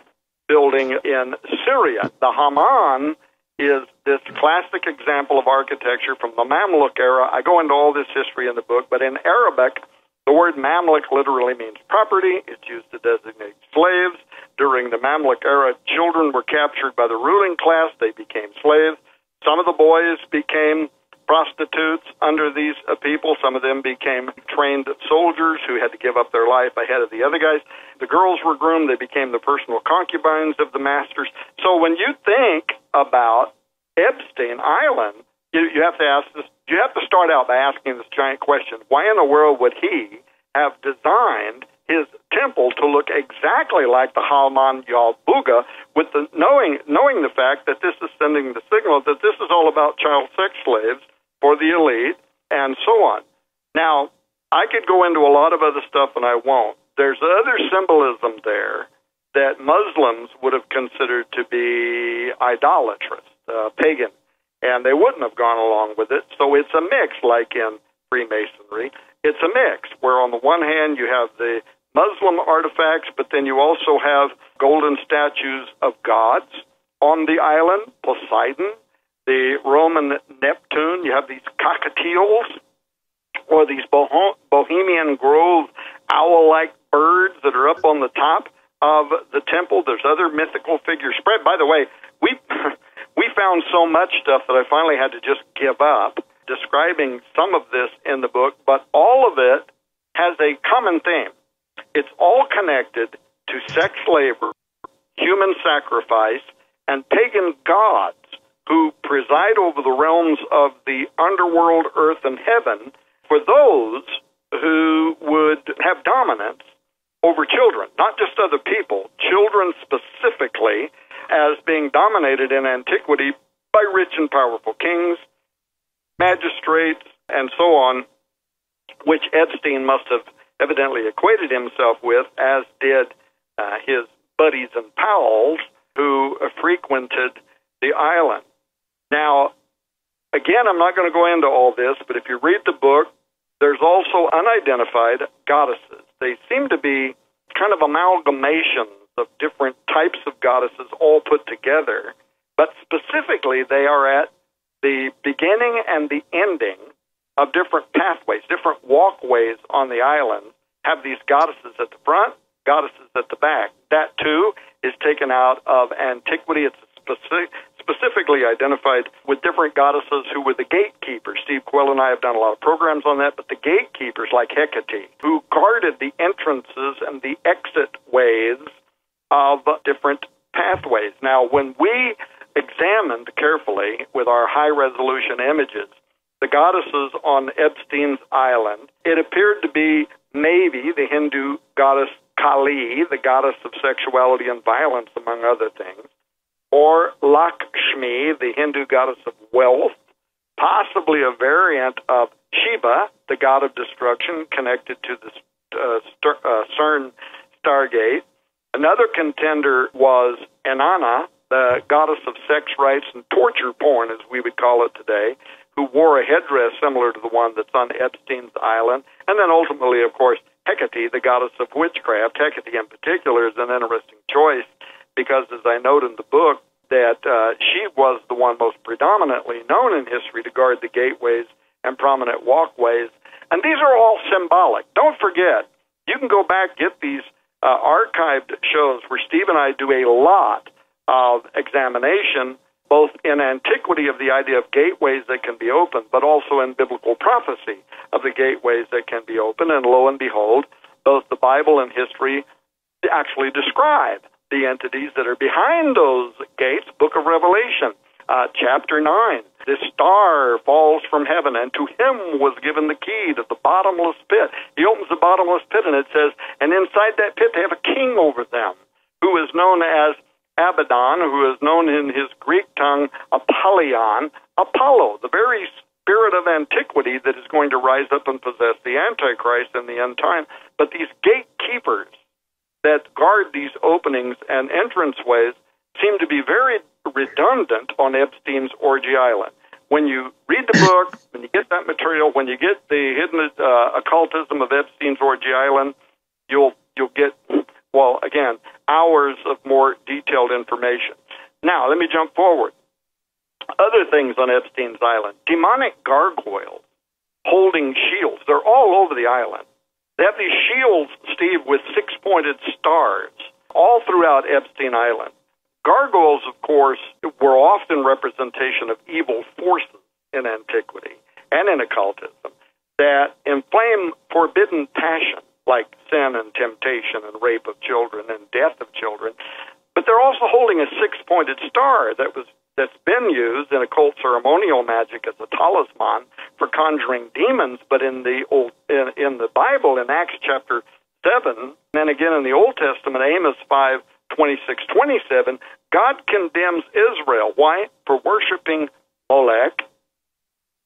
building in Syria. The Haman is this classic example of architecture from the Mamluk era. I go into all this history in the book, but in Arabic, the word Mamluk literally means property. It's used to designate slaves. During the Mamluk era, children were captured by the ruling class. They became slaves. Some of the boys became prostitutes under these people. Some of them became trained soldiers who had to give up their life ahead of the other guys. The girls were groomed. They became the personal concubines of the masters. So when you think about Epstein Island, you have to ask this. You have to start out by asking this giant question: why in the world would he have designed his temple to look exactly like the Haman Yalbuga, with the knowing the fact that this is sending the signal that this is all about child sex slaves for the elite, and so on. Now, I could go into a lot of other stuff, and I won't. There's other symbolism there that Muslims would have considered to be idolatrous, pagan, and they wouldn't have gone along with it. So it's a mix, like in Freemasonry. It's a mix, where on the one hand you have the Muslim artifacts, but then you also have golden statues of gods on the island, Poseidon, the Roman Neptune. You have these cockatiels, or these Bohemian Grove owl-like birds that are up on the top of the temple. There's other mythical figures spread. By the way, we found so much stuff that I finally had to just give up describing some of this in the book, but all of it has a common theme. It's all connected to sex labor, human sacrifice, and pagan gods who preside over the realms of the underworld, earth, and heaven for those who would have dominance over children, not just other people, children specifically, as being dominated in antiquity by rich and powerful kings, magistrates, and so on, which Epstein must have evidently equated himself with, as did his buddies and pals who frequented the island. Now, again, I'm not going to go into all this, but if you read the book, there's also unidentified goddesses. They seem to be kind of amalgamations of different types of goddesses all put together, but specifically they are at the beginning and the ending of different pathways, different walkways on the island, have these goddesses at the front, goddesses at the back. That, too, is taken out of antiquity. It's specifically identified with different goddesses who were the gatekeepers. Steve Quayle and I have done a lot of programs on that, but the gatekeepers, like Hecate, who guarded the entrances and the exit ways of different pathways. Now, when we examined carefully with our high-resolution images the goddesses on Epstein's island, it appeared to be maybe the Hindu goddess Kali, the goddess of sexuality and violence, among other things, or Lakshmi, the Hindu goddess of wealth, possibly a variant of Shiva, the god of destruction, connected to the CERN Stargate. Another contender was Inanna, the goddess of sex, rights, and torture porn, as we would call it today, who wore a headdress similar to the one that's on Epstein's island. And then ultimately, of course, Hecate, the goddess of witchcraft. Hecate in particular is an interesting choice because, as I note in the book, that she was the one most predominantly known in history to guard the gateways and prominent walkways. And these are all symbolic. Don't forget, you can go back, get these archived shows where Steve and I do a lot of examination, both in antiquity of the idea of gateways that can be opened, but also in biblical prophecy of the gateways that can be opened. And lo and behold, both the Bible and history actually describe the entities that are behind those gates. Book of Revelation, chapter 9. This star falls from heaven, and to him was given the key to the bottomless pit. He opens the bottomless pit, and it says, and inside that pit they have a king over them, who is known as Abaddon, who is known in his Greek tongue, Apollyon, Apollo, the very spirit of antiquity that is going to rise up and possess the Antichrist in the end time. But these gatekeepers that guard these openings and entranceways seem to be very redundant on Epstein's Orgy Island. When you read the book, when you get that material, when you get the hidden occultism of Epstein's Orgy Island, you'll get, well, again, hours of more detailed information. Now, let me jump forward. Other things on Epstein's Island. Demonic gargoyles holding shields. They're all over the island. They have these shields, Steve, with six-pointed stars all throughout Epstein Island. Gargoyles, of course, were often representation of evil forces in antiquity and in occultism that inflame forbidden passion, like sin and temptation and rape of children and death of children. But they're also holding a six-pointed star that's been used in occult ceremonial magic as a talisman for conjuring demons. But in the Bible, in Acts chapter 7, and again in the Old Testament, Amos 5:26-27, God condemns Israel. Why? For worshiping Molech,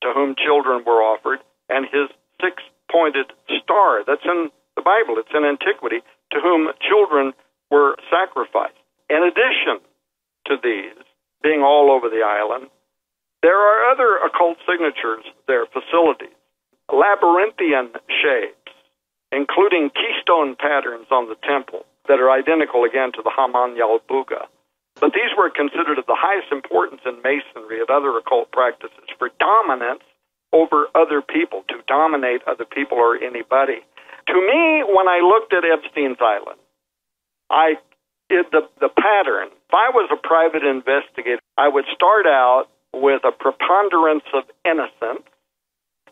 to whom children were offered, and his six-pointed star. That's in the Bible. It's in antiquity, to whom children were sacrificed. In addition to these, being all over the island, there are other occult signatures there, facilities, labyrinthian shapes, including keystone patterns on the temple that are identical again to the Haman Yalbuga. But these were considered of the highest importance in masonry and other occult practices for dominance over other people, to dominate other people or anybody. To me, when I looked at Epstein's Island, the pattern, if I was a private investigator, I would start out with a preponderance of innocence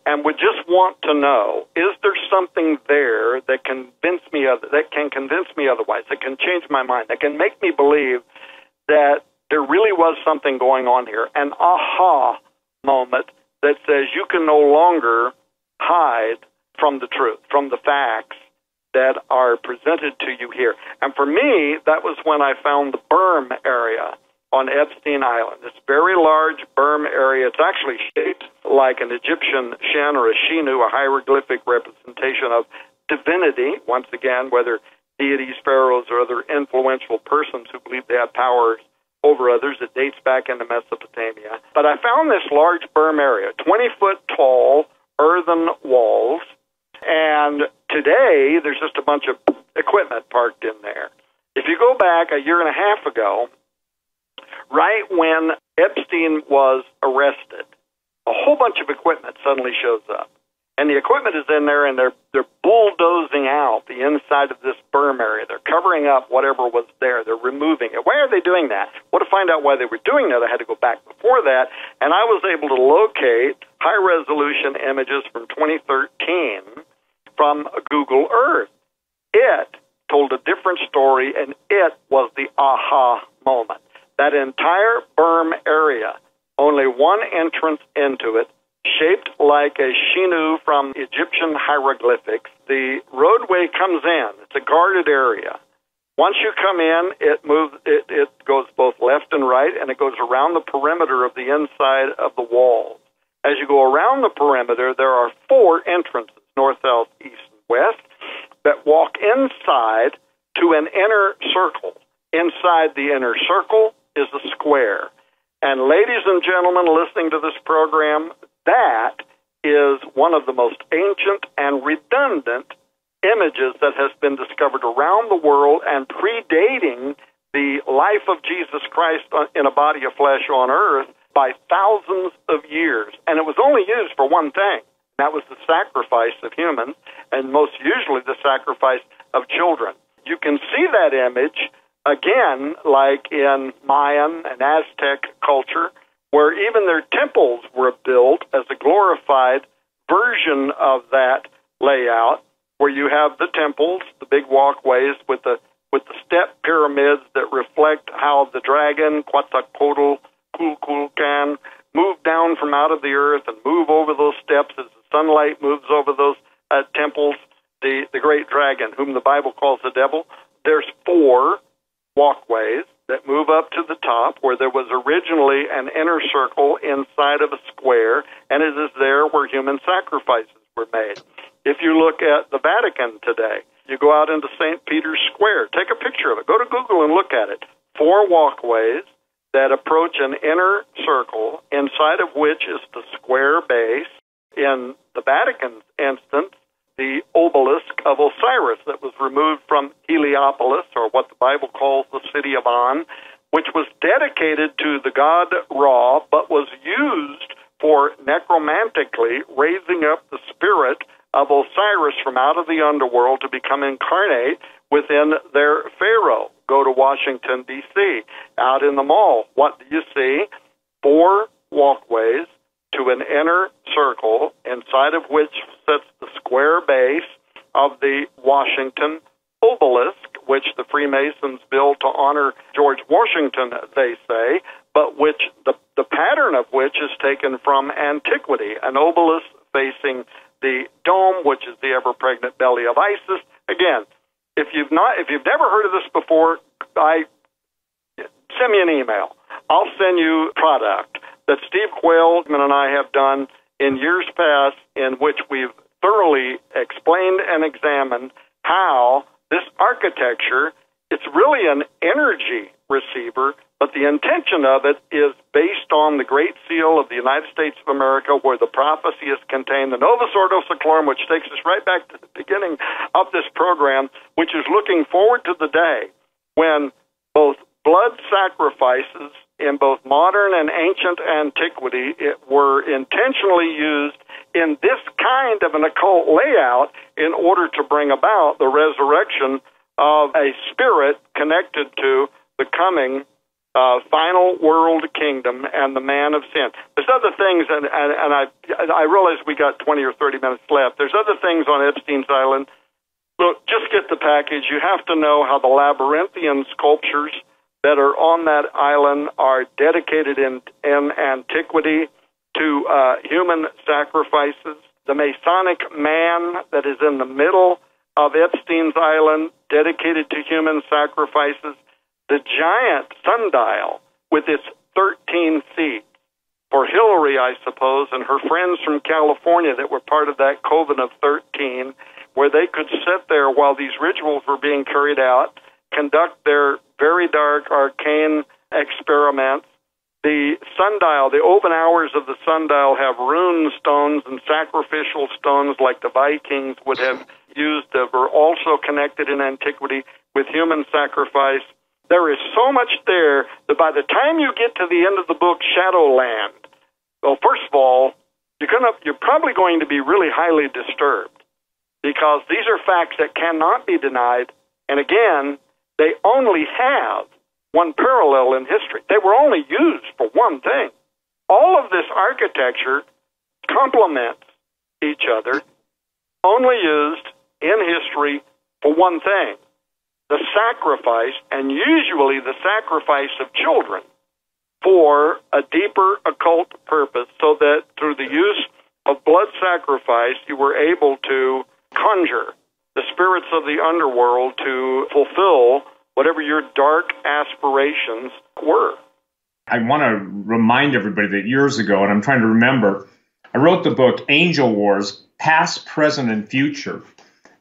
and would just want to know, is there something there that can convince me otherwise, that can change my mind, that can make me believe that there really was something going on here, an aha moment that says you can no longer hide from the truth, from the facts that are presented to you here. And for me, that was when I found the berm area on Epstein Island, this very large berm area. It's actually shaped like an Egyptian Shen or a Shinu, a hieroglyphic representation of divinity, once again, whether deities, pharaohs, or other influential persons who believe they have powers over others. It dates back into Mesopotamia. But I found this large berm area, 20-foot tall earthen walls, and today there's just a bunch of equipment parked in there. If you go back a year and a half ago, right when Epstein was arrested, a whole bunch of equipment suddenly shows up. And the equipment is in there, and they're bulldozing out the inside of this berm area. They're covering up whatever was there. They're removing it. Why are they doing that? Well, to find out why they were doing that, I had to go back before that, and I was able to locate high-resolution images from 2013 from Google Earth. It told a different story, and it was the aha moment. That entire berm area, only one entrance into it, shaped like a Shinu from Egyptian hieroglyphics. The roadway comes in. It's a guarded area. Once you come in, it goes both left and right, and it goes around the perimeter of the inside of the walls. As you go around the perimeter, there are 4 entrances, north, south, east, and west, that walk inside to an inner circle. Inside the inner circle is a square. And ladies and gentlemen listening to this program, that is one of the most ancient and redundant images that has been discovered around the world and predating the life of Jesus Christ in a body of flesh on earth by thousands of years. And it was only used for one thing. That was the sacrifice of humans, and most usually the sacrifice of children. You can see that image, again, like in Mayan and Aztec culture, where even their temples were built as a glorified version of that layout, where you have the temples, the big walkways with the step pyramids that reflect how the dragon, Quetzalcoatl, Kukulkan, moved down from out of the earth and move over those steps as the sunlight moves over those temples. The great dragon, whom the Bible calls the devil, there's 4 walkways that move up to the top where there was originally an inner circle inside of a square, and it is there where human sacrifices were made. If you look at the Vatican today, you go out into St. Peter's Square, take a picture of it, go to Google and look at it. 4 walkways that approach an inner circle, inside of which is the square base. In the Vatican's instance, the obelisk of Osiris that was removed from Heliopolis, or what the Bible calls the city of On, which was dedicated to the god Ra, but was used for necromantically raising up the spirit of Osiris from out of the underworld to become incarnate within their pharaoh. Go to Washington, D.C., out in the mall. What do you see? 4 walkways to an inner circle, inside of which sits the square base of the Washington obelisk, which the Freemasons built to honor George Washington, they say, but which the pattern of which is taken from antiquity, an obelisk facing the dome, which is the ever-pregnant belly of Isis. Again, if you've never heard of this before, send me an email. I'll send you product that Steve Quayle and I have done in years past in which we've thoroughly explained and examined how this architecture, it's really an energy receiver, but the intention of it is based on the Great Seal of the United States of America, where the prophecy is contained, the Novus Ordo Seclorum, which takes us right back to the beginning of this program, which is looking forward to the day when both blood sacrifices in both modern and ancient antiquity were intentionally used in this kind of an occult layout in order to bring about the resurrection of a spirit connected to the coming final world kingdom and the man of sin. There's other things, and I realize we got 20 or 30 minutes left. There's other things on Epstein's Island. Look, just get the package. You have to know how the labyrinthian sculptures that are on that island are dedicated in antiquity to human sacrifices. The Masonic man that is in the middle of Epstein's Island, dedicated to human sacrifices. The giant sundial with its 13 seats for Hillary, I suppose, and her friends from California that were part of that coven of 13, where they could sit there while these rituals were being carried out, conduct their very dark, arcane experiments. The sundial, the open hours of the sundial have rune stones and sacrificial stones like the Vikings would have used that were also connected in antiquity with human sacrifice. There is so much there that by the time you get to the end of the book, Shadowland, well, first of all, you're probably going to be really highly disturbed because these are facts that cannot be denied. And again, they only have one parallel in history. They were only used for one thing. All of this architecture complements each other, only used in history for one thing, the sacrifice, and usually the sacrifice of children, for a deeper occult purpose, so that through the use of blood sacrifice, you were able to conjure the spirits of the underworld to fulfill whatever your dark aspirations were. I want to remind everybody that years ago, and I'm trying to remember, I wrote the book Angel Wars, Past, Present, and Future.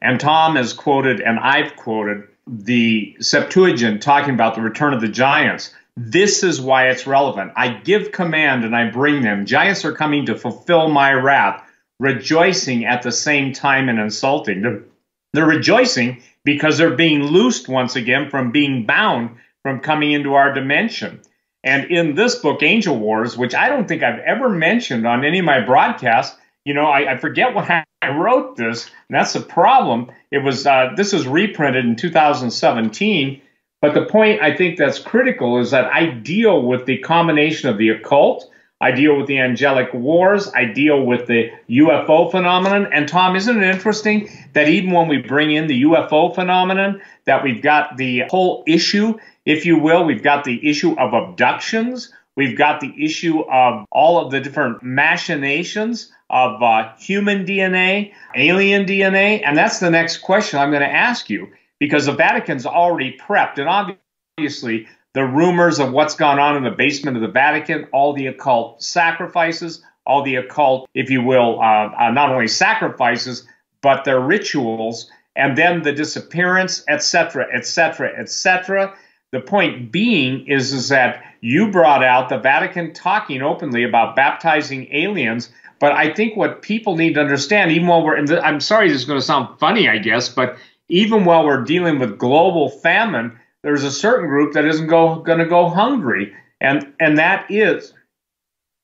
And Tom has quoted, and I've quoted, the Septuagint talking about the return of the giants. This is why it's relevant. I give command and I bring them. Giants are coming to fulfill my wrath, rejoicing at the same time and insulting. They're rejoicing because they're being loosed once again from being bound from coming into our dimension. And in this book, Angel Wars, which I don't think I've ever mentioned on any of my broadcasts, I forget when I wrote this, and that's the problem. It was this was reprinted in 2017, but the point I think that's critical is that I deal with the combination of the occult, I deal with the angelic wars, I deal with the UFO phenomenon. And Tom, isn't it interesting that even when we bring in the UFO phenomenon, that we've got the whole issue, if you will, we've got the issue of abductions, we've got the issue of all of the different machinations of human DNA, alien DNA, and that's the next question I'm going to ask you, because the Vatican's already prepped, and obviously the rumors of what's gone on in the basement of the Vatican, all the occult sacrifices, all the occult, if you will, not only sacrifices, but their rituals, and then the disappearance, etc., etc., etc. The point being is that you brought out the Vatican talking openly about baptizing aliens, but I think what people need to understand, even while we're in I'm sorry this is going to sound funny, I guess, but even while we're dealing with global famine, there's a certain group that isn't going to go hungry, and that is,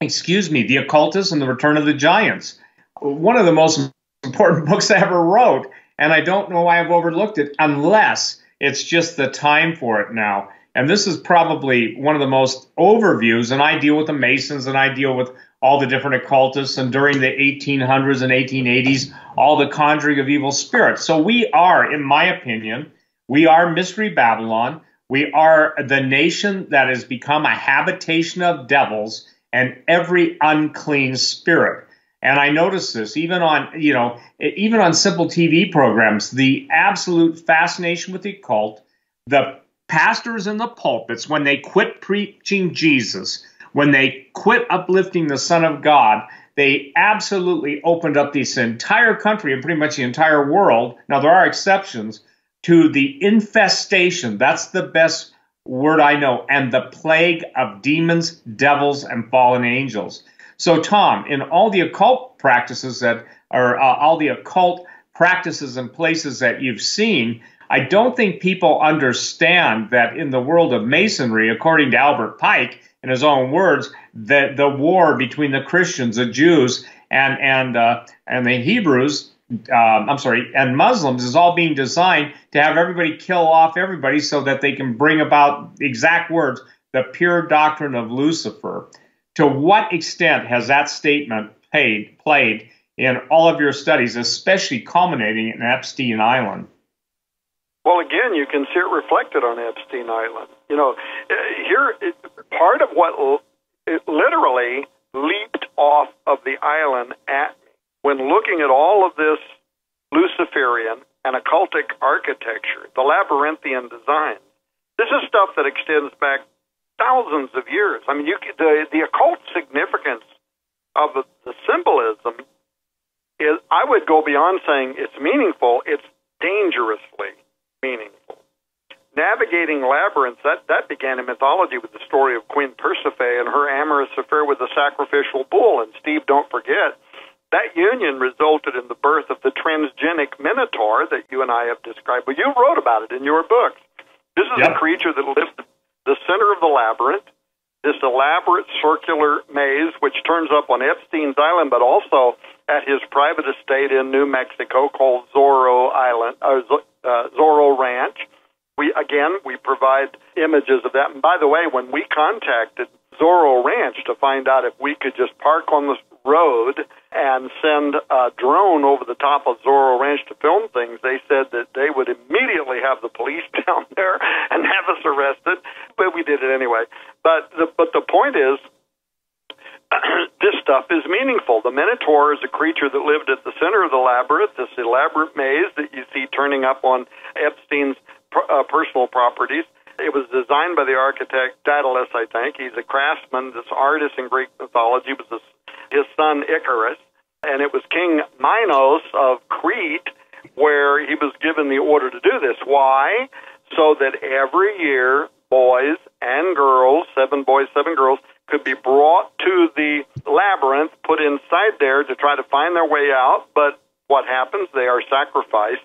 the Occultists and the Return of the Giants. One of the most important books I ever wrote, and I don't know why I've overlooked it, unless it's just the time for it now. And this is probably one of the most overviews, and I deal with the Masons, and I deal with all the different occultists, and during the 1800s and 1880s, all the conjuring of evil spirits. So we are, in my opinion, we are Mystery Babylon. We are the nation that has become a habitation of devils and every unclean spirit. And I notice this even on simple TV programs, the absolute fascination with the occult, the pastors in the pulpits, when they quit preaching Jesus, when they quit uplifting the Son of God, they absolutely opened up this entire country and pretty much the entire world. Now, there are exceptions to the infestation. That's the best word I know. And the plague of demons, devils, and fallen angels. So, Tom, in all the occult practices that are all the occult practices and places that you've seen, I don't think people understand that in the world of Masonry, according to Albert Pike, in his own words, that the war between the Christians, the Jews, and the Hebrews, and Muslims is all being designed to have everybody kill off everybody so that they can bring about, exact words, the pure doctrine of Lucifer. To what extent has that statement played in all of your studies, especially culminating in Epstein Island? Well, again, you can see it reflected on Epstein Island. You know, here, part of what it literally leaped off of the island at me when looking at all of this Luciferian and occultic architecture, the labyrinthian designs. This is stuff that extends back thousands of years. I mean, the occult significance of the symbolism is, I would go beyond saying it's meaningful, it's dangerously meaningful. Navigating labyrinths, that began in mythology with the story of Queen Persephone and her amorous affair with the sacrificial bull. And Steve, don't forget, that union resulted in the birth of the transgenic minotaur that you and I have described. Well, you wrote about it in your books. This is a creature that lived at the center of the labyrinth, this elaborate circular maze, which turns up on Epstein's Island, but also at his private estate in New Mexico called Zorro Island, Zorro Ranch. We provide images of that. And by the way, when we contacted Zorro Ranch to find out if we could just park on the road and send a drone over the top of Zorro Ranch to film things, they said that they would immediately have the police down there and have us arrested. But we did it anyway. But the point is, this stuff is meaningful. The Minotaur is a creature that lived at the center of the labyrinth, this elaborate maze that you see turning up on Epstein's personal properties. It was designed by the architect Daedalus, I think. He's a craftsman. This artist in Greek mythology was his son Icarus, and it was King Minos of Crete where he was given the order to do this. Why? So that every year boys and girls, 7 boys, 7 girls, could be brought to the labyrinth, put inside there to try to find their way out. But what happens? They are sacrificed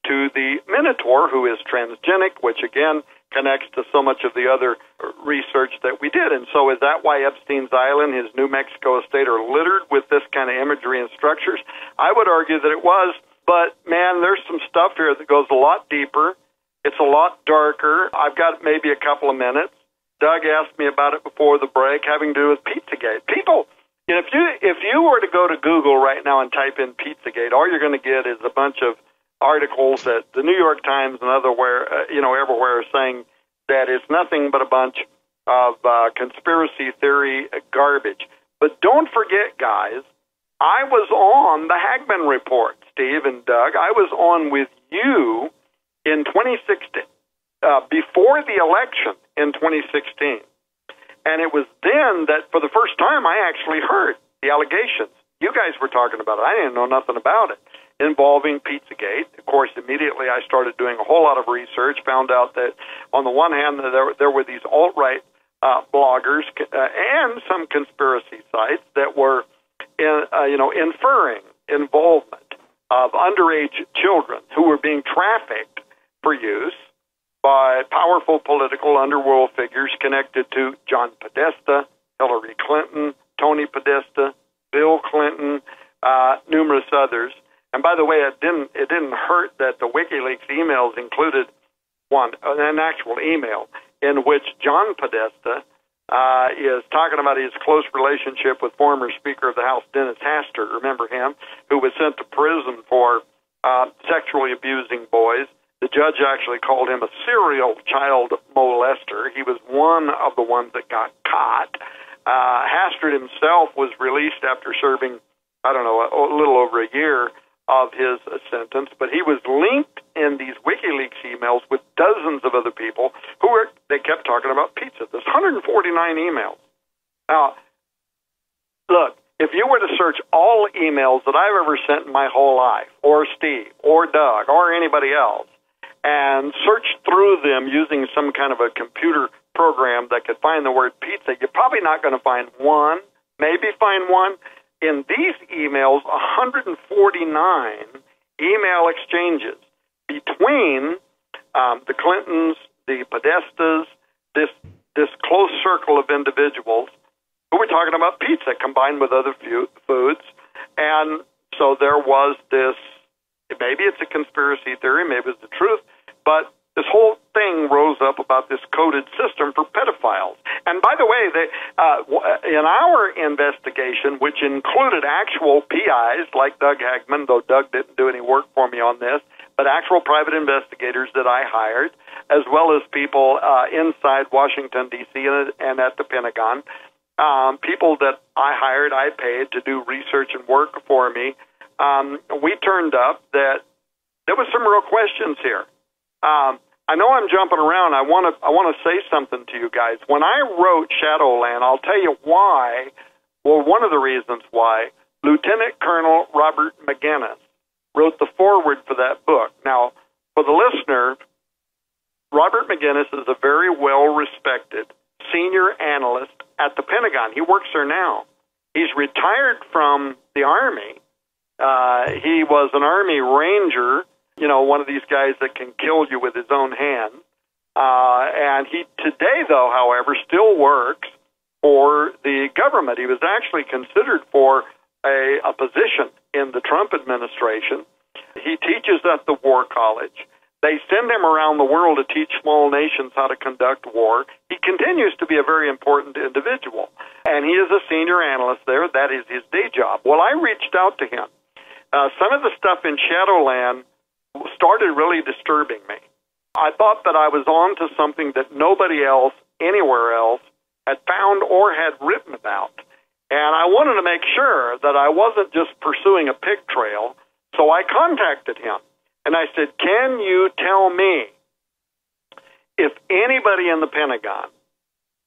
to the Minotaur, who is transgenic, which again connects to so much of the other research that we did. And so is that why Epstein's Island, his New Mexico estate, are littered with this kind of imagery and structures? I would argue that it was, but man, there's some stuff here that goes a lot deeper. It's a lot darker. I've got maybe a couple of minutes. Doug asked me about it before the break, having to do with Pizzagate. People, if you were to go to Google right now and type in Pizzagate, all you're going to get is a bunch of articles that the New York Times and everywhere are saying that it's nothing but a bunch of conspiracy theory garbage. But don't forget, guys, I was on the Hagman Report, Steve and Doug. I was on with you in 2016, before the election in 2016. And it was then that, for the first time, I actually heard the allegations. You guys were talking about it. I didn't know nothing about it, involving Pizzagate. Of course, immediately I started doing a whole lot of research, found out that on the one hand, there were these alt-right bloggers and some conspiracy sites that were inferring involvement of underage children who were being trafficked for use by powerful political underworld figures connected to John Podesta, Hillary Clinton, Tony Podesta, Bill Clinton, numerous others. And by the way, it didn't hurt that the WikiLeaks emails included an actual email in which John Podesta is talking about his close relationship with former Speaker of the House Dennis Hastert, remember him, who was sent to prison for sexually abusing boys. The judge actually called him a serial child molester. He was one of the ones that got caught. Hastert himself was released after serving, a little over a year of his sentence, but he was linked in these WikiLeaks emails with dozens of other people they kept talking about pizza. There's 149 emails. Now, look, if you were to search all emails that I've ever sent in my whole life, or Steve, or Doug, or anybody else, and search through them using some kind of a computer program that could find the word pizza, you're probably not going to find one, maybe find one. In these emails, 149 email exchanges between the Clintons, the Podestas, this close circle of individuals who were talking about pizza combined with other foods. And so there was this, maybe it's a conspiracy theory, maybe it's the truth, but this whole thing rose up about this coded system for pedophiles. And by the way, in our investigation, which included actual PIs like Doug Hagman, though Doug didn't do any work for me on this, but actual private investigators that I hired, as well as people inside Washington, D.C. and at the Pentagon, people that I hired, I paid to do research and work for me, we turned up that there was some real questions here. I know I'm jumping around. I want to say something to you guys. When I wrote Shadowland, I'll tell you why. Well, one of the reasons why Lieutenant Colonel Robert McGinnis wrote the foreword for that book. Now, for the listener, Robert McGinnis is a very well-respected senior analyst at the Pentagon. He works there now. He's retired from the Army. He was an Army Ranger, you know, one of these guys that can kill you with his own hand. And he today, though, however, still works for the government. He was actually considered for a position in the Trump administration. He teaches at the War College. They send him around the world to teach small nations how to conduct war. He continues to be a very important individual, and he is a senior analyst there. That is his day job. Well, I reached out to him. Some of the stuff in Shadowland started really disturbing me. I thought that I was on to something that nobody else, anywhere else, had found or had written about. And I wanted to make sure that I wasn't just pursuing a pig trail, so I contacted him. And I said, can you tell me if anybody in the Pentagon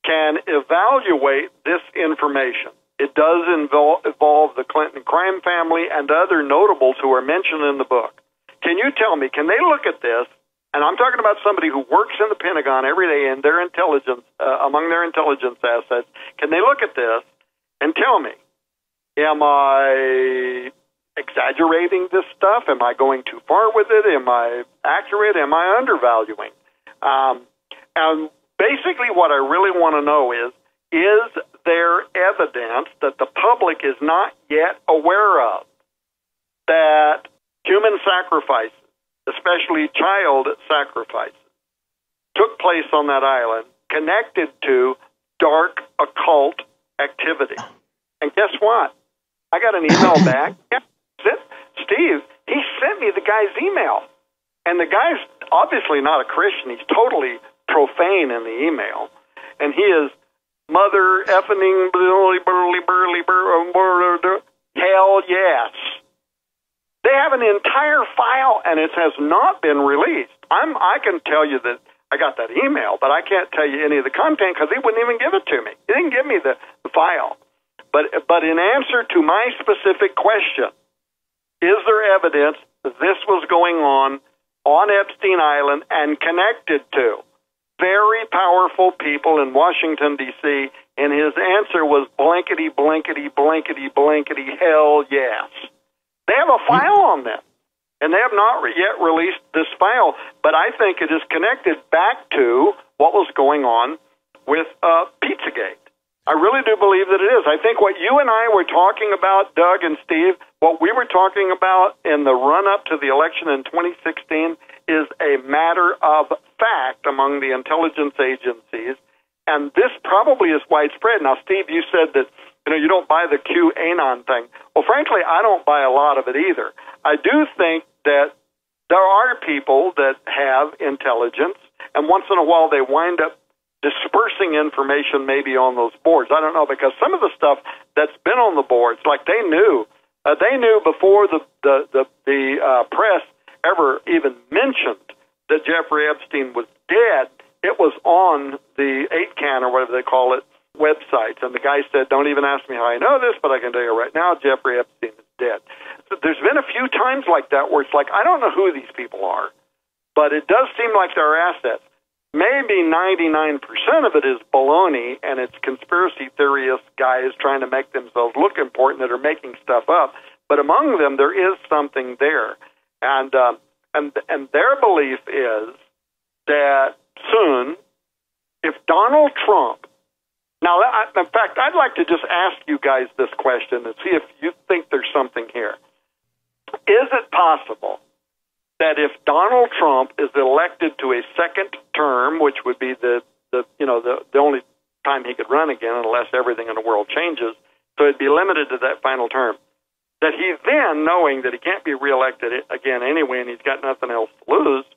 can evaluate this information? It does involve the Clinton crime family and other notables who are mentioned in the book. Can you tell me, can they look at this? And I'm talking about somebody who works in the Pentagon every day in their intelligence, among their intelligence assets. Can they look at this and tell me, am I exaggerating this stuff? Am I going too far with it? Am I accurate? Am I undervaluing? And basically what I really want to know is there evidence that the public is not yet aware of that human sacrifices, especially child sacrifices, took place on that island connected to dark occult activity? And guess what? I got an email back. Steve, he sent me the guy's email. And the guy's obviously not a Christian. He's totally profane in the email. And he is mother effing hell yes. They have an entire file, and it has not been released. I can tell you that I got that email, but I can't tell you any of the content because he wouldn't even give it to me. He didn't give me the file. But in answer to my specific question, is there evidence that this was going on Epstein Island and connected to very powerful people in Washington, D.C., and his answer was blankety, blankety, blankety, blankety, hell yes. They have a file on them, and they have not yet released this file, but I think it is connected back to what was going on with Pizzagate. I really do believe that it is. I think what you and I were talking about, Doug and Steve, what we were talking about in the run-up to the election in 2016 is a matter of fact among the intelligence agencies, and this probably is widespread. Now, Steve, you said that you don't buy the QAnon thing. Well, frankly, I don't buy a lot of it either. I do think that there are people that have intelligence, and once in a while they wind up dispersing information maybe on those boards. I don't know, because some of the stuff that's been on the boards, like they knew before the press ever even mentioned that Jeffrey Epstein was dead. It was on the 8chan or whatever they call it websites, and the guy said said, don't even ask me how I know this, but I can tell you right now, Jeffrey Epstein is dead. So there's been a few times like that where it's like, I don't know who these people are, but it does seem like they're assets. Maybe 99% of it is baloney, and it's conspiracy theorist guys trying to make themselves look important that are making stuff up. But among them, there is something there. And their belief is that soon, if Donald Trump, now, in fact, I'd like to just ask you guys this question and see if you think there's something here. Is it possible that if Donald Trump is elected to a second term, which would be the only time he could run again unless everything in the world changes, so it'd be limited to that final term, that he then, knowing that he can't be reelected again anyway and he's got nothing else to lose,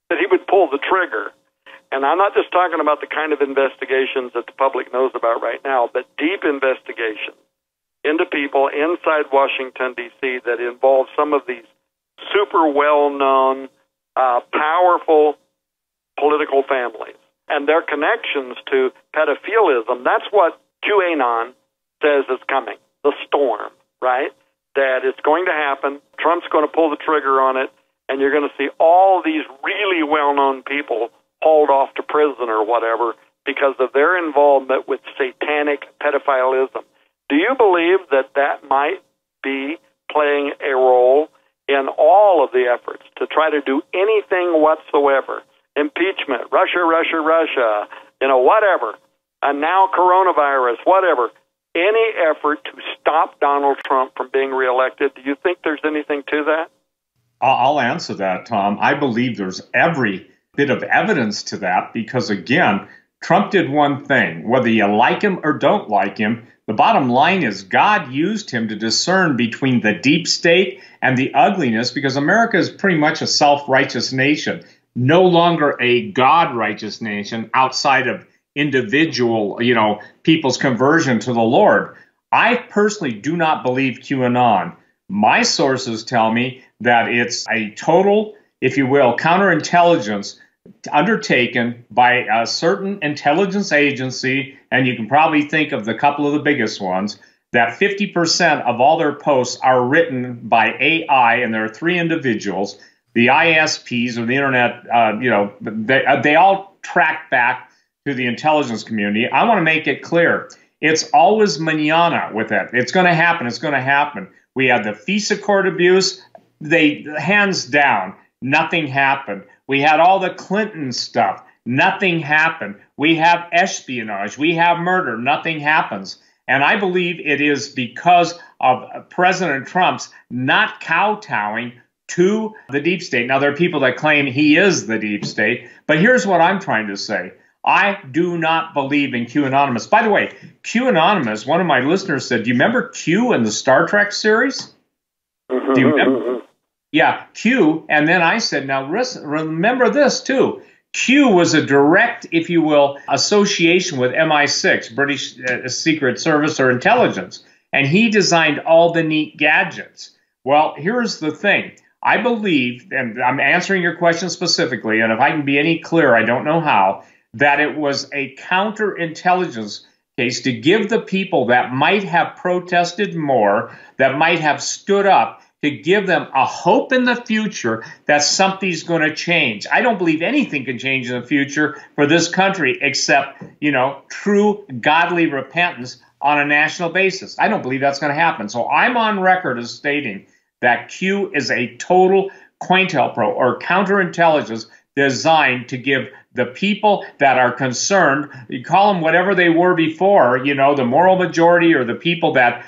that he would pull the trigger? And I'm not just talking about the kind of investigations that the public knows about right now, but deep investigations into people inside Washington, D.C. that involve some of these super well-known, powerful political families and their connections to pedophilism. That's what QAnon says is coming, the storm, right? That it's going to happen, Trump's going to pull the trigger on it, and you're going to see all these really well-known people hauled off to prison or whatever because of their involvement with satanic pedophilism. Do you believe that that might be playing a role in all of the efforts to try to do anything whatsoever? Impeachment, Russia, whatever, and now coronavirus, whatever. Any effort to stop Donald Trump from being reelected, do you think there's anything to that? I'll answer that, Tom. I believe there's every bit of evidence to that because, again, Trump did one thing. Whether you like him or don't like him, the bottom line is God used him to discern between the deep state and the ugliness because America is pretty much a self-righteous nation, no longer a God-righteous nation outside of individual, people's conversion to the Lord. I personally do not believe QAnon. My sources tell me that it's a total, if you will, counterintelligence undertaken by a certain intelligence agency, and you can probably think of the couple of the biggest ones, that 50% of all their posts are written by AI, and there are three individuals, the ISPs or the internet, they all track back to the intelligence community. I want to make it clear. It's always mañana with it. It's going to happen. It's going to happen. We had the FISA court abuse. Hands down, nothing happened. We had all the Clinton stuff. Nothing happened. We have espionage. We have murder. Nothing happens. And I believe it is because of President Trump's not kowtowing to the deep state. Now, there are people that claim he is the deep state, but here's what I'm trying to say. I do not believe in QAnonymous. By the way, QAnonymous, one of my listeners said, do you remember Q in the Star Trek series? Do you remember? Yeah, Q. And then I said, now remember this too. Q was a direct, if you will, association with MI6, British Secret Service or intelligence. And he designed all the neat gadgets. Well, here's the thing. I believe, and I'm answering your question specifically, and if I can be any clearer, I don't know how, that it was a counterintelligence case to give the people that might have protested more, that might have stood up, to give them a hope in the future that something's going to change. I don't believe anything can change in the future for this country except, true godly repentance on a national basis. I don't believe that's going to happen. So I'm on record as stating that Q is a total COINTELPRO or counterintelligence designed to give the people that are concerned, you call them whatever they were before, the moral majority or the people that,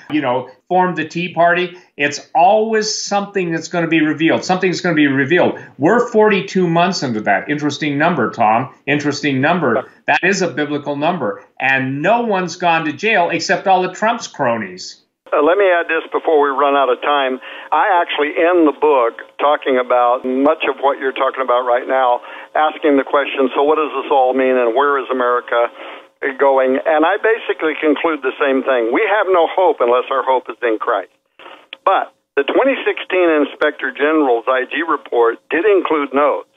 formed the Tea Party, it's always something that's going to be revealed. Something's going to be revealed. We're 42 months into that. Interesting number, Tom. Interesting number. That is a biblical number. And no one's gone to jail except all the Trump's cronies. Let me add this before we run out of time. I actually end the book talking about much of what you're talking about right now, asking the question, so what does this all mean and where is America going? And I basically conclude the same thing. We have no hope unless our hope is in Christ. But the 2016 Inspector General's IG report did include notes,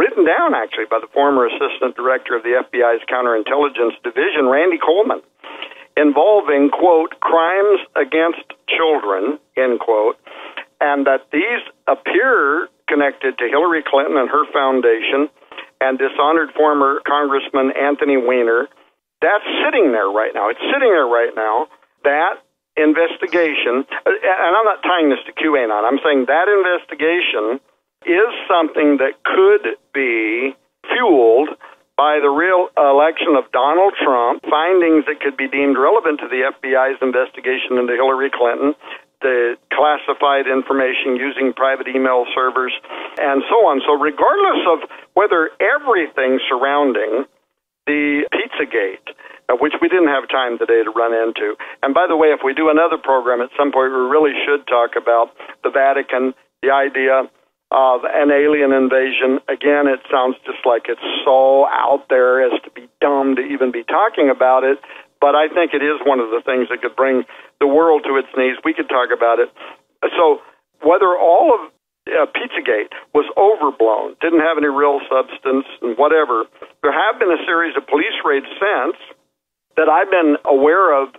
written down actually by the former Assistant Director of the FBI's Counterintelligence Division, Randy Coleman. involving, quote, crimes against children, end quote, and that these appear connected to Hillary Clinton and her foundation and dishonored former Congressman Anthony Weiner. That's sitting there right now. It's sitting there right now. That investigation, and I'm not tying this to QAnon, I'm saying that investigation is something that could be fueled by the real election of Donald Trump, findings that could be deemed relevant to the FBI's investigation into Hillary Clinton, the classified information using private email servers, and so on. So regardless of whether everything surrounding the Pizzagate, which we didn't have time today to run into. And by the way, if we do another program at some point, we really should talk about the Vatican, the idea of an alien invasion. Again, it sounds just like it's so out there as to be dumb to even be talking about it, but I think it is one of the things that could bring the world to its knees. We could talk about it. So whether all of Pizzagate was overblown, didn't have any real substance, and whatever, there have been a series of police raids since that I've been aware of,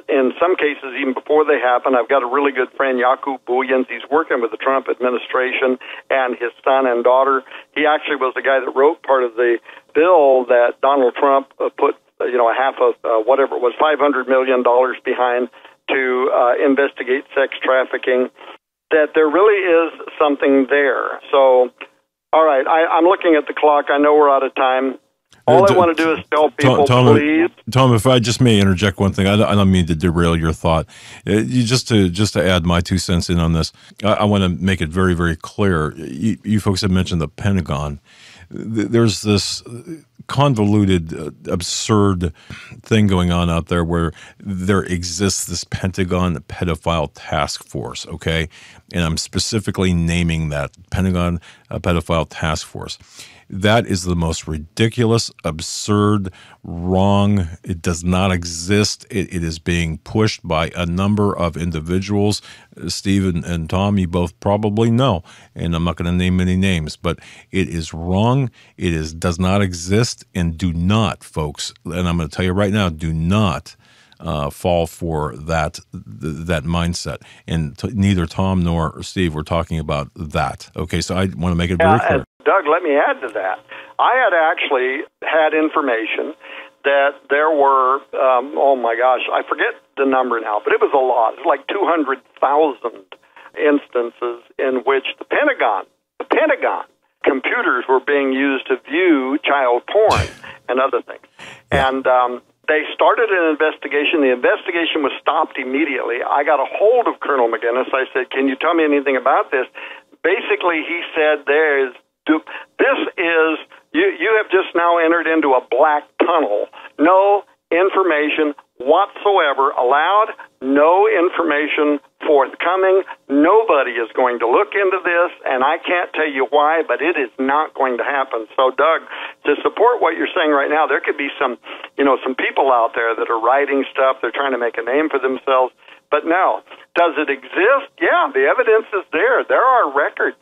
in some cases even before they happen. I've got a really good friend, Yakub Bouillans. He's working with the Trump administration and his son and daughter. He actually was the guy that wrote part of the bill that Donald Trump put, half of whatever it was, $500 million behind to investigate sex trafficking, that there really is something there. So, all right, I'm looking at the clock. I know we're out of time. All I want to do is tell people, please. Tom, if I just may interject one thing, I don't mean to derail your thought. Just to add my 2 cents in on this, I want to make it very, very clear. You folks have mentioned the Pentagon. There's this convoluted, absurd thing going on out there where there exists this Pentagon pedophile task force, okay? And I'm specifically naming that Pentagon pedophile task force. That is the most ridiculous, absurd, wrong. It does not exist. It is being pushed by a number of individuals. Steve and Tom, you both probably know, and I'm not going to name any names, but it is wrong. It does not exist, and do not, folks, and I'm going to tell you right now, do not fall for that mindset. And neither Tom nor Steve were talking about that. Okay, so I want to make it very clear. Doug, let me add to that. I had actually had information that there were, I forget the number now, but it was a lot. It was like 200,000 instances in which the Pentagon computers were being used to view child porn and other things. And they started an investigation. The investigation was stopped immediately. I got a hold of Colonel McGinnis. I said, can you tell me anything about this? Basically, he said, you have just now entered into a black tunnel. No information whatsoever allowed, no information forthcoming. Nobody is going to look into this, and I can't tell you why, but it is not going to happen. So, Doug, to support what you're saying right now, there could be some people out there that are writing stuff. They're trying to make a name for themselves. But no, does it exist? Yeah, the evidence is there. There are records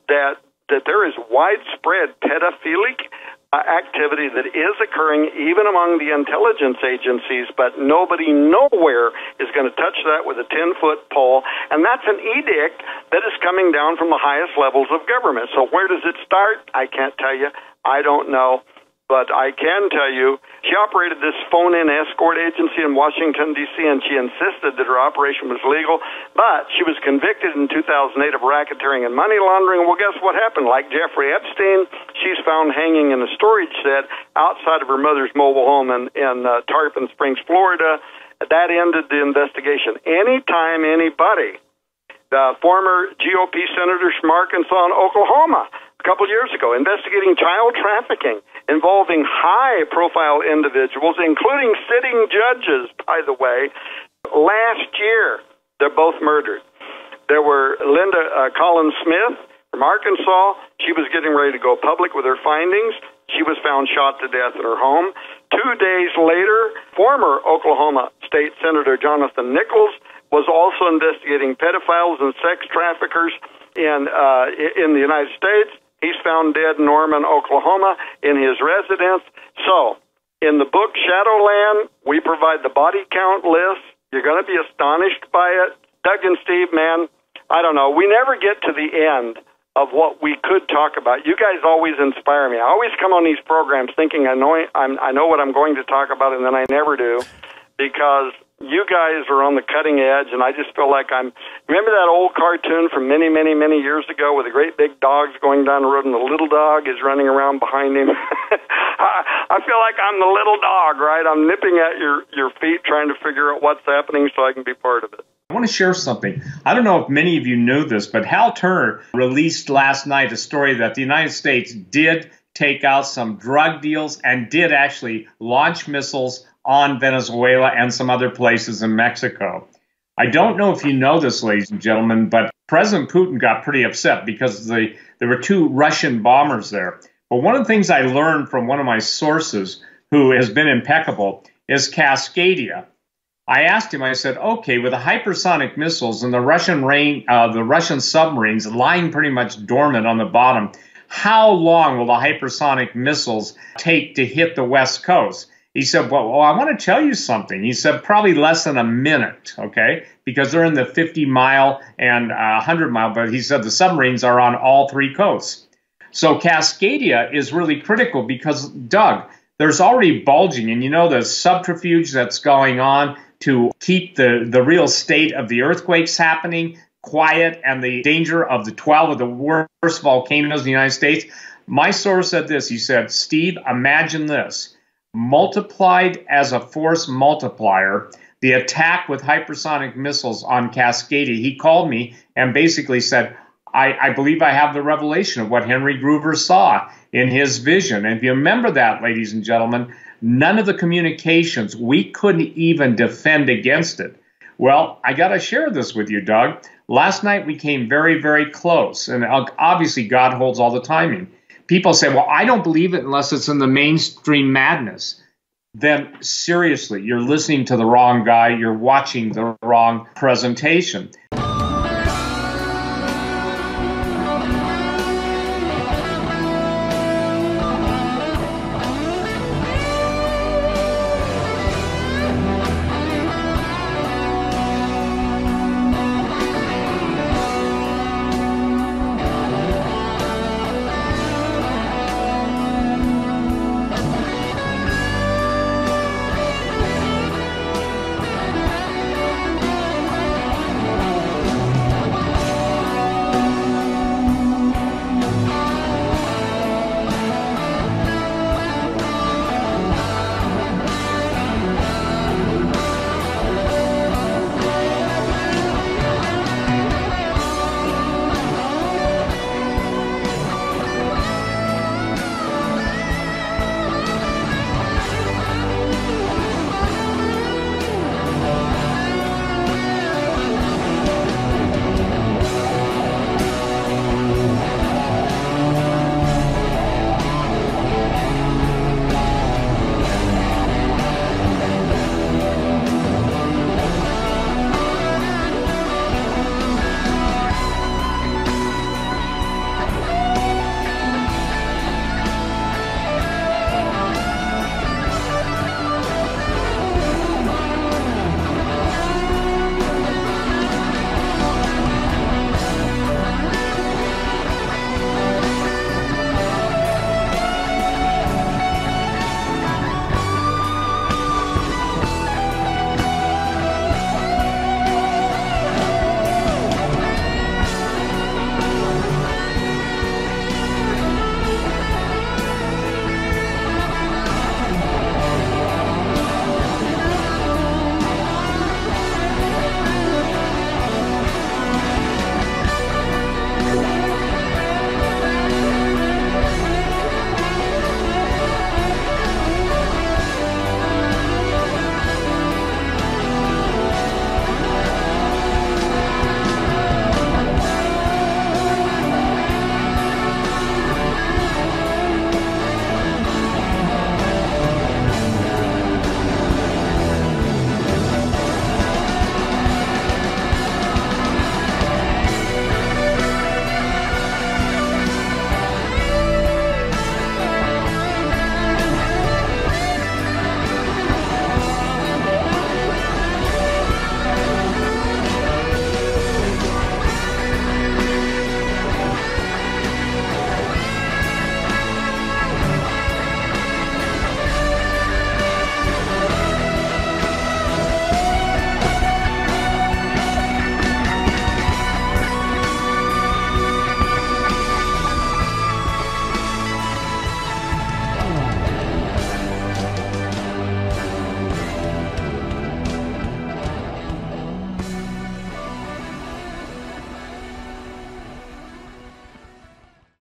that there is widespread pedophilic activity that is occurring even among the intelligence agencies, but nobody nowhere is going to touch that with a 10-foot pole, and that's an edict that is coming down from the highest levels of government. So where does it start? I can't tell you. I don't know. But I can tell you, she operated this phone-in escort agency in Washington, D.C., and she insisted that her operation was legal, but she was convicted in 2008 of racketeering and money laundering. Well, guess what happened? Like Jeffrey Epstein, she's found hanging in a storage shed outside of her mother's mobile home in Tarpon Springs, Florida. That ended the investigation. Anytime anybody, the former GOP Senator from Arkansas and Oklahoma, a couple years ago, investigating child trafficking involving high-profile individuals, including sitting judges, by the way. Last year, they're both murdered. There were Linda Collins Smith from Arkansas. She was getting ready to go public with her findings. She was found shot to death in her home. 2 days later, former Oklahoma State Senator Jonathan Nichols was also investigating pedophiles and sex traffickers in the United States. He's found dead in Norman, Oklahoma, in his residence. So In the book Shadowland, we provide the body count list. You're going to be astonished by it. Doug and Steve, man, I don't know. We never get to the end of what we could talk about. You guys always inspire me. I always come on these programs thinking I know what I'm going to talk about, and then I never do, because you guys are on the cutting edge, and I just feel like remember that old cartoon from many, many, many years ago with the great big dogs going down the road and the little dog is running around behind him? I feel like I'm the little dog, right? I'm nipping at your feet trying to figure out what's happening so I can be part of it. I want to share something. I don't know if many of you knew this, but Hal Turner released last night a story that the United States did take out some drug deals and did actually launch missiles on Venezuela and some other places in Mexico. I don't know if you know this, ladies and gentlemen, but President Putin got pretty upset because there were 2 Russian bombers there. But one of the things I learned from one of my sources, who has been impeccable, is Cascadia. I asked him, I said, okay, with the hypersonic missiles and the Russian submarines lying pretty much dormant on the bottom, how long will the hypersonic missiles take to hit the West Coast? He said, well, I want to tell you something. He said, probably less than a minute, okay, because they're in the 50-mile and 100-mile, but he said the submarines are on all 3 coasts. So Cascadia is really critical because, Doug, there's already bulging, and you know the subterfuge that's going on to keep the real state of the earthquakes happening quiet and the danger of the 12 of the worst volcanoes in the United States. My source said this. He said, Steve, imagine this. Multiplied as a force multiplier, the attack with hypersonic missiles on Cascadia. He called me and basically said, I believe I have the revelation of what Henry Groover saw in his vision. And if you remember that, ladies and gentlemen, none of the communications, we couldn't even defend against it. Well, I got to share this with you, Doug. Last night we came very, very close. And obviously God holds all the timing. People say, well, I don't believe it unless it's in the mainstream madness. Then seriously, you're listening to the wrong guy. You're watching the wrong presentation.